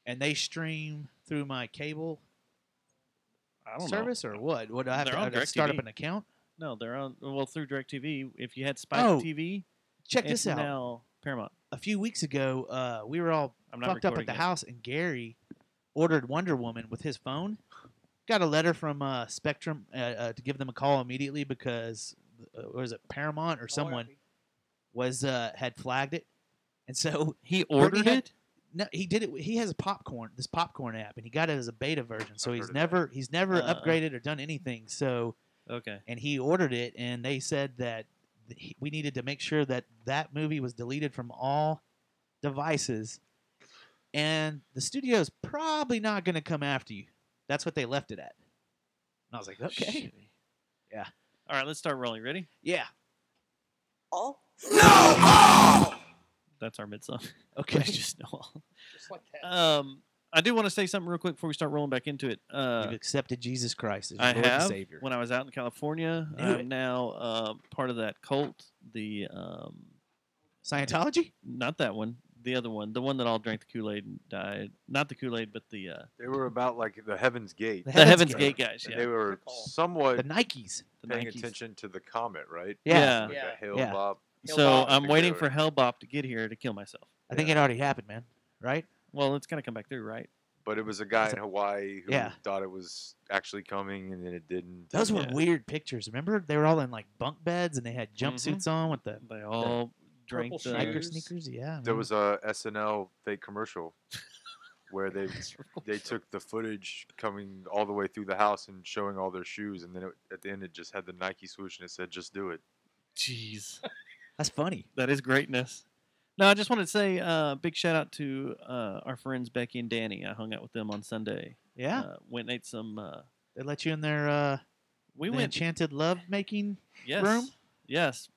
and they stream through my cable service or what? What do I have to start up an account? No, they're on through DirecTV. If you had Spike TV, check this out. Now Paramount. A few weeks ago, we were all fucked up at the house, and Gary ordered Wonder Woman with his phone. Got a letter from Spectrum to give them a call immediately because was it Paramount or someone had flagged it, and so he ordered it. No, he did it. He has this popcorn app, and he got it as a beta version. So he's never upgraded or done anything. So okay, and he ordered it, and they said that we needed to make sure that that movie was deleted from all devices, and the studio's probably not going to come after you. That's what they left it at. And I was like, okay, yeah. All right, let's start rolling. Ready? Yeah. Oh no! Oh! That's our mid song. Okay. Just no. Just like that. I do want to say something real quick before we start rolling back into it. You've accepted Jesus Christ as your I Lord have. and Savior. When I was out in California, I'm now part of that cult. The Scientology? Not that one. The other one. The one that all drank the Kool-Aid and died. Not the Kool-Aid, but the. They were about like the Heaven's Gate. The Heaven's Gate guys. And yeah. they were somewhat the Nikes paying attention to the comet, right? Yeah. Like a hail bop. So I'm waiting for Hellbop to get here to kill myself. I think it already happened, man. Right? Well, it's gonna come back through, right? But it was a guy in Hawaii who thought it was actually coming, and then it didn't. Those were weird pictures. Remember, they were all in like bunk beds, and they had jumpsuits on with the. They all drank the sneakers. Yeah. There was a SNL fake commercial where they took the footage coming all the way through the house and showing all their shoes, and then at the end it just had the Nike swoosh and it said, "Just do it." Jeez, that's funny. That is greatness. No, I just wanted to say big shout out to our friends Becky and Danny. I hung out with them on Sunday. Yeah. Went and ate some. They let you in their we went enchanted love making yes, room. Yes.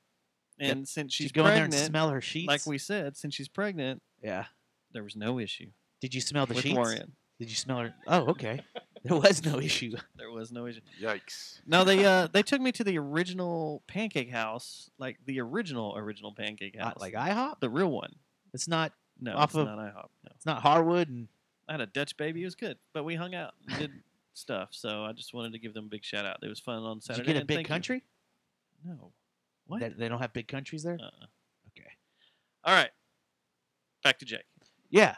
And since she's go pregnant, in there and smell her sheets, like we said, since she's pregnant, yeah, there was no issue. Did you smell the with sheets? Lorian. Did you smell her? Oh, okay. There was no issue. There was no issue. Yikes! No, they took me to the original pancake house, like the original pancake house, like IHOP, the real one. It's not. No, off it's of, not IHOP. No, it's not Harwood. And I had a Dutch baby. It was good, but we hung out and did stuff. So I just wanted to give them a big shout out. It was fun on Saturday. Did you get a big country? No. What? They don't have big countries there. Okay. All right. Back to Jake. Yeah,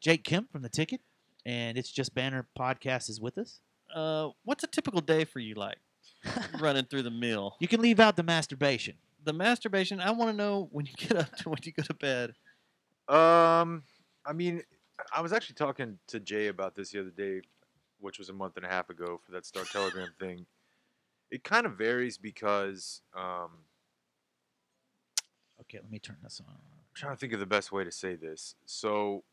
Jake Kemp from the Ticket, and It's Just Banner podcast is with us. What's a typical day for you like? Running through the mill. You can leave out the masturbation. The masturbation. I want to know when you get up to when you go to bed. I mean, I was actually talking to Jay about this the other day, which was a month and a half ago for that Star Telegram thing. It kind of varies because. Okay, let me turn this on. I'm trying to think of the best way to say this. So,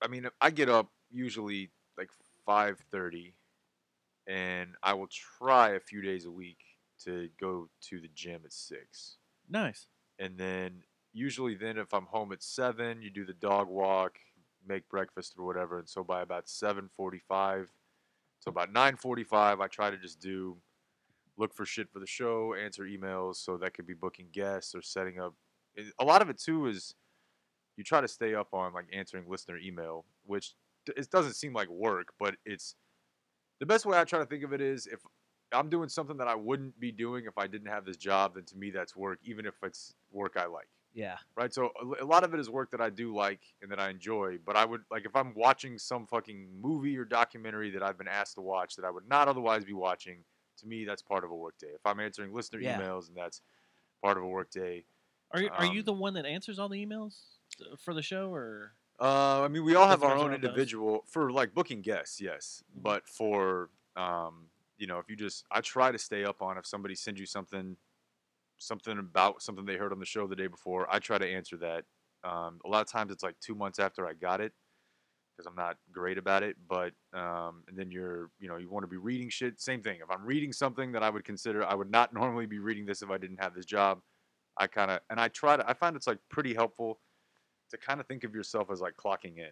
I mean, I get up usually like 5:30, and I will try a few days a week to go to the gym at 6. Nice. And then usually then if I'm home at 7, you do the dog walk, make breakfast or whatever. And so by about 7:45, So about 9:45, I try to just look for shit for the show, answer emails. So that could be booking guests or setting up. A lot of it too is you try to stay up on like answering listener email, which it doesn't seem like work, but it's the best way I try to think of it is if I'm doing something that I wouldn't be doing if I didn't have this job, then to me that's work, even if it's work I like. Yeah. Right. So a lot of it is work that I do like and that I enjoy. But I would like if I'm watching some fucking movie or documentary that I've been asked to watch that I would not otherwise be watching. To me, that's part of a work day. If I'm answering listener emails and that's part of a work day. Are you the one that answers all the emails for the show, or? I mean, we all have our own those? individual for like booking guests, yes. But for if you just, I try to stay up on if somebody sends you something about something they heard on the show the day before. I try to answer that. A lot of times it's like 2 months after I got it because I'm not great about it. But and then you want to be reading shit. Same thing. If I'm reading something that I would consider, I would not normally be reading this if I didn't have this job. I find it's like pretty helpful to kind of think of yourself as like clocking in,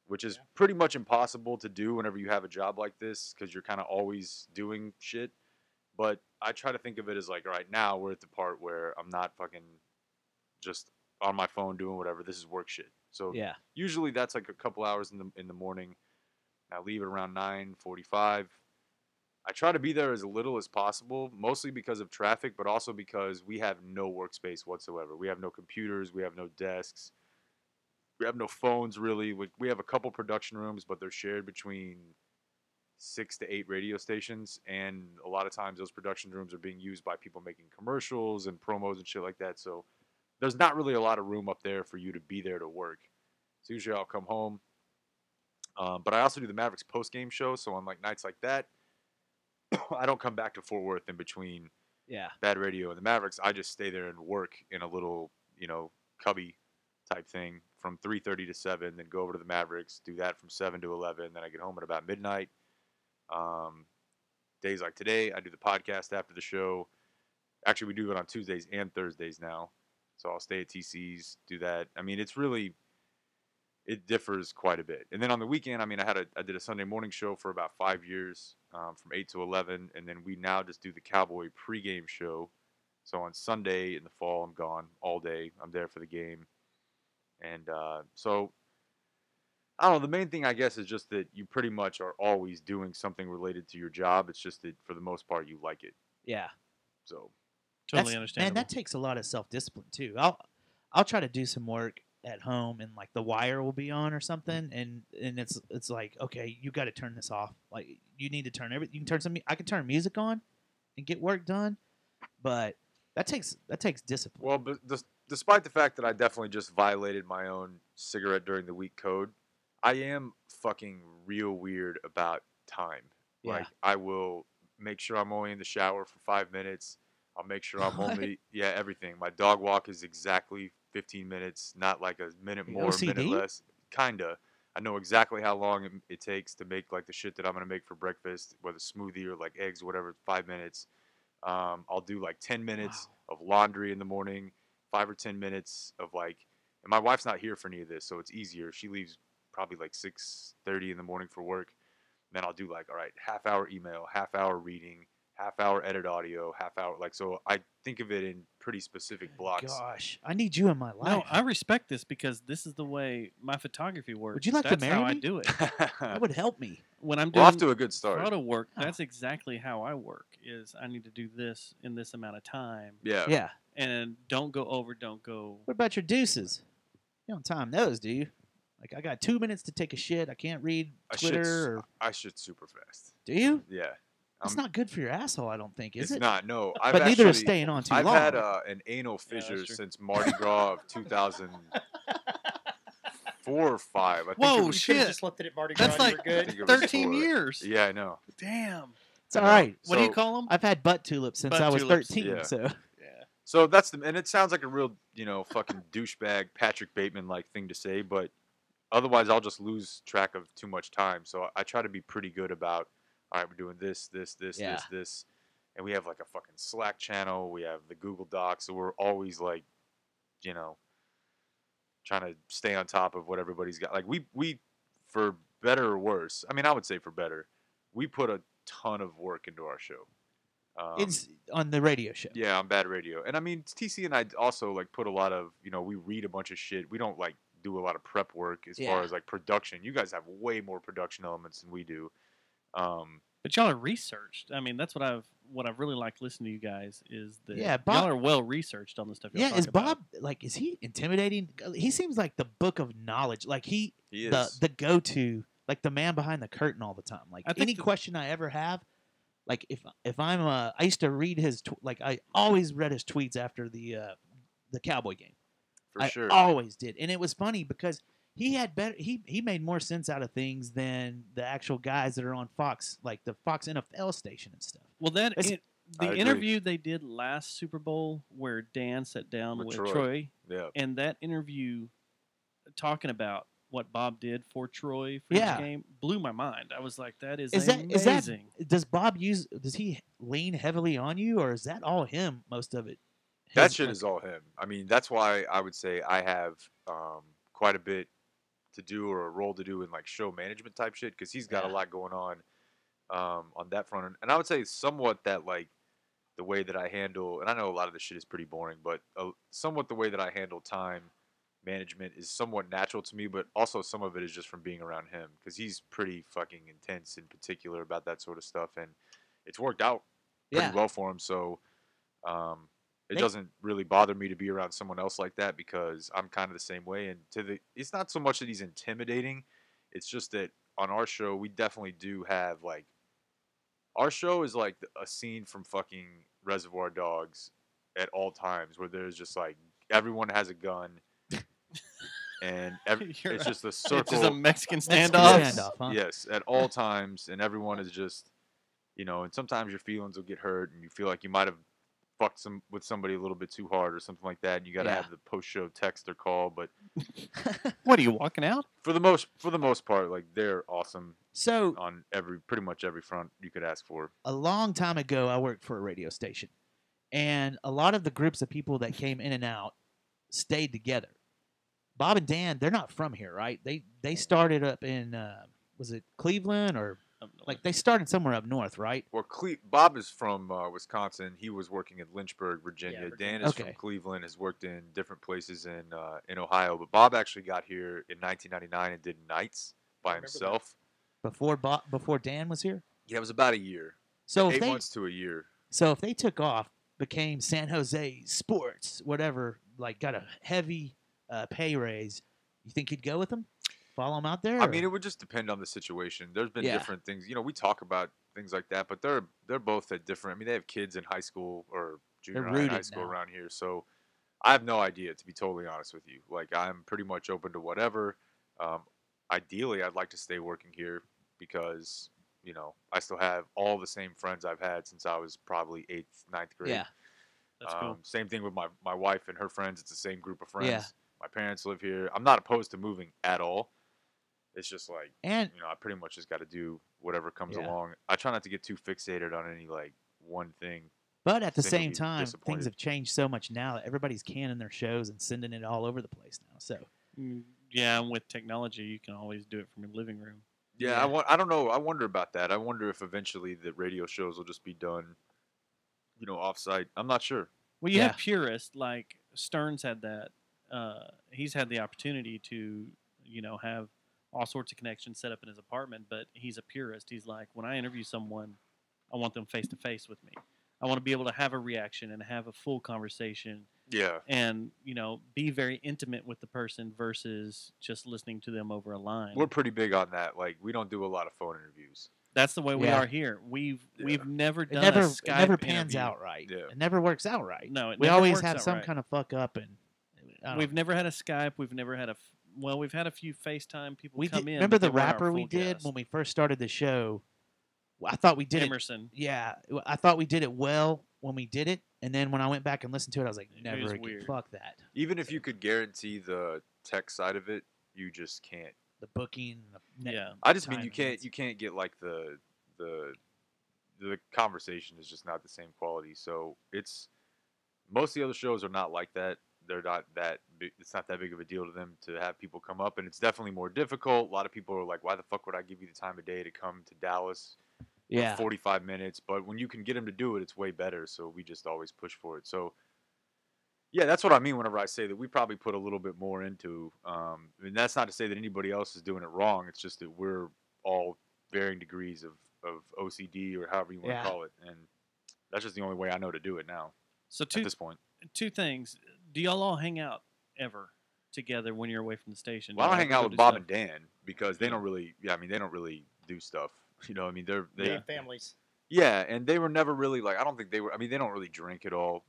which is pretty much impossible to do whenever you have a job like this because you're kind of always doing shit. But I try to think of it as like, all right, now we're at the part where I'm not fucking just on my phone doing whatever. This is work shit. So usually that's like a couple hours in the morning. I leave at around 9:45. I try to be there as little as possible, mostly because of traffic, but also because we have no workspace whatsoever. We have no computers. We have no desks. We have no phones, really. We have a couple production rooms, but they're shared between 6 to 8 radio stations, and a lot of times those production rooms are being used by people making commercials and promos and shit like that. So there's not really a lot of room up there for you to be there to work. So usually I'll come home. But I also do the Mavericks post-game show, so on like nights like that, I don't come back to Fort Worth in between Bad Radio and the Mavericks. I just stay there and work in a little, cubby type thing from 3:30 to 7, then go over to the Mavericks, do that from 7 to 11, then I get home at about midnight. Days like today, I do the podcast after the show. Actually, we do it on Tuesdays and Thursdays now. So I'll stay at TC's, do that. I mean, it differs quite a bit. And then on the weekend, I mean, I did a Sunday morning show for about 5 years, from 8 to 11. And then we now just do the Cowboy pregame show. So on Sunday in the fall, I'm gone all day. I'm there for the game. And so, I don't know. The main thing, I guess, is just that you pretty much are always doing something related to your job. It's just that for the most part, you like it. Yeah. So, totally understandable. Man, that takes a lot of self-discipline, too. I'll try to do some work at home, and like The Wire will be on or something, and it's like, okay, you got to turn this off. Like, you need to turn everything. You can turn I can turn music on and get work done, but that takes discipline. Well, but despite the fact that I definitely just violated my own cigarette during the week code, I am fucking real weird about time. Yeah. Like, I will make sure I'm only in the shower for 5 minutes. I'll make sure I'm only everything. My dog walk is exactly 15 minutes, not like a minute more, a minute less. Kinda. I know exactly how long it takes to make like the shit that I'm gonna make for breakfast, whether smoothie or like eggs, whatever. 5 minutes. I'll do like 10 minutes of laundry in the morning, 5 or 10 minutes of like. And my wife's not here for any of this, so it's easier. She leaves probably like 6:30 in the morning for work. Then I'll do like, all right, half hour email, half hour reading, half hour edit audio, half hour so I think of it in pretty specific blocks. Gosh, I need you in my life. No, I respect this because this is the way my photography works. Would you like that's to marry how me? I do it. That would help me. When I'm We're doing off to a good start. photo work, that's exactly how I work. Is I need to do this in this amount of time. Yeah. And don't go over. Don't go. What about your deuces? You don't time those, do you? Like, I got 2 minutes to take a shit. I can't read Twitter. I shit super fast. Do you? Yeah. That's not good for your asshole, I don't think, is it? It's not, no. But neither is staying on too long. I've had an anal fissure since Mardi Gras of 2004 or 5. I think Whoa, You shit. just left it at Mardi Gras. That's and like you were I think good. it was 13 4. years. Yeah, I know. Damn. It's all right. What do you call them? I've had butt tulips since Butt I was tulips, 13, yeah. so. So that's and it sounds like a real, fucking douchebag Patrick Bateman like thing to say, but otherwise I'll just lose track of too much time. So I try to be pretty good about, all right, we're doing this, and we have like a fucking Slack channel. We have the Google Docs, so we're always like, trying to stay on top of what everybody's got. Like we for better or worse. I mean, I would say for better. we put a ton of work into our show. It's on the radio show. Yeah, on Bad Radio. And I mean, TC and I also like put a lot of, we read a bunch of shit. We don't like do a lot of prep work as far as like production. You guys have way more production elements than we do. But y'all are researched. I mean, that's what I've really liked listening to you guys is that Bob, y'all are well researched on the stuff. Y'all is Bob about. is he intimidating? He seems like the book of knowledge. Like he is. the go to, like the man behind the curtain all the time. Like any question I ever have, like if I'm I used to read his like I always read his tweets after the Cowboy game. For sure. I always did, and it was funny because he had better. He made more sense out of things than the actual guys that are on Fox, like the Fox NFL station and stuff. Well, the interview they did last Super Bowl where Dan sat down with Troy, and that interview talking about what Bob did for Troy for this game blew my mind. I was like, that is amazing. Does he lean heavily on you, or is that all him? Most of it. That shit is all him. I mean, that's why I would say I have quite a bit to do or a role to do in like show management type shit because he's got a lot going on that front. And I would say somewhat that like the way that I handle, and I know a lot of this shit is pretty boring, but somewhat the way that I handle time management is somewhat natural to me, but also some of it is just from being around him because he's pretty fucking intense in particular about that sort of stuff, and it's worked out pretty well for him. So it doesn't really bother me to be around someone else like that because I'm kind of the same way. And it's not so much that he's intimidating, it's just that on our show we definitely do have like our show is like a scene from fucking Reservoir Dogs at all times where there's just like everyone has a gun. And it's just a circle. It's just a Mexican standoff. Huh? Yes, at all times, and everyone is just, and sometimes your feelings will get hurt, and you feel like you might have fucked with somebody a little bit too hard or something like that, and you got to have the post-show text or call. But what are you walking out? For the most part, like they're awesome. So on pretty much every front you could ask for. A long time ago, I worked for a radio station, and a lot of the groups of people that came in and out stayed together. Bob and Dan, they're not from here, right? They started up in was it Cleveland or like they started somewhere up north, right? Well, Bob is from Wisconsin. He was working in Lynchburg, Virginia. Dan is from Cleveland, has worked in different places in Ohio. But Bob actually got here in 1999 and did nights by himself. Before Dan was here? Yeah, it was about a year. So 8 months to a year. So if they took off, became San Jose Sports, whatever, like got a heavy pay raise, you think he'd go with them? Follow him out there? I mean, it would just depend on the situation. There's been different things. We talk about things like that, but they're both at different. I mean, they have kids in high school or junior high and high school around here, so I have no idea, to be totally honest with you. Like, I'm pretty much open to whatever. Ideally, I'd like to stay working here because I still have all the same friends I've had since I was probably 8th, 9th grade. Yeah, that's cool. Same thing with my wife and her friends. It's the same group of friends. Yeah. My parents live here. I'm not opposed to moving at all. It's just like, I pretty much just got to do whatever comes along. I try not to get too fixated on any like one thing. But at the same time, things have changed so much now that everybody's canning their shows and sending it all over the place now. So yeah, and with technology, you can always do it from your living room. Yeah, I don't know. I wonder about that. I wonder if eventually the radio shows will just be done, off-site. I'm not sure. Well, you have purists like Stearns had that. He's had the opportunity to, have all sorts of connections set up in his apartment, but he's a purist. He's like, when I interview someone, I want them face to face with me. I want to be able to have a reaction and have a full conversation. Yeah. And, be very intimate with the person versus just listening to them over a line. We're pretty big on that. Like, we don't do a lot of phone interviews. That's the way we are here. We've never done a Skype. It never pans interview. out right. Yeah. It never works out right. No, we always have some kind of fuck up, and we've never had a Skype. We've never had we've had a few FaceTime people come in. Remember the rapper we did when we first started the show? I thought we did Emerson. Yeah, I thought we did it well when we did it, and then when I went back and listened to it, I was like, never again. Weird. Fuck that. Even if you could guarantee the tech side of it, you just can't. The booking. I just mean you can't get like the conversation is just not the same quality. So most of the other shows are not like that. They're not that big, it's not that big of a deal to them to have people come up, and it's definitely more difficult. A lot of people are like, why the fuck would I give you the time of day to come to Dallas Yeah. 45 minutes. But when you can get them to do it, it's way better. So we just always push for it. So yeah, that's what I mean whenever I say that we probably put a little bit more into. And that's not to say that anybody else is doing it wrong. It's just that we're all varying degrees of OCD or however you want Yeah. to call it, and that's just the only way I know to do it now. So At this point, two things. Do y'all all hang out ever together when you're away from the station? well, I don't y'all hang ever out go with do Bob stuff? and Dan because they don't really. Yeah, I mean, they don't really do stuff. You know, I mean, they They have families. yeah, and they were never really like. I don't think they were. I mean, they don't really drink at all.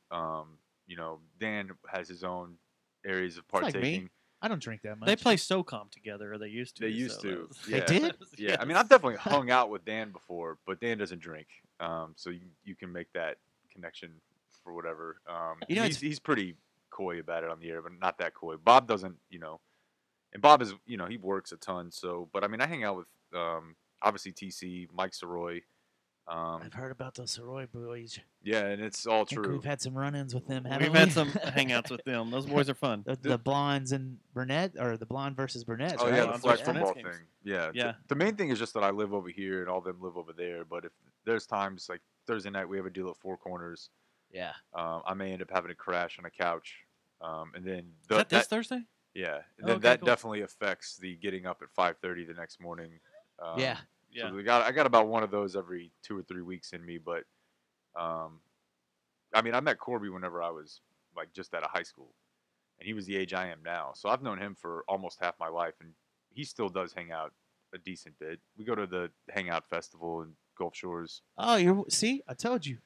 You know, Dan has his own areas of It's like partaking. me. I don't drink that much. They play SOCOM together, or they used to. They used so to. that was- Yeah. They did? that was- Yeah, I mean, yes. I've definitely hung out with Dan before, but Dan doesn't drink. So you can make that connection for whatever. You know, he's pretty coy about it on the air, but not that coy. Bob doesn't, you know, and Bob is, you know, he works a ton. So, but I mean, I hang out with obviously TC, Mike Soroy. I've heard about those Soroy boys. Yeah, and it's all I think true. we've had some run-ins with them, haven't We've we? had some hangouts with them. Those boys are fun. the blondes and brunette, or the blonde versus brunettes, Oh right? yeah, the Blondes flag versus football Brunettes thing. games. Yeah, Yeah. The main thing is just that I live over here and all them live over there. But if there's times like Thursday night we have a deal at Four Corners, Yeah. I may end up having to crash on a couch, and then Is that this Thursday? yeah, and Oh, then okay, that cool. definitely affects the getting up at 5:30 the next morning. Yeah. Yeah. So I got about one of those every 2 or 3 weeks in me, but I mean I met Corby whenever I was like just out of high school, and he was the age I am now. So I've known him for almost half my life, and he still does hang out a decent bit. We go to the Hangout Festival in Gulf Shores. Oh, see, I told you.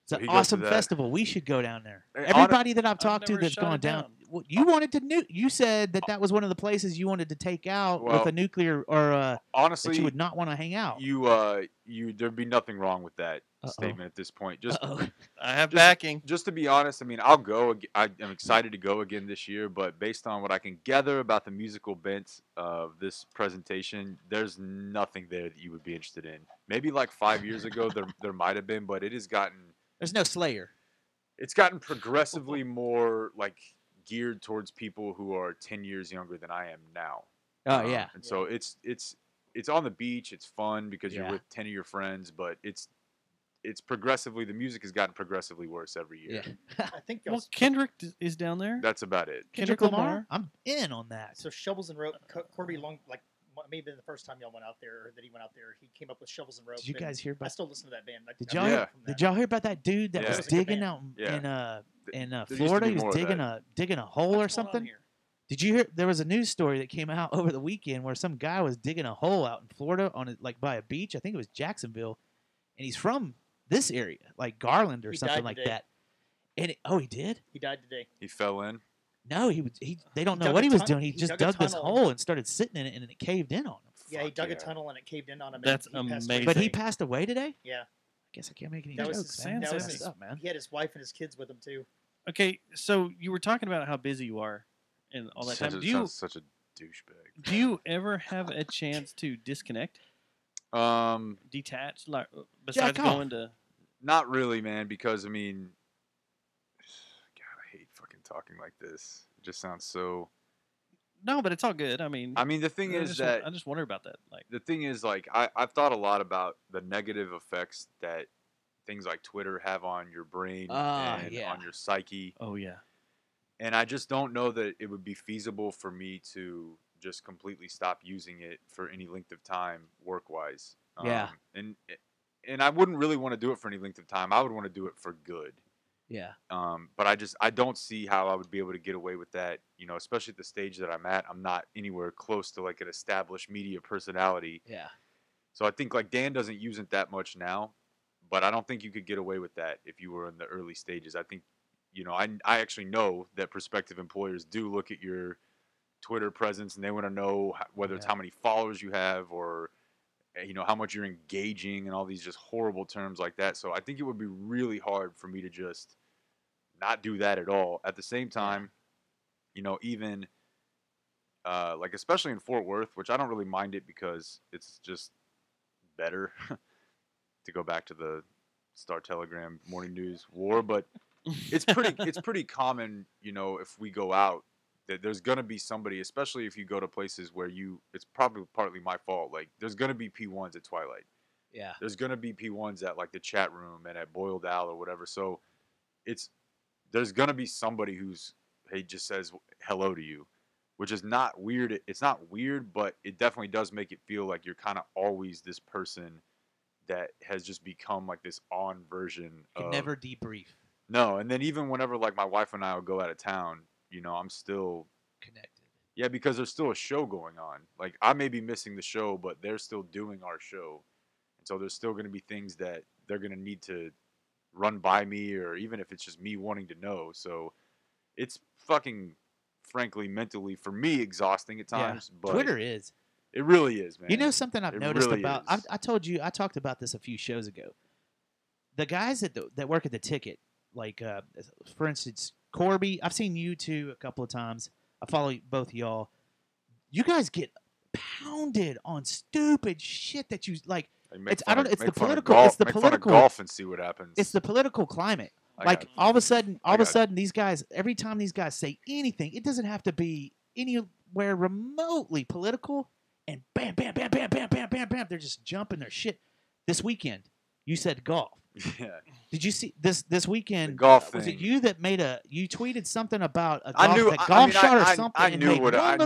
It's So an he goes to awesome that. festival. We should go down there. Hey, Everybody that I've talked to never that's shot gone it down. down. Well, you wanted to you said that was one of the places you wanted to take out Well, with a nuclear, or that Honestly, you would not want to hang out. there'd be nothing wrong with that Uh-oh. statement at this point. Just Uh-oh. I have Just- backing. Just to be honest, I mean, I'll go. I'm excited to go again this year, but based on what I can gather about the musical bent of this presentation, there's nothing there that you would be interested in. Maybe like 5 years ago, there might have been, but it has gotten There's no Slayer. it's gotten progressively more like geared towards people who are 10 years younger than I am now. Oh yeah. And so it's on the beach. It's fun because you're Yeah. with 10 of your friends, but it's progressively, the music has gotten progressively worse every year. Yeah. I think y'all. Well, Kendrick is down there. That's about it. Kendrick Lamar. I'm in on that. So shovels and rope. Corby long like maybe the first time y'all went out there, or that he went out there, he came up with shovels and rope. Did you and guys hear I about? still listen to that band. Did I y'all Yeah. hear, did y'all hear about that dude that Yeah. was That was a good digging band. out Yeah. in There used to Florida? be He was more of digging a hole or something. Did you hear? There was a news story that came out over the weekend where some guy was digging a hole out in Florida like by a beach. I think it was Jacksonville, and he's from this area, like Garland or He something died like today. that. And he did? He died today. He fell in. No, he they don't He know dug what a he was tun- doing. He he just dug a dug this tunnel. hole and started sitting in it, and it caved in on him. Yeah, he Fuck dug yeah. a tunnel and it caved in on him. and That's he passed away amazing. But he today. passed away today. Yeah, I guess I can't make any that was jokes. his, man. that That's was messed his, up, man. He had his wife and his kids with him too. Okay, so you were talking about how busy you are and all that time. Sounds such a douchebag. Do you ever have a chance to disconnect, detach, like besides Jack off. going to? Not really, man, because I mean, God, I hate fucking talking like this. It just sounds so. No, but it's all good. I mean, The thing I is just, that I just wonder about that. Like, the thing is, like, I've thought a lot about the negative effects that things like Twitter have on your brain and yeah. on your psyche. oh yeah, And I just don't know that it would be feasible for me to just completely stop using it for any length of time work-wise. Yeah. And I wouldn't really want to do it for any length of time. I would want to do it for good. Yeah. But I don't see how I would be able to get away with that, you know, especially at the stage that I'm at. I'm not anywhere close to like an established media personality. Yeah. So I think like Dan doesn't use it that much now, but I don't think you could get away with that if you were in the early stages. I think, you know, I actually know that prospective employers do look at your Twitter presence and they want to know whether it's Yeah. how many followers you have or, you know, how much you're engaging and all these just horrible terms like that. So I think it would be really hard for me to just not do that at all. At the same time, you know, even like especially in Fort Worth, which I don't really mind it because it's just better to go back to the Star Telegram Morning News war, but it's pretty common, you know, if we go out that there's going to be somebody, especially if you go to places where it's probably partly my fault. Like there's going to be P1s at Twilight. Yeah. There's gonna be P1s at like the chat room and at Boiled Owl or whatever. So there's gonna be somebody who's just says hello to you, which is not weird. It's not weird, but it definitely does make it feel like you're kind of always this person that has just become like this on version Can of never debrief. No, and then even whenever like my wife and I would go out of town, I'm still Connected. Yeah, because there's still a show going on. Like I may be missing the show, but they're still doing our show. And so there's still going to be things that they're going to need to run by me, or even if it's just me wanting to know. So it's fucking, frankly, mentally for me exhausting at times. Yeah. But Twitter is. It really is, man. You know something I've noticed really about? is. I told you, I talked about this a few shows ago. The guys that work at the ticket, like for instance, Corby. I've seen you two a couple of times. I follow both of y'all. You guys get pounded on stupid shit that you like. It's I don't. It's the political. It's the political golf and see what happens. It's the political climate. Like all of a sudden, these guys. Every time these guys say anything, it doesn't have to be anywhere remotely political. And bam, bam, bam, bam, bam, bam, bam, bam. They're just jumping their shit. This weekend, you said golf. Yeah. Did you see this weekend? The golf was thing. it you that made you tweeted something about a golf, shot or something? I knew what that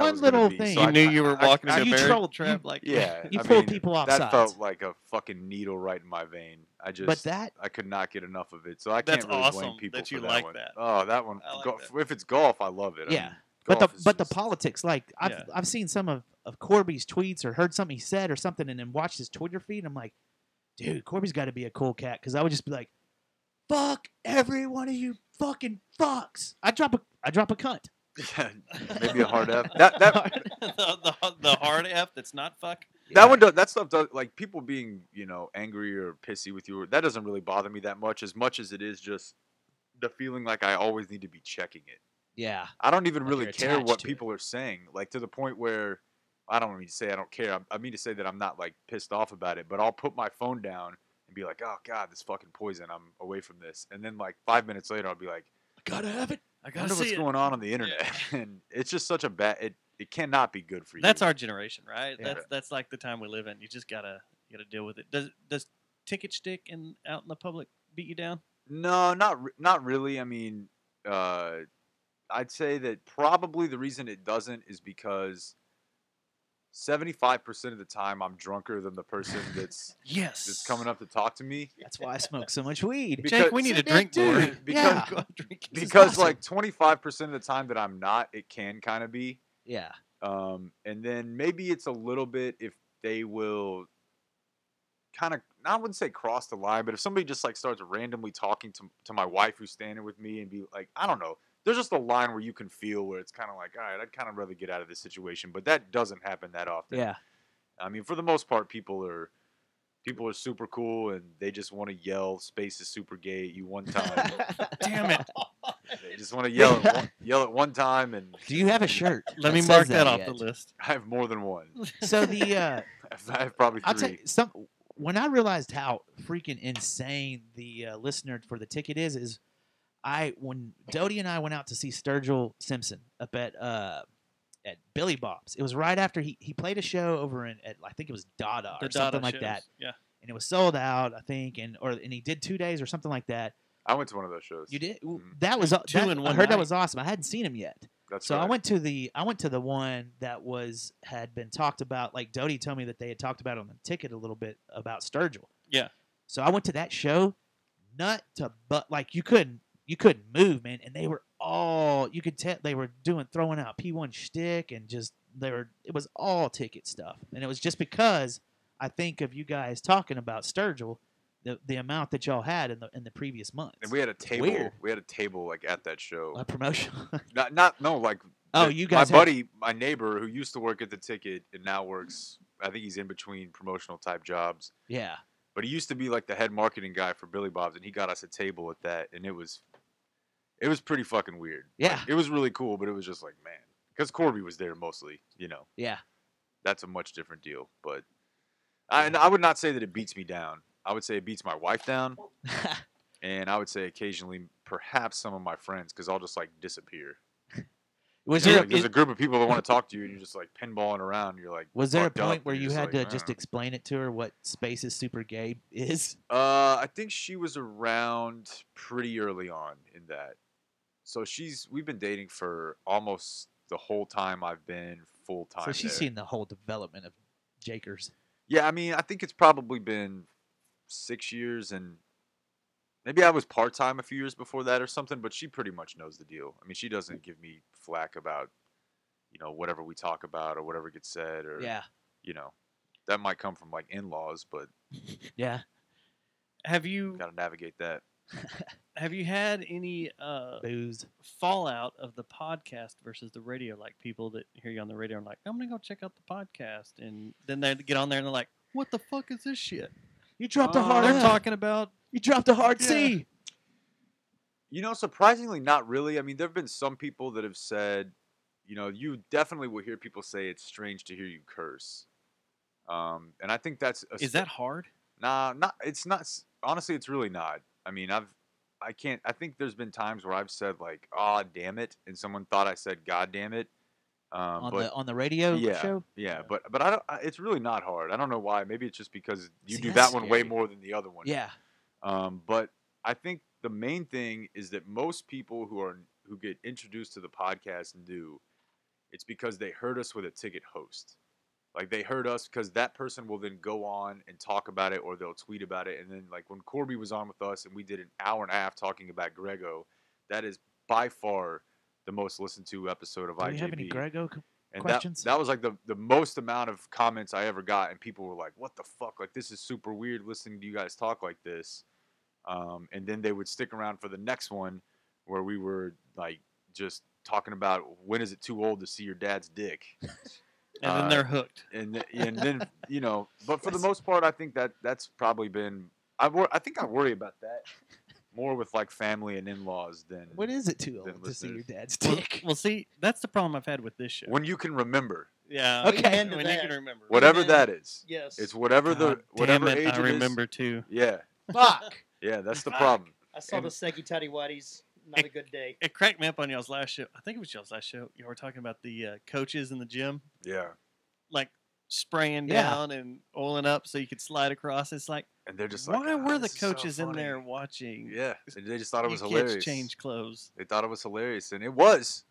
was little be. thing. So you knew you were walking into a bear trap. You pulled people off That sides. felt like a fucking needle right in my vein. I could not get enough of it. So I can't really blame people that you for like one. that. Oh, that one. If it's golf, I love it. Yeah. I mean, But the politics, like I've seen some of Corby's tweets or heard something he said or something, and then watched his Twitter feed. And I'm like, dude, Corby's got to be a cool cat, because I would just be like, fuck every one of you fucking fucks. I drop a cunt. Maybe a hard F. The hard F that's not fuck. That stuff does, like people being angry or pissy with you. That doesn't really bother me that much as it is just the feeling like I always need to be checking it. Yeah. I don't even really you're care attached what to people are saying, like to the point where I don't mean to say I don't care. I mean to say that I'm not like pissed off about it, but I'll put my phone down and be like, oh God, this fucking poison. I'm away from this. And then like 5 minutes later, I'll be like, I gotta have it. I wonder what's going on the internet. Yeah. And it's just such a bad, it cannot be good for you. That's our generation, right? Yeah. That's like the time we live in. You just gotta deal with it. Does ticket stick out in the public beat you down? No, not really. I mean, I'd say that probably the reason it doesn't is because 75% of the time I'm drunker than the person that's that's coming up to talk to me. That's why I smoke so much weed. Jake, we need to drink more. Because like 25% of the time that I'm not, it can kind of be. Yeah. And then maybe it's a little bit if they will kind of, I wouldn't say cross the line, but if somebody just like starts randomly talking to my wife who's standing with me and be like, I don't know, there's just a line where you can feel where it's kind of like, all right, I'd kind of rather get out of this situation, but that doesn't happen that often. Yeah. I mean, for the most part, people are super cool and they just want to yell "Space is super gay" at you one time. Damn it! They just want to yell at one time. And do you have a shirt? Let me mark that off the list. I have more than one. So the I have probably 3. I'll tell you, when I realized how freaking insane the listener for the ticket is when Dodie and I went out to see Sturgill Simpson up at Billy Bob's. It was right after he played a show over at I think it was Dada or something like that. Yeah. And it was sold out, I think, and he did 2 days or something like that. I went to one of those shows. You did? Mm-hmm. That was Two in one I heard night. that was awesome. I hadn't seen him yet. That's so right. I went to the one that had been talked about. Like Dodie told me that they had talked about on the ticket a little bit about Sturgill. Yeah. So I went to that show, nut to butt. Like you couldn't move, man. And they were all, you could tell they were throwing out P1 shtick and just it was all ticket stuff. And it was just because I think of you guys talking about Sturgill, the amount that y'all had in the previous months. And we had a table. Weird. We had a table like at that show. A promotion. You guys. My neighbor who used to work at the ticket and now works. I think he's in between promotional type jobs. Yeah. But he used to be like the head marketing guy for Billy Bob's, and he got us a table at that, and it was pretty fucking weird. Yeah. Like, it was really cool, but it was just like, man, because Corby was there mostly, Yeah. That's a much different deal. But I would not say that it beats me down. I would say it beats my wife down, and I would say occasionally perhaps some of my friends, because I'll just like disappear. Was You know, there like, there's a group of people that want to talk to you, and you're just like pinballing around. You're like, was there a fucked up, point where and you you're had like, to just explain it to her what Space is Super Gay is? I think she was around pretty early on in that. So we've been dating for almost the whole time I've been full time. So she's seen the whole development of Jakers. Yeah, I mean, I think it's probably been 6 years, and maybe I was part time a few years before that or something. But she pretty much knows the deal. I mean, she doesn't give me flack about, whatever we talk about or whatever gets said, or Yeah. That might come from like in-laws, but Yeah. Have you got to navigate that. have you had any Booze. fallout of the podcast versus the radio? Like people that hear you on the radio and like, I'm gonna go check out the podcast, and then they get on there and they're like, what the fuck is this shit? You dropped a hard They're F. talking about. You dropped a hard C. Surprisingly, not really. I mean, there have been some people that have said, you definitely will hear people say it's strange to hear you curse. And I think that's Is that hard? Nah, it's not. Honestly, it's really not. I mean, I think there's been times where I've said like, "Ah, damn it," and someone thought I said "God damn it." On the radio show. Yeah, but I don't. It's really not hard. I don't know why. Maybe it's just because you See, do that's that one way scary. more than the other one. Yeah. But I think the main thing is that most people who get introduced to the podcast it's because they heard us with a ticket host. Like they heard us because that person will then go on and talk about it, or they'll tweet about it. And then like when Corby was on with us and we did an hour and a half talking about Grego, that is by far the most listened to episode of IJB. Do we have any Grego and questions? that was like the most amount of comments I ever got, and people were like, "What the fuck? Like this is super weird listening to you guys talk like this." And then they would stick around for the next one, where we were like just talking about when is it too old to see your dad's dick. And then they're hooked. And then but for the most part, I think that's probably been. I think I worry about that more with like family and in-laws than. When is it too old to see your dad's Well, dick? well, see, that's the problem I've had with this show. When you can remember. Yeah. Okay. When Into you that. can remember. Whatever Amen. that is. Yes. It's whatever God whatever damn it, age I it is. remember too. Yeah. Fuck. Yeah, that's the problem. I saw the Seggy Tutty Whities. Not a good day. It cracked me up on y'all's last show. I think it was y'all's last show. You were talking about the coaches in the gym, Yeah. like spraying Yeah. down and oiling up so you could slide across. It's like, And they're just like, why were the this is so coaches in funny." there watching? Yeah. They just thought it was you hilarious. kids change clothes. They thought it was hilarious, and it was.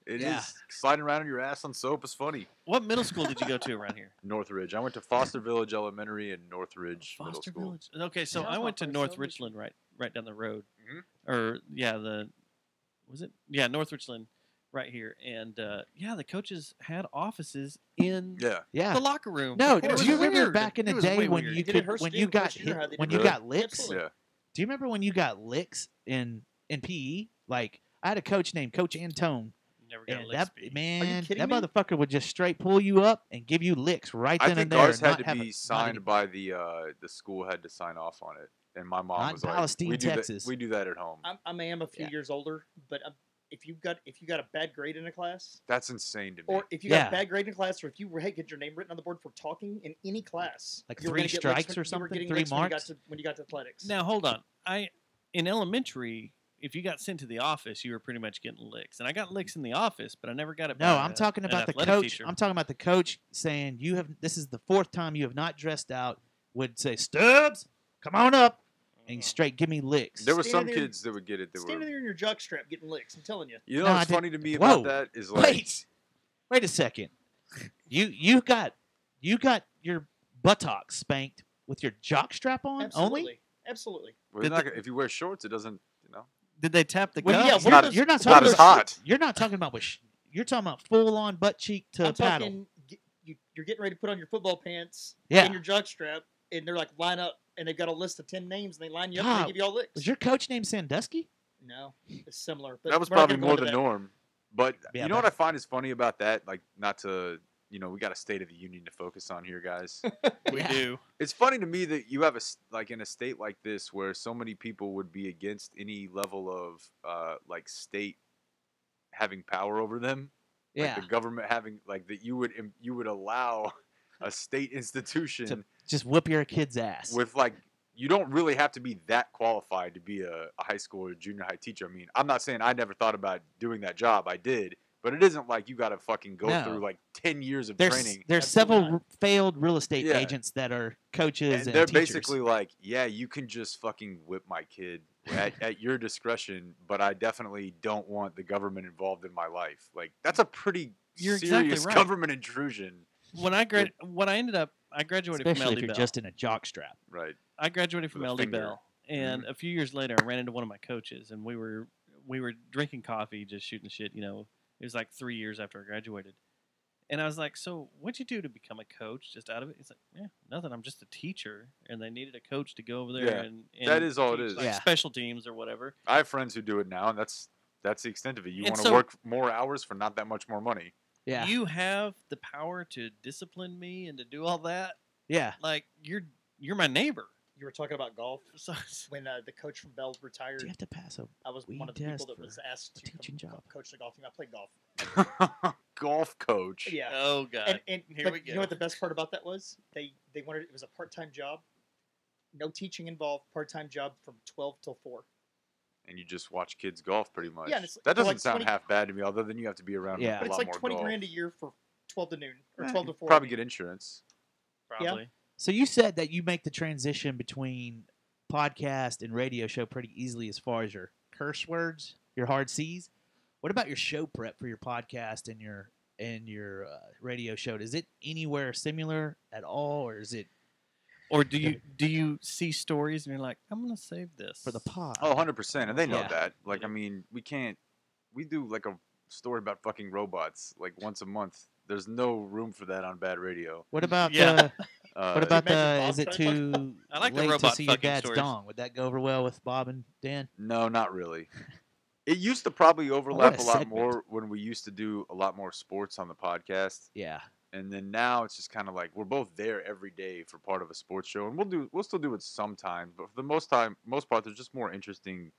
It is. Yeah. Sliding around on your ass on soap is funny. What middle school did you go to around here? Northridge. I went to Foster Village Elementary and Northridge Middle Foster School. Village. Okay, so Yeah, I that's went to not North Foster Richland, right down the road. Mhm. Or North Richland, right here, and the coaches had offices in Yeah. Yeah. the locker room. No, And it was do you remember weird. back in It the was day way when weird. you They did could her when student you got first year, how hit they when did you that. got licks? Absolutely. Yeah. Do you remember when you got licks in PE? Like I had a coach named Coach Antone. Never got a And lick that speed. man, kidding that me? motherfucker would just straight pull you up and give you licks right I then think and there. ours and had not to have be not signed even- by the school had to sign off on it, and my mom Not was in like, Palestine, "We do Texas. that. We do that at home." I am a few Yeah. years older, but if you got a bad grade in a class, That's insane to me. or if you Yeah. got a bad grade in class, or if you get your name written on the board for talking in any class, Like you were 3 gonna get strikes licks or when- you were something? getting 3 licks marks? when you got to athletics. Now hold on. In elementary, if you got sent to the office, you were pretty much getting licks, and I got licks in the office, but I never got it. No, by I'm talking an about the athletic coach. teacher. I'm talking about the coach saying this is the 4th time you have not dressed out. Would say, Stubbs, come on up, and you straight give me licks. There were Standing some there- kids that would get it. That Standing were. there in your jock strap getting licks, I'm telling you. You know No, what's I funny to me Whoa. about that is like, Wait a second. You got your buttocks spanked with your jock strap on Absolutely, only? absolutely. well, if you wear shorts, it doesn't. Did they tap the Well, cups? yeah, It's not- you're not it's talking not as about hot. You're not talking about you're talking about full on butt cheek to I'm paddle. talking. You're getting ready to put on your football pants Yeah. and your jock strap, and they're like line up, and they've got a list of 10 names, and they line you up God, and they give you all licks. Was your coach named Sandusky? No, it's similar. But That was we're not probably gonna go more into the that. norm. But Yeah, you know what I find is funny about that? Like, not to, we got a State of the Union to focus on here, guys. We Yeah. do. It's funny to me that you have in a state like this where so many people would be against any level of state having power over them. Yeah. Like the government having that you would allow a state institution To just whoop your kid's ass. with you don't really have to be that qualified to be a high school or junior high teacher. I mean, I'm not saying I never thought about doing that job. I did, But it isn't like you got to fucking go No. through like 10 years of There's training. there's Absolutely several not. failed real estate Yeah. agents that are coaches And they're teachers. basically like, yeah, you can just fucking whip my kid at your discretion, but I definitely don't want the government involved in my life. Like, that's a pretty You're serious exactly right. government intrusion. When I I graduated especially from if LD you're Bell. just in a jock strap. Right. I graduated from With a LD finger. Bell, and a few years later, I ran into one of my coaches, and we were drinking coffee, just shooting the shit. You know, it was like 3 years after I graduated, and I was like, "So, what'd you do to become a coach? Just out of it?" He's like, "Yeah, nothing. I'm just a teacher, and they needed a coach to go over there Yeah, and that is all it teach, is. like, Yeah. special teams or whatever." I have friends who do it now, and that's the extent of it. You And want to so- work more hours for not that much more money. Yeah. You have the power to discipline me and to do all that. Yeah. Like you're my neighbor. You were talking about golf So when the coach from Bell retired. Do you have to pass a I was weed one of the people test that for was asked a to teaching job? coach the golf team. I played golf. Golf coach. Yeah. oh god. And Here but we go. you know what the best part about that was? They wanted it was a part-time job, no teaching involved, part-time job from 12 till 4. And you just watch kids golf pretty much. Yeah, and it's that for doesn't like sound 20 half bad to me, other than you have to be around Yeah. a But it's lot like more 20 golf. grand a year for 12 to noon or Eh, 12 to you'd 4. probably I mean. get insurance. Probably. So you said that you make the transition between podcast and radio show pretty easily as far as your curse words, your hard C's. What about your show prep for your podcast and your radio show? Is it anywhere similar at all, or is it Or do you see stories and you're like, I'm gonna save this for the pod? Oh, 100%. And they know Yeah. that. Like, I mean, we do like a story about fucking robots like once a month. There's no room for that on bad radio. What about Yeah. what about Imagine the? Bob Is it trying to too I like the late to robot see your fucking dad's stories. dong? Would that go over well with Bob and Dan? No, not really. It used to probably what overlap a a lot segment. more when we used to do a lot more sports on the podcast. Yeah. And then now it's just kind of like we're both there every day for part of a sports show, and we'll still do it sometimes, but for the most part, there's just more interesting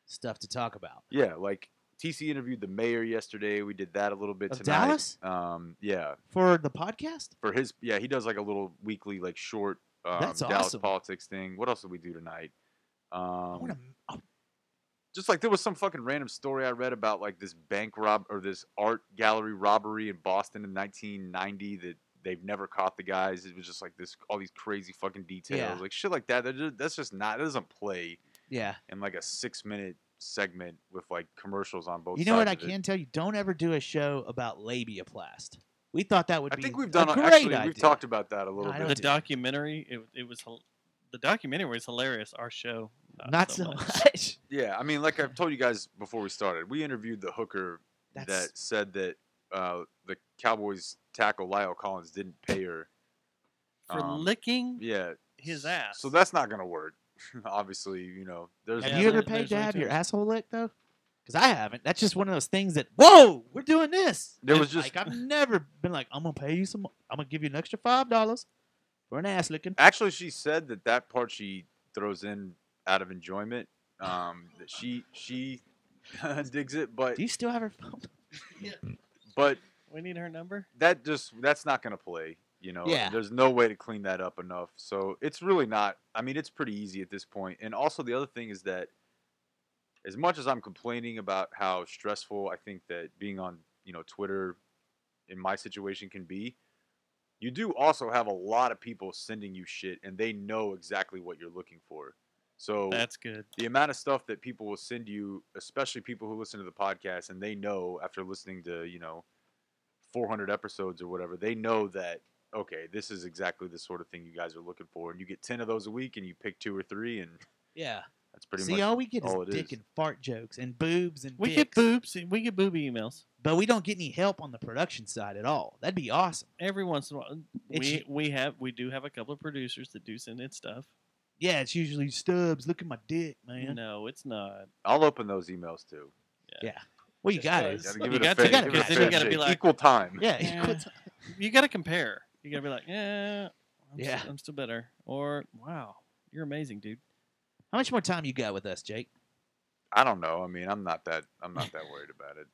Stuff to talk about. Yeah, like TC interviewed the mayor yesterday. We did that a little bit Of tonight. Dallas? Yeah, For the podcast? for his he does like a little weekly like short That's Dallas awesome. politics thing. What else did we do tonight? I want to. Just like there was some fucking random story I read about like this this art gallery robbery in Boston in 1990 that they've never caught the guys. It was just like all these crazy fucking details, Yeah. like shit like that. That's just not. It doesn't play Yeah. in like a 6-minute segment with like commercials on both. You know what I sides of it. can tell you? Don't ever do a show about labiaplast. We thght that would I be. think we've a done great actually. idea. We've talked about that a little I bit. don't The documentary, the documentary was hilarious. Our show, Not so much. Yeah, I mean, like I've told you guys before we started, we interviewed the hooker That's- that said that the Cowboys tackle Lyle Collins didn't pay her. for licking Yeah, his ass. So that's not gonna work. Obviously, there's. Have Yeah, you ever there- paid to there's have your reasons. asshole licked though? Because I haven't. That's just one of those things that whoa, we're doing this. There And, was just- like I've never been like I'm gonna pay you some. I'm gonna give you an extra $5 for an ass licking. Actually, she said that part she throws in out of enjoyment. That she digs it, but Do you still have her phone? but we need her number. that's not gonna play. Yeah. There's no way to clean that up enough. So it's really not. I mean, it's pretty easy at this point. And also the other thing is that as much as I'm complaining about how stressful I think that being on, Twitter in my situation can be, you do also have a lot of people sending you shit and they know exactly what you're looking for. So That's good. the amount of stuff that people will send you, especially people who listen to the podcast and they know after listening to, 400 episodes or whatever, they know that, okay, this is exactly the sort of thing you guys are looking for. And you get 10 of those a week and you pick 2 or 3 and Yeah. that's pretty See, much all we get all is it dick is. and fart jokes and boobs and We dicks, get boobs. We get booby emails but we don't get any help on the production side at all. That'd be awesome. every once in a while. It's- We do have a couple of producers that do send in stuff. Yeah, it's usually Stubbs. Look at my dick, man. No, it's not. I'll open those emails too. Yeah. Well, you Just got does. it. Gotta give You it a got fair, to, give it a because then fair you gotta be shake. like- equal time. Yeah. Yeah. You got to compare. You got to be like, Yeah. I'm still better. Or wow, you're amazing, dude. How much more time you got with us, Jake? I don't know. I mean, I'm not that worried about it.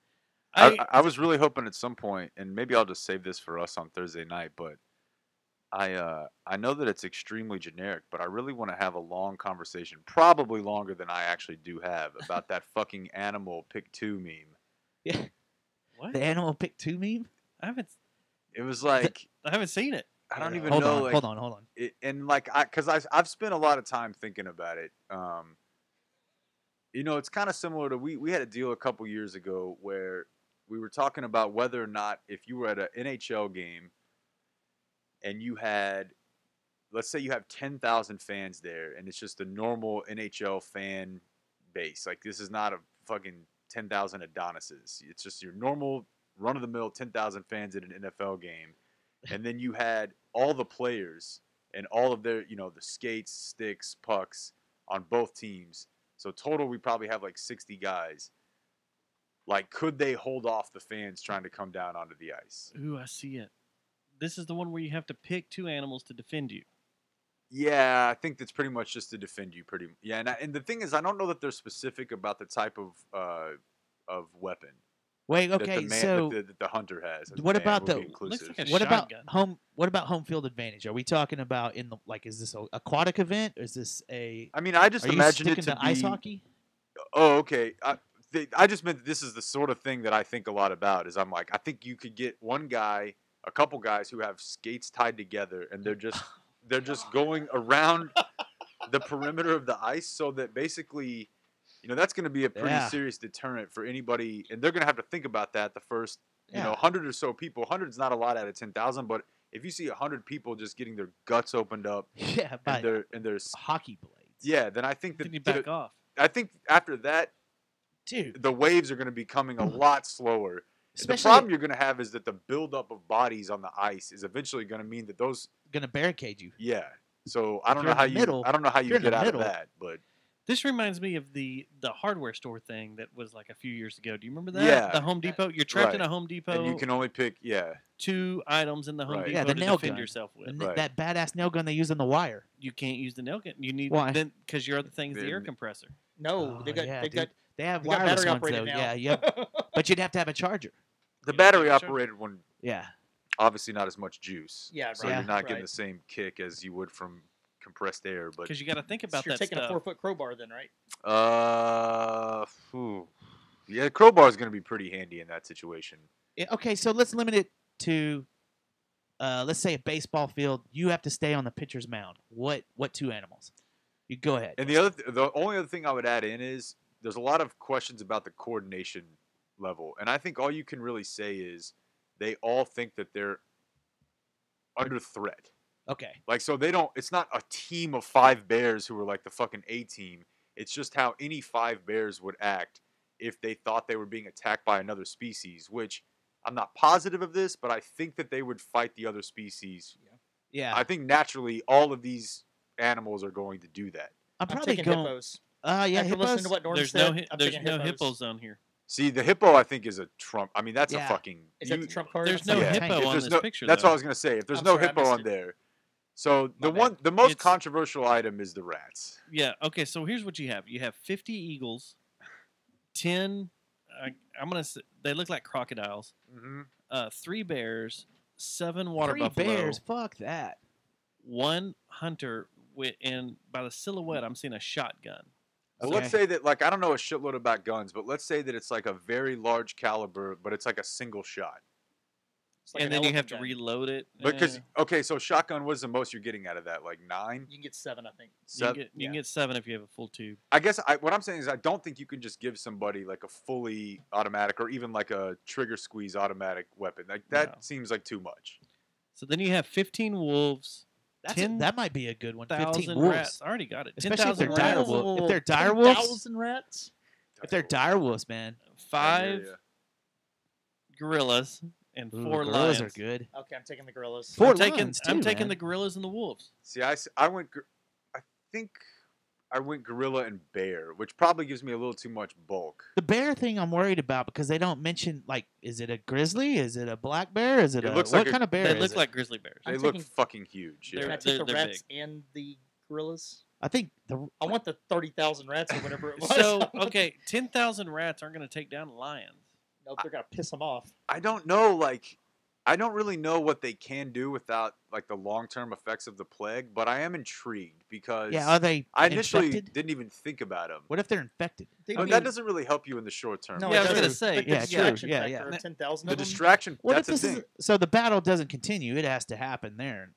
I I was really hoping at some point, and maybe I'll just save this for us on Thursday night, but I know that it's extremely generic, but I really want to have a long conversation, probably longer than I actually do have, about that fucking animal pick 2 meme. Yeah. What? The Animal Pick 2 meme? I haven't. It was like I haven't seen it. I don't even Hold know. on, like, hold on. And like because I've spent a lot of time thinking about it. It's kind of similar to we had a deal a couple years ago where we were talking about whether or not if you were at an NHL game and you had, let's say you have 10,000 fans there and it's just a normal NHL fan base. Like this is not a fucking 10,000 Adonises. It's just your normal run-of-the-mill 10,000 fans at an NFL game. And then you had all the players and all of their, the skates, sticks, pucks on both teams. So total, we probably have like 60 guys. Like, could they hold off the fans trying to come down onto the ice? Ooh, I see it. This is the one where you have to pick two animals to defend you. Yeah, I think that's pretty much just to defend you. Yeah, and the thing is, I don't know that they're specific about the type of weapon. Wait, okay, that the hunter has. What about the? Looks like a what shotgun. about home? What about home field advantage? Are we talking about in the is this an aquatic event? Or is this a? I mean, I just imagine it to be ice hockey. Oh, okay. I just meant that this is the sort of thing that I think a lot about. Is I'm like, I think you could get one guy, a couple guys who have skates tied together, and they're just going around the perimeter of the ice, so that basically, that's going to be a pretty serious deterrent for anybody, and they're going to have to think about that the first, 100 or so people. 100's not a lot out of 10,000, but if you see 100 people just getting their guts opened up, and there's hockey blades, then I think that then you back off. I think after that, dude, the waves are going to be coming a lot slower. Especially, the problem you're going to have is that the buildup of bodies on the ice is eventually going to mean that those going to barricade you. Yeah. So I don't know how you get out of that, but this reminds me of the hardware store thing that was like a few years ago. Do you remember that? Yeah. The Home Depot. You're trapped in a Home Depot, and you can only pick 2 items in the Home Depot the to nail defend gun. yourself with. That badass nail gun they use on the wire. You can't use the nail gun. You need Why? Because your other thing's the air compressor. No, they have got wireless battery ones operated though. now. Yeah, but you'd have to have a charger. the battery operated one, Yeah. obviously not as much juice. Yeah, So right, you're not getting right. the same kick as you would from compressed air, but Because you got to think about You're that taking stuff. a 4-foot crowbar then, right? Yeah, crowbar is going to be pretty handy in that situation. Yeah, okay, so let's limit it to, let's say a baseball field. You have to stay on the pitcher's mound. What 2 animals? You go ahead. And the only other thing I would add in is there's a lot of questions about the coordination level, and I think all you can really say is they all think that they're under threat. Okay. Like, so they don't. It's not a team of 5 bears who are like the fucking A team. It's just how any 5 bears would act if they thought they were being attacked by another species. Which I'm not positive of this, but I think that they would fight the other species. Yeah. I think naturally all of these animals are going to do that. I'm I'm probably taking going. hippos. Yeah, After listening hippos. to what Norm There's said, no I'm there's taking no hippos. hippo zone here. See, the hippo I think is a trump. I mean, that's a Yeah. fucking. Is that the trump card? There's no Yeah. hippo If on there's this no- picture. That's though. what I was gonna say. If there's I'm no sorry, I hippo missed on it. there, so My bad. the most It's- controversial item is the rats. Yeah. Okay. So here's what you have. You have 50 eagles, 10. I'm gonna say they look like crocodiles. Mm-hmm. 3 bears, 7 water 3 buffalo, bears. Fuck that. 1 hunter. And by the silhouette, I'm seeing a shotgun. Well, let's say that, like, I don't know a shitload about guns, but let's say that it's like a very large caliber, but it's like a single shot. It's like And an then you have elephant to gun. reload it. Because Eh, okay, so shotgun, what's the most you're getting out of that? Like 9? You can get 7, I think. you can get 7 if you have a full tube. I guess what I'm saying is I don't think you can just give somebody like a fully automatic or even like a trigger squeeze automatic weapon. Like that No. seems like too much. So then you have 15 wolves, That might be a good one. 15 1,000 wolves. rats. I already got it. Especially if they're 10,000 dire rats, wolves. If they're dire wolves, 10,000 rats? if they're dire wolves, man, 5 gorillas, and 4 gorillas lions. are good. Okay, I'm taking the gorillas. 4 I'm taking, lions too, I'm taking man. the gorillas and the wolves. See, I think I went gorilla and bear, which probably gives me a little too much bulk. The bear thing I'm worried about because they don't mention, like, is it a grizzly? Is it a black bear? Is it It a looks what like a- kind of bear They is look it? like grizzly bears. They I'm look taking- fucking huge. They're- Can I Yeah. take the they're rats and the gorillas? I think the I want the 30,000 rats or whatever it was. So, okay, 10,000 rats aren't going to take down lions. Nope, they're going to piss them off. I don't know, like I don't really know what they can do without like the long-term effects of the plague, but I am intrigued because Yeah, are they I initially infected? didn't even think about them. What if they're infected? But that doesn't really help you in the short term. No, Yeah, it I was gonna doesn't. say, But the yeah, true. distraction Yeah, factor yeah. of 10,000 The of them. distraction. What That's if the this thing. is so the battle doesn't continue? It has to happen there.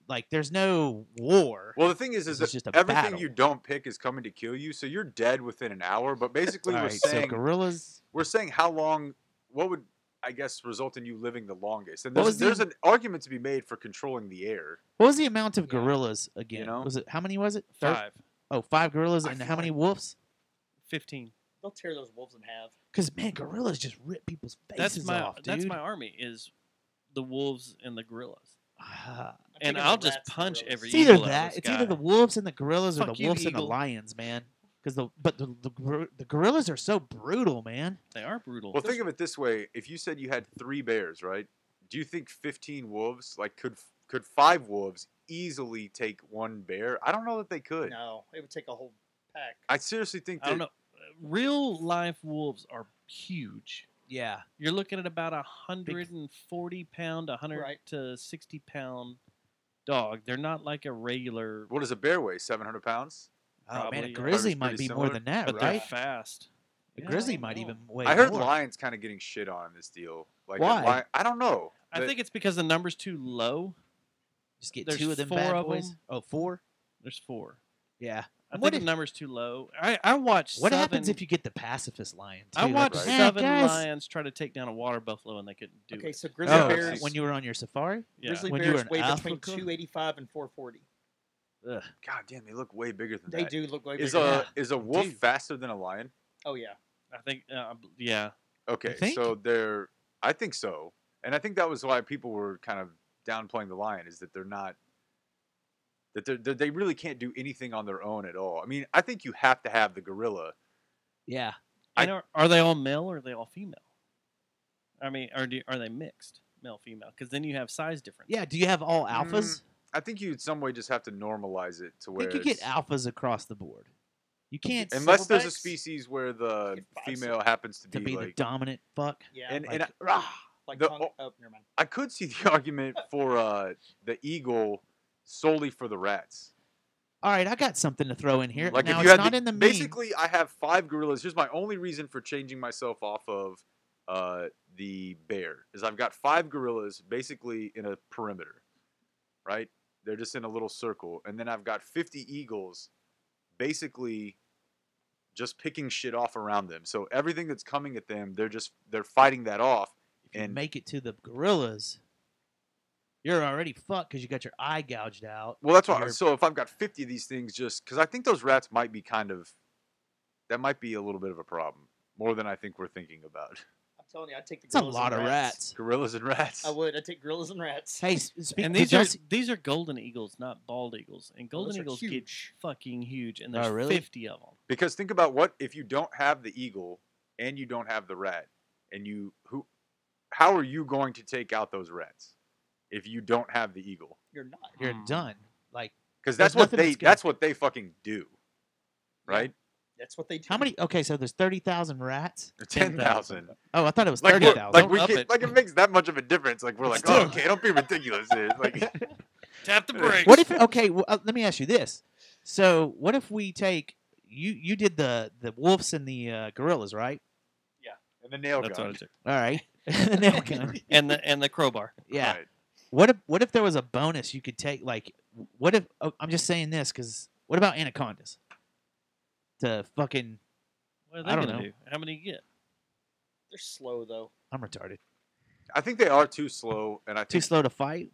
Like, there's no war. Well, the thing is This is that just a everything battle. you don't pick is coming to kill you, so you're dead within an hour. But basically, All we're right, so saying gorillas. we're saying how long, what would I guess result in you living the longest? And What was there's the- an argument to be made for controlling the air. What was the amount of Yeah. gorillas again? You know? Was it how many was it? 5, Oh, 5 gorillas I and feel how many like- wolves? 15. They'll tear those wolves in half. Because man, gorillas just rip people's faces off, dude. That's my army is the wolves and the gorillas. Ah. I'm And taking I'll the just rats and punch gorillas. every It's either eagle out of that. this It's either guy. the wolves and the gorillas, or Fuck the you, wolves and the eagle. lions, man. Because the gorillas are so brutal, man. They are brutal. Well, think of it this way: if you said you had 3 bears, right? Do you think 15 wolves, like could 5 wolves easily take 1 bear? I don't know that they could. No, it would take a whole pack. I seriously think I don't that know. Real life wolves are huge. Yeah. You're looking at about 140-pound, 100 Right. to 60-pound dog. They're not like a regular, what does a bear weigh? 700 pounds? Oh man, Probably, a yeah. grizzly Probably might pretty be more similar, than that, but they're right? fast. A Yeah, grizzly I don't might know. even weigh I heard more. lions kind of getting shit on in this deal. Like Why? I don't know. I think it's because the number's too low. Just get There's 2 of them 4 bad of boys. them. Oh, 4? There's 4. Yeah. I What think if- the number's too low. I watched What 7, happens if you get the pacifist lion? Too? I Like, watched Right. "Eh, 7 guys." lions try to take down a water buffalo and they couldn't do Okay, it. so grizzly Oh, bears. when you were on your safari? Yeah. Grizzly When you were bears in weigh between Africa? 285 and 440. Ugh. God damn, they look way bigger than They that. do look way Is bigger. a than that. is a wolf Dude. faster than a lion? Oh yeah. I think, yeah. Okay, think? so they're. I think so, and I think that was why people were kind of downplaying the lion, is that they're not. That they really can't do anything on their own at all. I mean, I think you have to have the gorilla. Yeah. And are they all male or are they all female? I mean, are they mixed, male, female? Because then you have size difference. Yeah. Do you have all alphas? I think you in some way just have to normalize it to I where think you get it's- alphas across the board. You can't unless there's a silverbacks? species where the Get 5 female happens to to be the like. dominant fuck. Yeah. And Like, I, like the- oh, never mind. I could see the argument for the eagle solely for the rats. All right, I got something to throw in here. Like now if you it's had not in the meme. basically, I have 5 gorillas. Here's my only reason for changing myself off of the bear is I've got 5 gorillas basically in a perimeter, right? They're just in a little circle, and then I've got 50 eagles, basically just picking shit off around them. So everything that's coming at them, they're fighting that off. If you and- make it to the gorillas, you're already fucked because you got your eye gouged out. Well, that's why. You're- So if I've got 50 of these things, just because I think those rats might be that might be a little bit of a problem, more than I think we're thinking about. I'm telling you, I'd take the It's a gorillas lot and of rats. Gorillas and rats. I would. I'd take gorillas and rats. Hey, speaking And of these are golden eagles, not bald eagles. And golden those are eagles get huge. fucking huge, and Oh, there's really? 50 of them. Because think about what if you don't have the eagle and you don't have the rat, and how are you going to take out those rats if you don't have the eagle? You're not. you're done. Like, Because There's that's what nothing that's gonna- that's what they fucking do, right? That's what they do. how many? Okay, so there's 30,000 rats. 10,000. Oh, I thought it was Like, 30,000. like Don't we up get, it. like it makes that much of a difference. Like we're like, Still. oh, okay, don't be ridiculous. Dude. Like, Tap the brakes. What if? Okay, well, let me ask you this. So, what if we take you? You did the wolves and the gorillas, right? and the nail That's what I gun. took. All right. The nail gun. And the crowbar. Yeah. Right. What if there was a bonus you could take? Like, what if? Oh, I'm just saying this because what about anacondas? To fucking, What are they I don't gonna know. do? How many you get? They're slow though. I'm retarded. I think they are too slow, and I Too think slow to fight.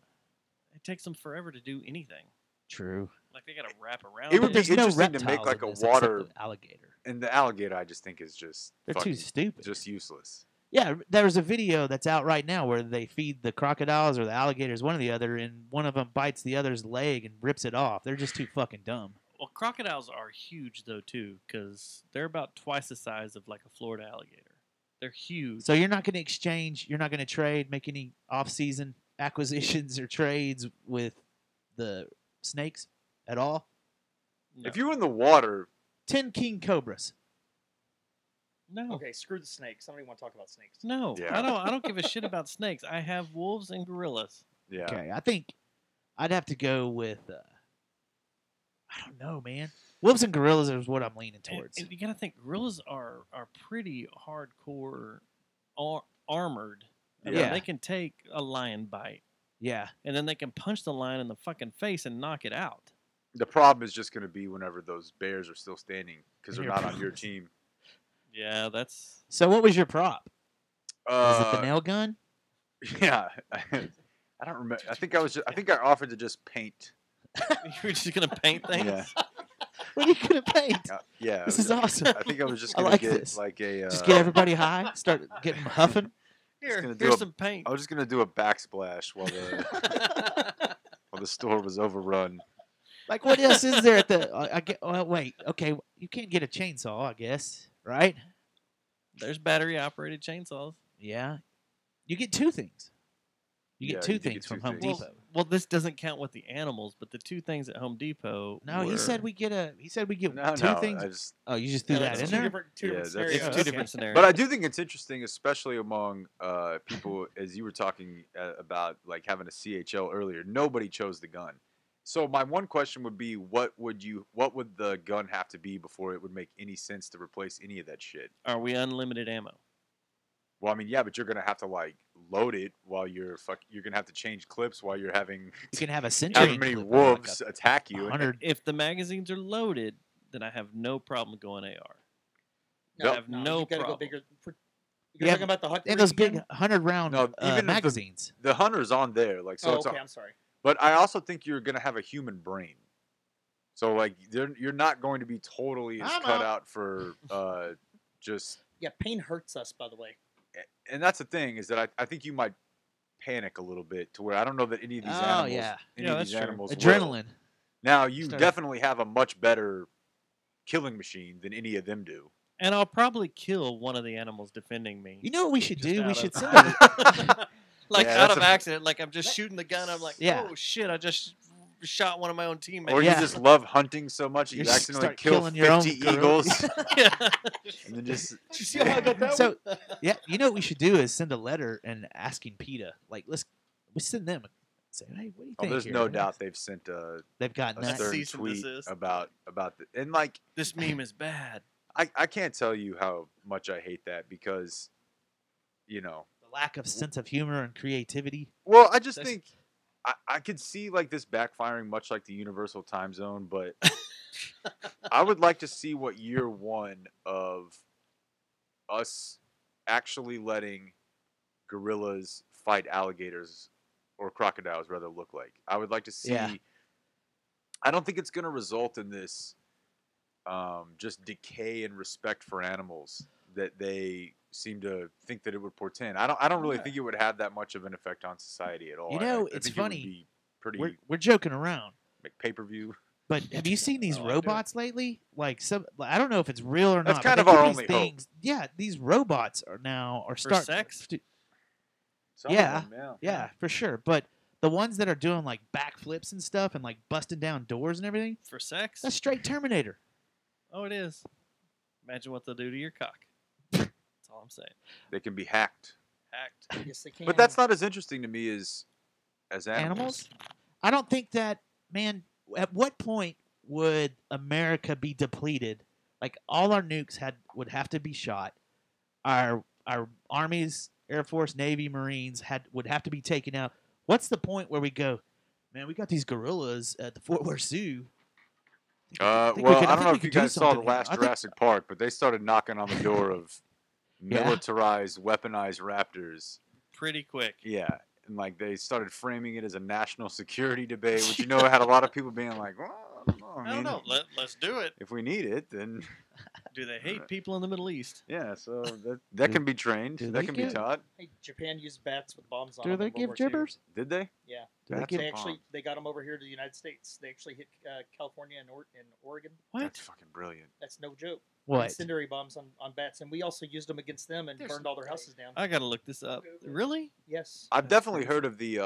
It takes them forever to do anything. True. Like they gotta wrap around. It would be There's no interesting to make, reptiles like, in a this except water- the alligator. and the alligator I just think is just They're fucking, too stupid. just useless. Yeah, there's a video that's out right now where they feed the crocodiles or the alligators, one or the other, and one of them bites the other's leg and rips it off. They're just too fucking dumb. Well, crocodiles are huge though too, because they're about twice the size of like a Florida alligator. They're huge. So you're not going to exchange, you're not going to trade, make any off-season acquisitions or trades with the snakes at all? No. If you were in the water, 10 king cobras. No. Okay, screw the snakes. Somebody want to talk about snakes? No. Yeah. I don't give a shit about snakes. I have wolves and gorillas. Yeah. Okay, I think I'd have to go with. I don't know, man. Wolves and gorillas is what I'm leaning towards. And you gotta think gorillas are pretty hardcore armored. I mean, Yeah. they can take a lion bite, Yeah. and then they can punch the lion in the fucking face and knock it out. The problem is just going to be whenever those bears are still standing because And they're your not on your problems. team. Yeah, that's. So what was your prop? Was it the nail gun? Yeah, I don't remember. I think I offered to just paint. You were just gonna paint things. Yeah, What are you gonna paint? yeah. This is awesome. I think I was just I gonna like get this. like a. Just get everybody high. Start getting huffing. Here's do some paint. I was just gonna do a backsplash while the store was overrun. Like what else is there at the? I get. Well, wait. Okay, you can't get a chainsaw, I guess, right? There's battery operated chainsaws. Yeah. You get two things. You Yeah, get two you do things get from two Home things. Depot. Well, this doesn't count with the animals, but the two things at Home Depot. No, he said we get a. He said we get No, two no, things. I just. Oh, you just threw that that's in two there. different, two Yeah, different that's- scenarios. It's two Okay. different scenarios. But I do think it's interesting, especially among people, as you were talking about, like having a CHL earlier. Nobody chose the gun. So my one question would be, what would the gun have to be before it would make any sense to replace any of that shit? Are we unlimited ammo? Well, I mean, yeah, but you're gonna have to like load it while you're gonna have to change clips while you're having You can have a century. however many wolves attack you. And- 100. If the magazines are loaded, then I have no problem going AR. No, I have no you gotta go problem. bigger. You're Yeah, talking about the Hunt And those big again? 100-round No, even if the- magazines. The hunter's on there, like so. Oh, it's okay. a- I'm sorry. But I also think you're gonna have a human brain. So like you're not going to be totally as I'm cut out. out for just. Yeah, pain hurts us. By the way. And that's the thing is that I think you might panic a little bit to where I don't know that any of these Oh, animals, yeah. any Yeah, of that's these true. animals, will. Adrenaline. Now you Start- definitely have a much better killing machine than any of them do. And I'll probably kill one of the animals defending me. You know what we should Just do? We out should of- send a, Like Yeah, out that's of a- accident. Like I'm just shooting the gun. I'm like, Yeah. oh shit! I just shot one of my own teammates. Or Yeah. you just love hunting so much you You just accidentally start kill killing your own 50 gorilla. eagles Yeah. and then just. Did you see how I got that So- one? yeah, you know what we should do is send a letter and asking PETA. Like, we send them. Say, hey, what do you Oh, think? there's here? no doubt they've sent a They've gotten that. stern Cease and tweet desist. about the and like This meme is bad. I can't tell you how much I hate that because, you know, The lack of sense of humor and creativity. well, I just That's- think I could see like this backfiring much like the universal time zone, but I would like to see what year one of us actually letting gorillas fight alligators or crocodiles rather look like. I would like to see. Yeah. I don't think it's going to result in this just decay in respect for animals that they seem to think that it would portend. I don't really think it would have that much of an effect on society at all. You know, I it's think it would funny. be pretty We're joking around, like pay-per-view. but have you seen these Oh, I do. robots lately? Like I don't know if it's real or That's not. kind but of they our do only these hope. things. Yeah, these robots are For starting. sex? Some of Yeah. them, Yeah, for sure. But the ones that are doing like backflips and stuff and like busting down doors and everything, For sex? that's straight Terminator. Oh, it is. Imagine what they'll do to your cock. That's all I'm saying. They can be hacked. Hacked. Yes, they can. But that's not as interesting to me as Animals? I don't think that, man. At what point would America be depleted? Like all our nukes would have to be shot. Our armies, Air Force, Navy, Marines would have to be taken out. What's the point where we go, man? We got these gorillas at the Fort Worth Zoo. Well, think we could- I I don't think know we if you could do guys saw the something here. last I think- Jurassic Park, but they started knocking on the door of Yeah. militarized, weaponized raptors. Pretty quick. Yeah, and like they started framing it as a national security debate, which had a lot of people being like, "Well, I don't know. I don't know. Let's do it. If we need it, then Do they hate people in the Middle East? yeah. So that can be trained. do That they can be get- taught. Hey, Japan used bats with bombs on Do them. they in World give War II. gibbers? Did they? Yeah. Do they That's give? They a actually bomb. they got them over here to the United States. They actually hit California and Oregon. What? That's fucking brilliant. That's no joke. What? Incendiary bombs on bats, and we also used them against them and burned all their houses down. I gotta look this up. Really? Yes. I've definitely heard of the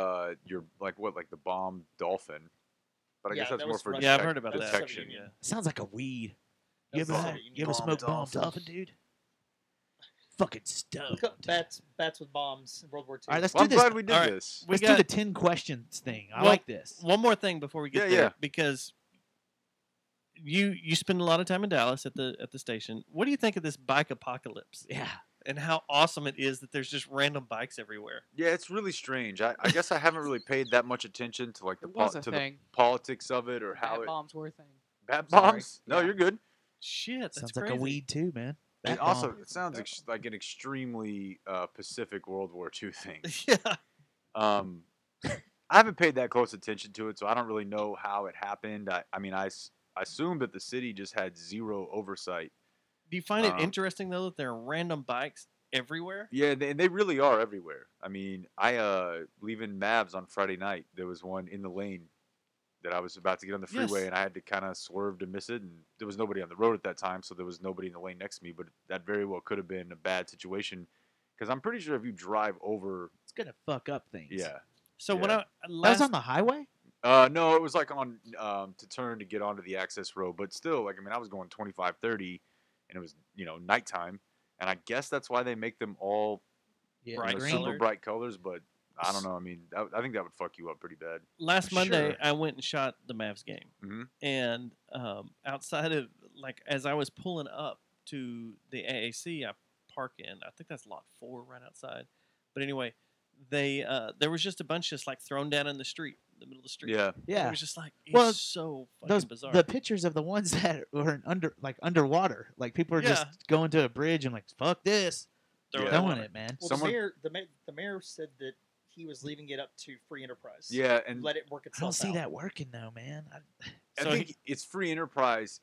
like the bomb dolphin, but I Yeah, guess that's that more was for Russia. Yeah, I've heard about That was that. Soviet detection. Union. Yeah. Sounds like a weed. You That's ever the had, Soviet you ever Union. smoked bomb Dolphin. dolphin, dude? fucking stoked. Bats with bombs in World War II. All right, let's Well, do I'm this. glad we did All right. this. We Let's got do the 10 questions thing. I Well, like this. one more thing before we get Yeah, there, yeah. because you spend a lot of time in Dallas at the station. What do you think of this bike apocalypse? Yeah. And how awesome it is that there's just random bikes everywhere. Yeah, it's really strange. I guess I haven't really paid that much attention to like the It was a to thing. the politics of it or The how bat it. bombs were a thing. Bat Sorry. bombs? No, Yeah. you're good. Shit, that's Sounds crazy. like a weed too, man. And Bat also, bomb. it sounds like an extremely Pacific World War II thing. Yeah. I haven't paid that close attention to it, so I don't really know how it happened. I mean, I assumed that the city just had zero oversight. Do you find it interesting though that there are random bikes everywhere? Yeah, they really are everywhere. I mean, leaving Mavs on Friday night, there was one in the lane that I was about to get on the freeway, Yes. and I had to kind of swerve to miss it. And there was nobody on the road at that time, so there was nobody in the lane next to me. But that very well could have been a bad situation, because I'm pretty sure if you drive over, It's gonna fuck up things. yeah. So when Yeah. I That was last on the highway. No, it was like on to turn to get onto the access road, but still, like I mean, I was going 25, 30, and it was nighttime, and I guess that's why they make them all Yeah, Bright green. super colored. bright colors. But I don't know. I mean, I think that would fuck you up pretty bad. last For Monday sure. I went and shot the Mavs game, Mhm. and outside of as I was pulling up to the AAC, I park in. I think that's lot 4 right outside. But anyway, there was just a bunch just like thrown down in the street, in the middle of the street. Yeah. And Yeah. it was just like it's Well, so fucking Those bizarre. the pictures of the ones that were underwater, like people are just going to a bridge and like fuck this, Throw Yeah. it throwing on. it, man. Well, Someone- the mayor said that he was leaving it up to free enterprise. Yeah, and Let it work I itself don't see out. that working though, man. I So think it's free enterprise,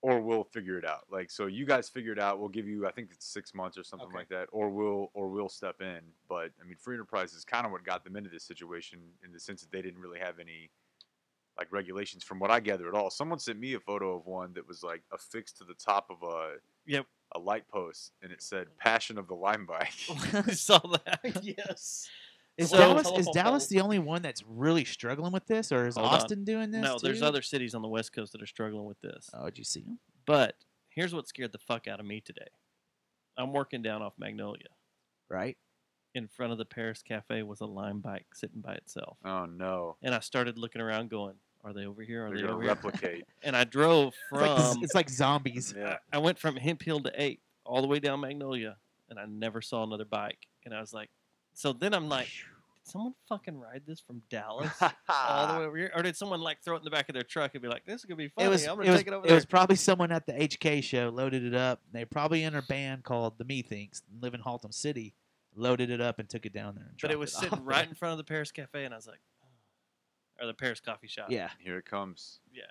or we'll figure it out. Like, so you guys figure it out. We'll give you, I think it's 6 months or something Okay. like that, or we'll step in. But I mean, free enterprise is kind of what got them into this situation in the sense that they didn't really have any like regulations, from what I gather at all. Someone sent me a photo of one that was like affixed to the top of a light post, and it said "Passion of the Lime Bike." I saw that. Yes. Is So- Dallas Telephone Dallas pole. the only one that's really struggling with this, or is Hold on. Austin doing this? No, there's too? other cities on the West Coast that are struggling with this. Oh, did you see them? But here's what scared the fuck out of me today. I'm working down off Magnolia. Right. In front of the Paris Cafe was a Lime bike sitting by itself. Oh no, And I started looking around going, are they over here? Are they're they gonna over here? replicate. And I drove from, It's like zombies. Yeah. I went from Hemp Hill to 8 all the way down Magnolia, and I never saw another bike. And I was like, so then I'm like, did someone fucking ride this from Dallas all the way over here? Or did someone like throw it in the back of their truck and be like, this is going to be funny. It was I'm it going to was, take it over it there. was probably someone at the HK show loaded it up. They're probably in a band called the Methinks, live in Haltom City, loaded it up and took it down there. And But it dropped was off sitting there. right in front of the Paris Cafe, and I was like, or the Paris Coffee Shop. Yeah. Here it comes. Yeah.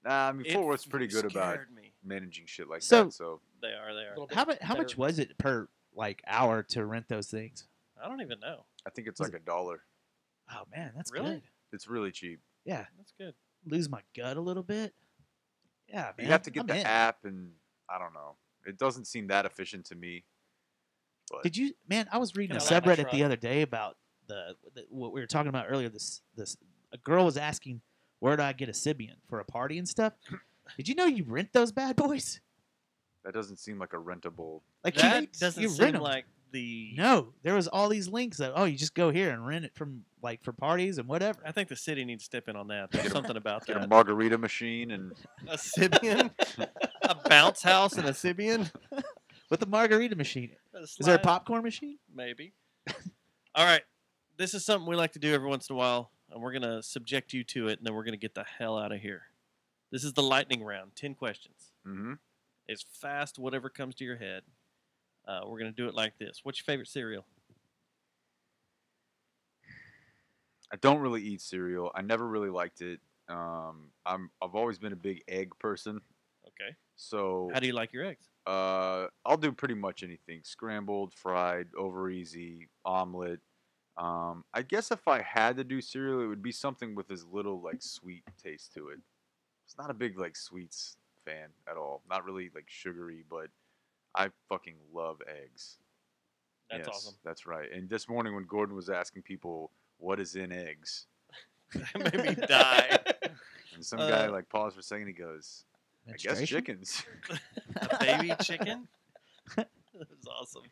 Nah, I mean, It Fort Worth's pretty good about scared me. managing shit like So- that. So They are. A little bit How much better. was it per like hour to rent those things? I don't even know. I think it's Was like $1. Oh man, that's Really? good. It's really cheap. Yeah, That's good. lose my gut a little bit. Yeah, man. You have to get I'm the in. app, and I don't know. It doesn't seem that efficient to me. But Did you, man? I was reading a Kinda like my subreddit the truck. other day about what we were talking about earlier. This a girl was asking, where do I get a Sibian for a party and stuff? Did you know you rent those bad boys? that doesn't seem like a rentable. Like That you, doesn't you seem rent 'em. like the. No, there was all these links that you just go here and rent it from like for parties and whatever. I think the city needs to step in on that. There's something about Get a that. margarita machine and A Sibian, a bounce house, and a Sibian. With the margarita machine. Is there a popcorn machine? Maybe. All right. This is something we like to do every once in a while, and we're going to subject you to it, and then we're going to get the hell out of here. This is the lightning round. 10 questions. mm-hmm. As fast, whatever comes to your head. We're going to do it like this. What's your favorite cereal? I don't really eat cereal. I never really liked it. I've always been a big egg person. Okay. So How do you like your eggs? I'll do pretty much anything: scrambled, fried, over easy, omelet. I guess if I had to do cereal, it would be something with as little like sweet taste to it. It's not a big like sweets fan at all. Not really like sugary, but I fucking love eggs. That's Yes, awesome. That's right. And this morning when Gordon was asking people what is in eggs, That made me die. and some guy like paused for a second, he goes, "I guess Menstruation? chickens." A baby chicken? That was awesome.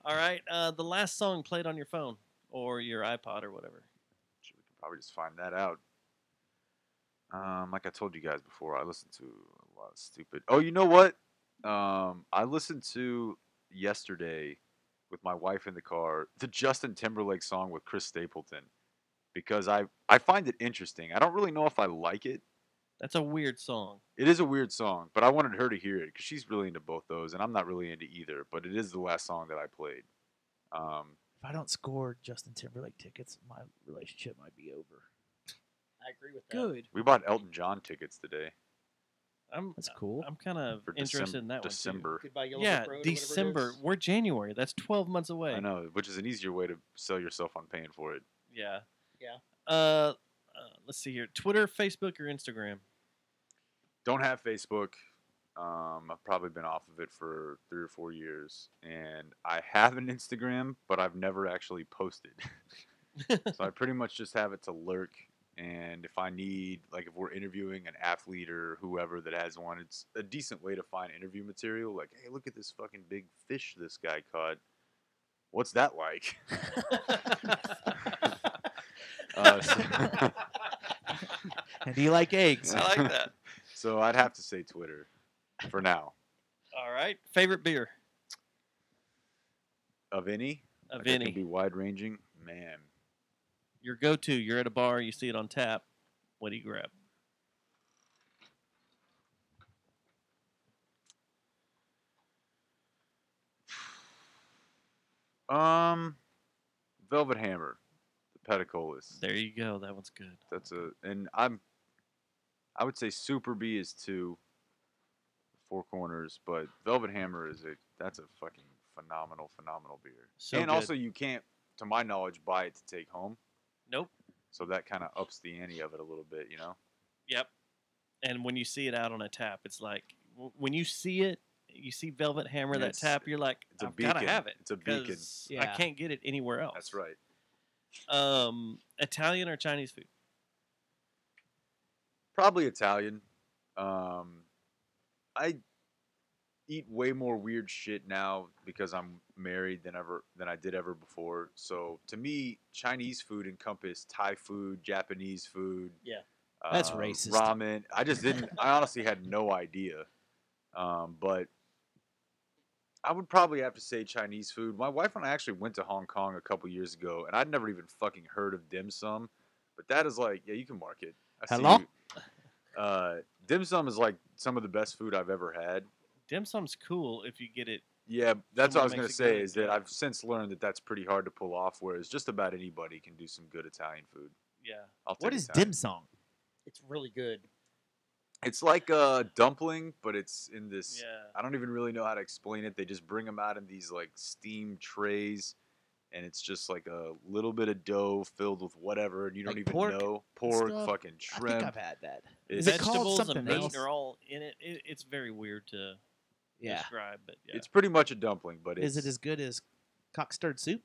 All right. The last song played on your phone or your iPod or whatever. We can probably just find that out. Like I told you guys before, I listen to a lot of stupid. Oh, you know what? I listened to yesterday with my wife in the car the Justin Timberlake song with Chris Stapleton because I find it interesting. I don't really know if I like it. That's a weird song. It is a weird song, but I wanted her to hear it because she's really into both those, and I'm not really into either. But it is the last song that I played. If I don't score Justin Timberlake tickets, my relationship might be over. I agree with that. Good. We bought Elton John tickets today That's cool. I'm kind of for interested in that December. Goodbye Yellow one. Yeah, Brick Road or whatever it December. is. We're January. That's 12 months away. I know, which is an easier way to sell yourself on paying for it. Yeah. Yeah. Let's see here. Twitter, Facebook, or Instagram? Don't have Facebook. I've probably been off of it for 3 or 4 years, and I have an Instagram, but I've never actually posted. So I pretty much just have it to lurk. And if I need, like, if we're interviewing an athlete or whoever that has one, it's a decent way to find interview material. Like, hey, look at this fucking big fish this guy caught. What's that like? And do you like eggs? I like that. So I'd have to say Twitter for now. All right. Favorite beer? Of any? Of Like, it any. can be wide ranging. Man. Your go-to. You're at a bar. You see it on tap. What do you grab? Velvet Hammer, the Pedicolis. There you go. That one's good. I would say Super B is 2, Four Corners, but Velvet Hammer that's a fucking phenomenal beer. So and good. also you can't, to my knowledge, buy it to take home. Nope. So that kind of ups the ante of it a little bit, you know? Yep. And when you see it out on a tap, it's like when you see it, you see Velvet Hammer, that tap, you're like, it's a I've got to beacon. have it. It's a beacon. 'cause I can't get it anywhere else. That's right. Italian or Chinese food? Probably Italian. I eat way more weird shit now because I'm married than I did ever before. So to me, Chinese food encompassed Thai food, Japanese food. Yeah. That's racist. Ramen. I honestly had no idea. But I would probably have to say Chinese food. My wife and I actually went to Hong Kong a couple years ago, and I'd never even fucking heard of dim sum. But that is like, yeah, you can mark it. Hello? Dim sum is like some of the best food I've ever had. Dim sum's cool if you get it. Yeah, that's what I was Someone going to makes it say, good, is that yeah. I've since learned that that's pretty hard to pull off, whereas just about anybody can do some good Italian food. Yeah. I'll take What is Italian. dim sum? It's really good. It's like a dumpling, but it's in this. Yeah. I don't even really know how to explain it. They just bring them out in these like steamed trays, and it's just like a little bit of dough filled with whatever, and you don't Like even pork know. and Pork, stuff? fucking I shrimp. think I've had that. It's- Is it called Vegetables something and meat else? are all in it. It's very weird to Yeah. describe, but yeah. It's pretty much a dumpling, but Is it as good as cock stirred soup,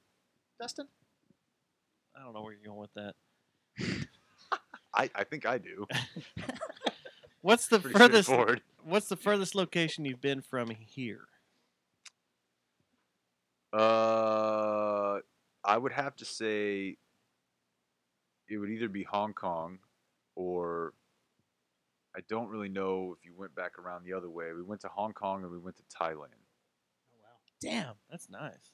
Dustin? I don't know where you're going with that. I think I do. What's the Pretty furthest? straightforward. What's the furthest location you've been from here? I would have to say it would either be Hong Kong or I don't really know if you went back around the other way. We went to Hong Kong and we went to Thailand. Oh wow. Damn, that's nice.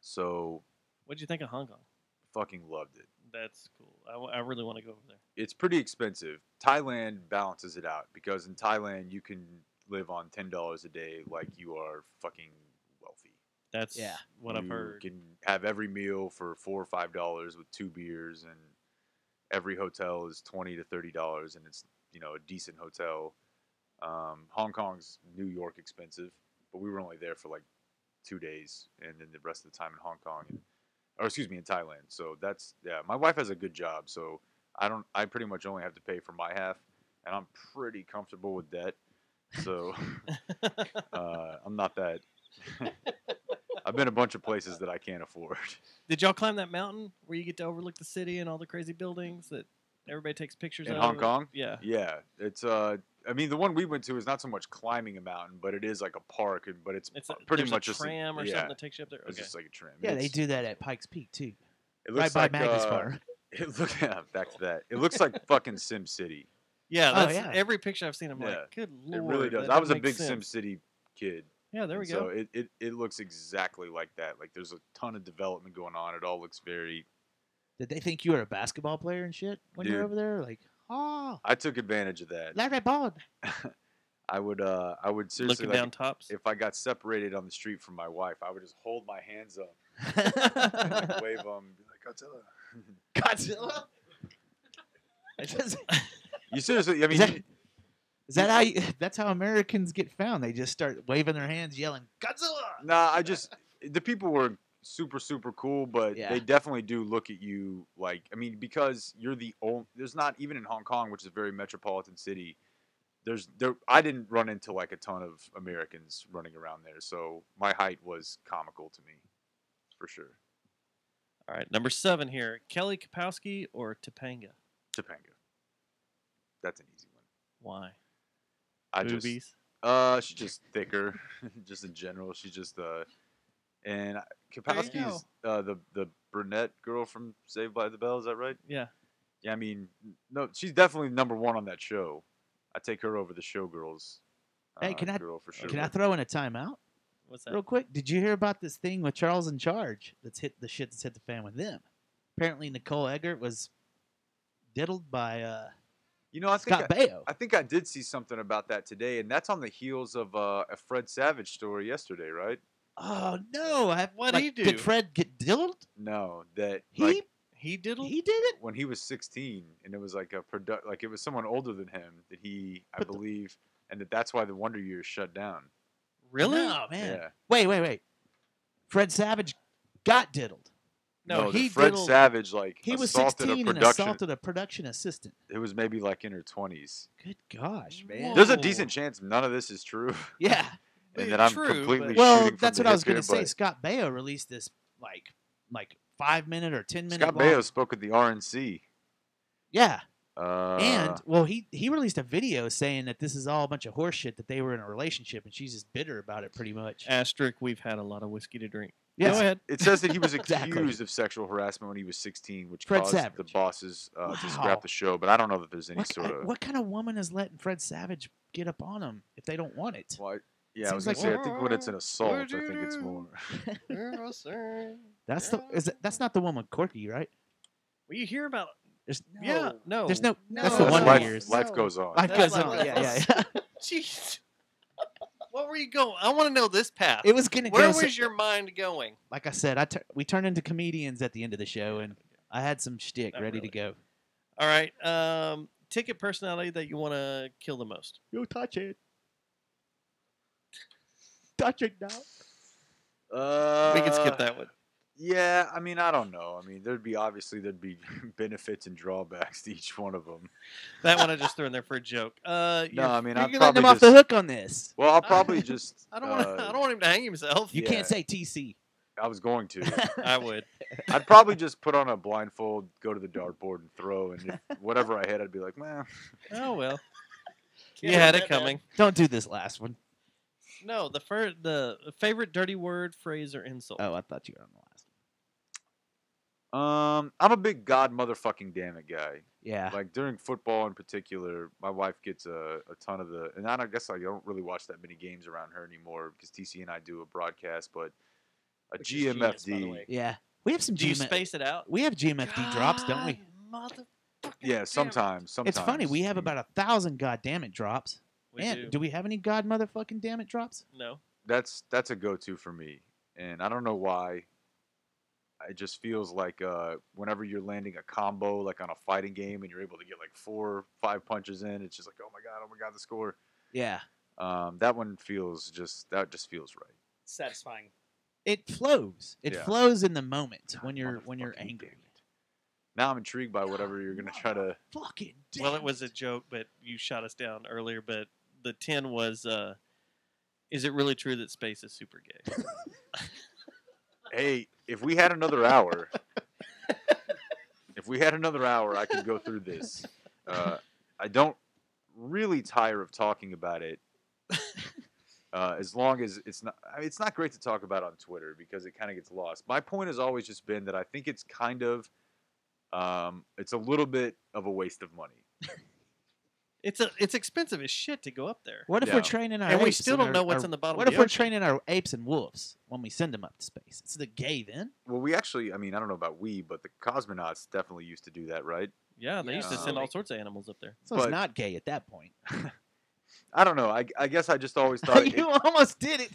So What'd you think of Hong Kong? fucking loved it. That's cool. I really want to go over there. It's pretty expensive. Thailand balances it out because in Thailand you can live on $10 a day like you are fucking wealthy. That's what I've heard. You can have every meal for $4 or $5 with 2 beers, and every hotel is $20 to $30, and it's a decent hotel. Hong Kong's New York expensive, but we were only there for like 2 days, and then the rest of the time in Hong Kong, in Thailand. So my wife has a good job, so I pretty much only have to pay for my half, and I'm pretty comfortable with that. So I'm not that. I've been a bunch of places that I can't afford. Did y'all climb that mountain where you get to overlook the city and all the crazy buildings? everybody takes pictures In of. Hong Kong? Yeah. Yeah. It's I mean, the one we went to is not so much climbing a mountain, but it is like a park, but it's pretty there's much a just tram or something that takes you up there. It's Okay. just like a tram. Yeah, they It's- do that at Pikes Peak too. It Right looks by like Maggie's farm. It look back to that. It looks like fucking Sim City. Yeah, Oh, that's yeah. every picture I've seen. I'm Yeah. like, good lord. It really does. that I was a makes big sense. Sim City kid. Yeah, there we and go. So it looks exactly like that. Like there's a ton of development going on. It all looks very. Did they think you were a basketball player and shit when you were Dude. over there? Like, oh, I took advantage of that. Larry Bond. I would seriously Looking like, down tops. if I got separated on the street from my wife, I would just hold my hands up and like wave them and be like Godzilla. Godzilla. You seriously? I mean, Is that how? That's how Americans get found. They just start waving their hands, yelling Godzilla. nah. The people were super cool, but Yeah. they definitely do look at you like. I mean, because you're the only. There's not even in Hong Kong, which is a very metropolitan city. I didn't run into like a ton of Americans running around there, so my height was comical to me, for sure. All right, number 7 here: Kelly Kapowski or Topanga. Topanga. That's an easy one. Why? I Boobies. She's just thicker, just in general. She's just and Kapowski's the brunette girl from Saved by the Bell. Is that right? Yeah. Yeah, I mean, no, she's definitely number 1 on that show. I take her over the Showgirls. Hey, can I girl for sure. can I throw in a timeout What's that? real quick? Did you hear about this thing with Charles in Charge? That's hit the shit that's hit the fan with them. Apparently, Nicole Eggert was diddled by I think Scott Baio. I think I did see something about that today, and that's on the heels of a Fred Savage story yesterday, right? Oh no! What'd he do? Did Fred get diddled? No, that He diddled. He did it. when he was 16, and it was like like it was someone older than him that I believe, and that's why the Wonder Years shut down. Really? No, man. Yeah. Wait. Fred Savage got diddled. No, he Fred diddled. Savage like He was assaulted 16 a and production. assaulted a production assistant. It was maybe like in her 20s. Good gosh, man. Whoa. There's a decent chance none of this is true, Yeah. and that I'm True, completely Well, shooting from that's the what I was hip here, going to say. but Scott Baio released this like 5-minute or 10-minute. Scott Baio spoke at the RNC. Yeah. Uh, And well, he released a video saying that this is all a bunch of horse shit, that they were in a relationship, and she's just bitter about it, pretty much. Asterisk. We've had a lot of whiskey to drink. Yes. Go ahead. it says that he was Exactly. accused of sexual harassment when he was 16, which Fred caused Savage. the bosses to Wow. scrap the show. But I don't know that there's any What, sort of. what kind of woman is letting Fred Savage get up on him if they don't want it? Well, I was Seems gonna like- say I think when it's an assault, I What'd you think it's do? more. That's not the one with Corky, right? Well, you hear about. There's Yeah. No. There's no. No. That's the That's Wonder life, Years. life goes on. Life That's goes like- on. Yeah. Jeez. What were you going? I want to know this path. It was gonna Where go. was your mind going? Like I said, we turned into comedians at the end of the show, and I had some shtick Not ready really. to go. All right. Ticket personality that you want to kill the most. You touch it. Touch it now. We can skip that one. Yeah, I mean, I don't know. I mean, there'd be benefits and drawbacks to each one of them. That one I just threw in there for a joke. No, I mean, You're I'd letting him probably off just. the hook on this. Well, I'll probably just. I don't want. I don't want him to hang himself. You Yeah. can't say TC. I was going to. I would. I'd probably just put on a blindfold, go to the dartboard, and throw, and whatever I hit, I'd be like, man. Oh well. You Can't had let it that coming. Don't do this last one. No, the favorite dirty word, phrase, or insult. Oh, I thought you were on the last one. I'm a big God motherfucking damn it guy. Yeah. Like during football in particular, my wife gets a ton of and I guess I don't really watch that many games around her anymore because TC and I do a broadcast, but a Which is genius, by the GMFD. way. Yeah. We have some Do you GMFD. space it out? We have GMFD drops, don't we? Motherfucking Yeah, sometimes. It's funny. We have about 1,000 goddamn drops. We And do. we have any god motherfucking damn it drops? No. That's a go-to for me, and I don't know why. It just feels like whenever you're landing a combo, like on a fighting game, and you're able to get like 4 or 5 punches in, it's just like, oh my god, the score. Yeah. That one just feels right. Satisfying. It flows. It Yeah. flows in the moment God, when you're motherfucking angry. damn it. Now I'm intrigued by whatever you're gonna try to. Fucking Well, it was a joke, but you shot us down earlier. But the 10 was, is it really true that space is super gay? Hey, if we had another hour, we had another hour, I could go through this. I don't really tire of talking about it. As long as it's not, I mean, it's not great to talk about on Twitter because it kind of gets lost. My point has always just been that I think it's kind of, it's a little bit of a waste of money. It's expensive as shit to go up there. What if Yeah. we're training our And apes we still don't know what's in the bottom What of if the we're ocean? training our apes and wolves when we send them up to space? It's the gay then. Well, we actually, I mean, I don't know about we, but the cosmonauts definitely used to do that, right? Yeah, they used to send Yeah. all sorts of animals up there. So But- it's not gay at that point. I don't know. I guess I just always thought You almost did it.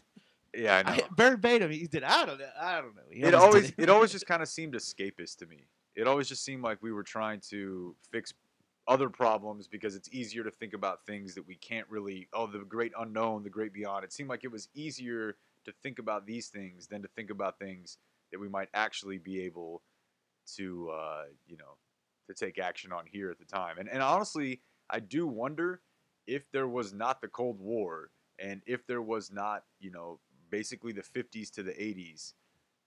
yeah, I know. Verbatim, he did. I don't know. He It almost always did it always just kind of seemed escapist to me. It always just seemed like we were trying to fix other problems because it's easier to think about things that we can't really. Oh, the great unknown, the great beyond. It seemed like it was easier to think about these things than to think about things that we might actually be able to, to take action on here at the time. And honestly, I do wonder if there was not the Cold War and if there was not, basically the 50s to the 80s,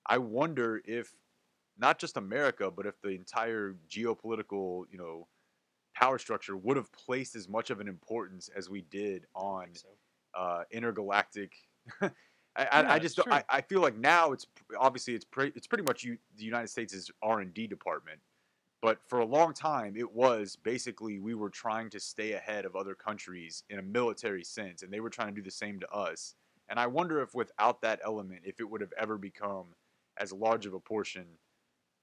I wonder if not just America, but if the entire geopolitical, power structure would have placed as much of an importance as we did on intergalactic. I feel like now it's obviously it's pretty much the United States' R&D department. But for a long time, it was basically we were trying to stay ahead of other countries in a military sense, and they were trying to do the same to us. And I wonder if without that element, if it would have ever become as large of a portion,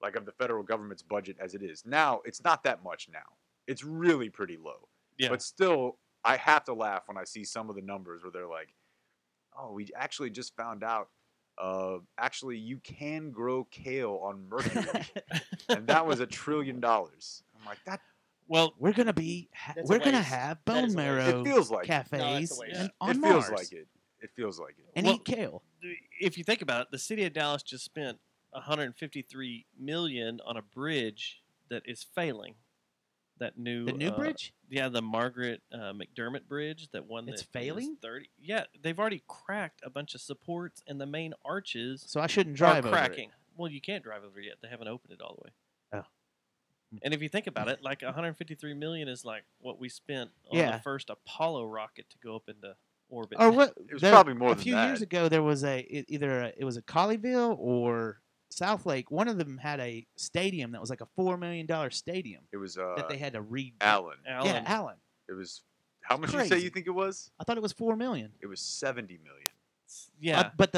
like of the federal government's budget as it is. Now, it's not that much now. It's really pretty low. Yeah. But still, I have to laugh when I see some of the numbers where they're like, oh, we actually just found out actually you can grow kale on Mercury. And that was $1 trillion. I'm like, that. Well, we're gonna That's a we're gonna waste. have That bone is a waste. marrow It feels like it. No, it's cafes a waste. and It on feels Mars like it. It feels like it. and Well- eat kale. if you think about it, the city of Dallas just spent $153 million on a bridge that is failing. That new The new bridge? Yeah, the Margaret McDermott Bridge, that one It's that is failing? 30. Yeah, they've already cracked a bunch of supports, and the main arches So I shouldn't are drive over it. cracking. Well, you can't drive over it yet. They haven't opened it all the way. Oh. And if you think about it, like 153 million is like what we spent on Yeah. the first Apollo rocket to go up into orbit. Or what? It was probably more a than few that. years ago, there was it was a Colleyville or South Lake. One of them had a stadium that was like a $4 million stadium It was that they had to redo. Allen. Allen. Yeah, Allen. It was how much you say Crazy. you think it was? I thought it was $4 million. It was 70 million. Yeah, But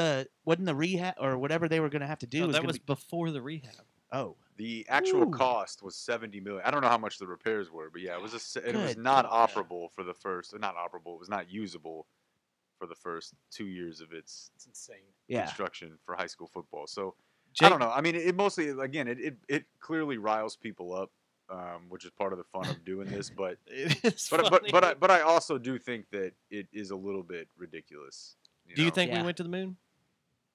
wasn't the rehab or whatever they were going to have to do no, was that gonna was be, before the rehab. oh The actual Ooh. cost was 70 million. I don't know how much the repairs were, but yeah, it was it was Good not God. operable for the first. Not operable. It was not usable for the first 2 years of its It's insane. yeah. construction for high school football. So I Jake, don't know. I mean, it mostly again, it clearly riles people up, which is part of the fun of doing this. But It is but funny. but I also do think that it is a little bit ridiculous. Do you know? think we Yeah. went to the moon?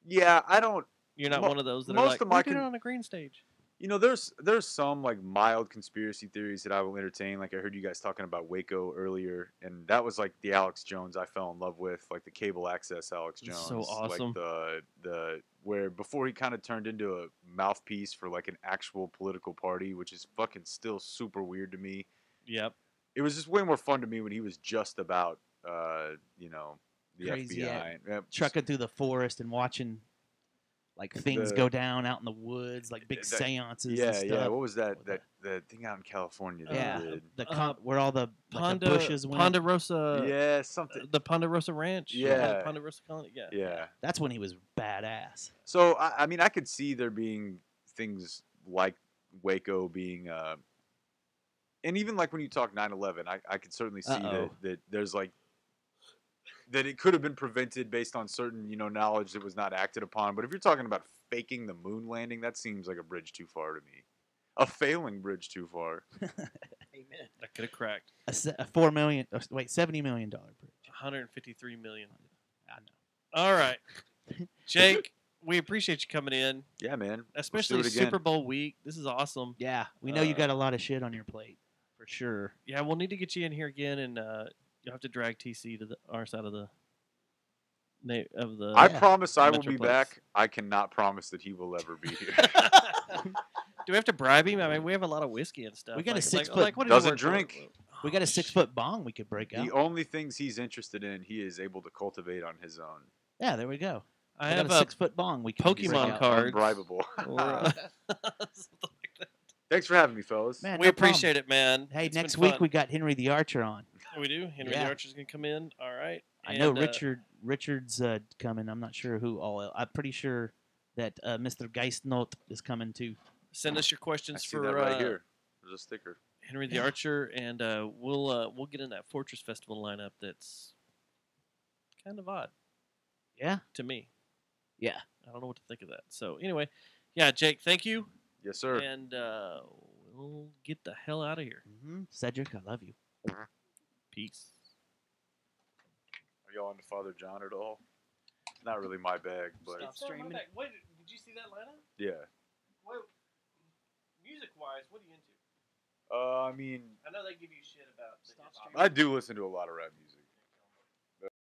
Yeah, I don't. You're not Mo- one of those that most are like, of my we did it con- on a green stage. You know, there's some like mild conspiracy theories that I will entertain. Like I heard you guys talking about Waco earlier, and that was like the Alex Jones I fell in love with, like the cable access Alex It's Jones. so awesome. Like the where before he kind of turned into a mouthpiece for like an actual political party, which is fucking still super weird to me. Yep. It was just way more fun to me when he was just about the Crazy, FBI. yeah. Yeah, Trucking through the forest and watching like things The- go down out in the woods, like big that- seances Yeah, and stuff. yeah. What was that? With That the thing out in California. That yeah, he did. where all the like the bushes went. Ponderosa. Yeah, something. The Ponderosa Ranch. Yeah. Ponderosa Colony. Yeah. Yeah. That's when he was badass. So I mean, I could see there being things like Waco being, and even like when you talk 9/11, I could certainly see Uh-oh. that there's like that it could have been prevented based on certain knowledge that was not acted upon. But if you're talking about faking the moon landing, that seems like a bridge too far to me. A failing bridge too far. Amen. That could have cracked. A $70 million bridge. 153 million. I know. All right, Jake. We appreciate you coming in, Yeah, man. especially Let's do it again. Super Bowl week. This is awesome. Yeah, we know you got a lot of shit on your plate for sure. Yeah, we'll need to get you in here again, and you'll have to drag TC to our side of the. I Yeah. promise I will be Metroplex. back. I cannot promise that he will ever be here. Do we have to bribe him? I mean, we have a lot of whiskey and stuff. We got a like, 6 like, foot- Like, what does he Doesn't work for? drink. We got a 6 foot bong we could break out. The only things he's interested in, he is able to cultivate on his own. Yeah, there we go. I got have a 6 foot bong we can break Pokemon out. cards. Unbribable. Or, something like that. Thanks for having me, fellas. Man, We no appreciate it, man. Hey, It's next been week fun. we got Henry the Archer on. We do. Henry Yeah. the Archer's gonna come in. All right. I know And, Richard's coming. I'm not sure who all. I'm pretty sure that Mr. Geistnot is coming too. Send us your I questions see for that right here. There's a sticker. Henry the Archer, and we'll get in that Fortress Festival lineup. That's kind of odd Yeah. to me. Yeah. I don't know what to think of that. So anyway, yeah, Jake, thank you, Yes, sir. and we'll get the hell out of here. Cedric, I love you. Peace. Are y'all into Father John at all? It's not really my bag, but Stop streaming. Wait, did you see that lineup? yeah. Well, music-wise, what are you into? I mean, I know they give you shit about. Stop streaming. I do listen to a lot of rap music.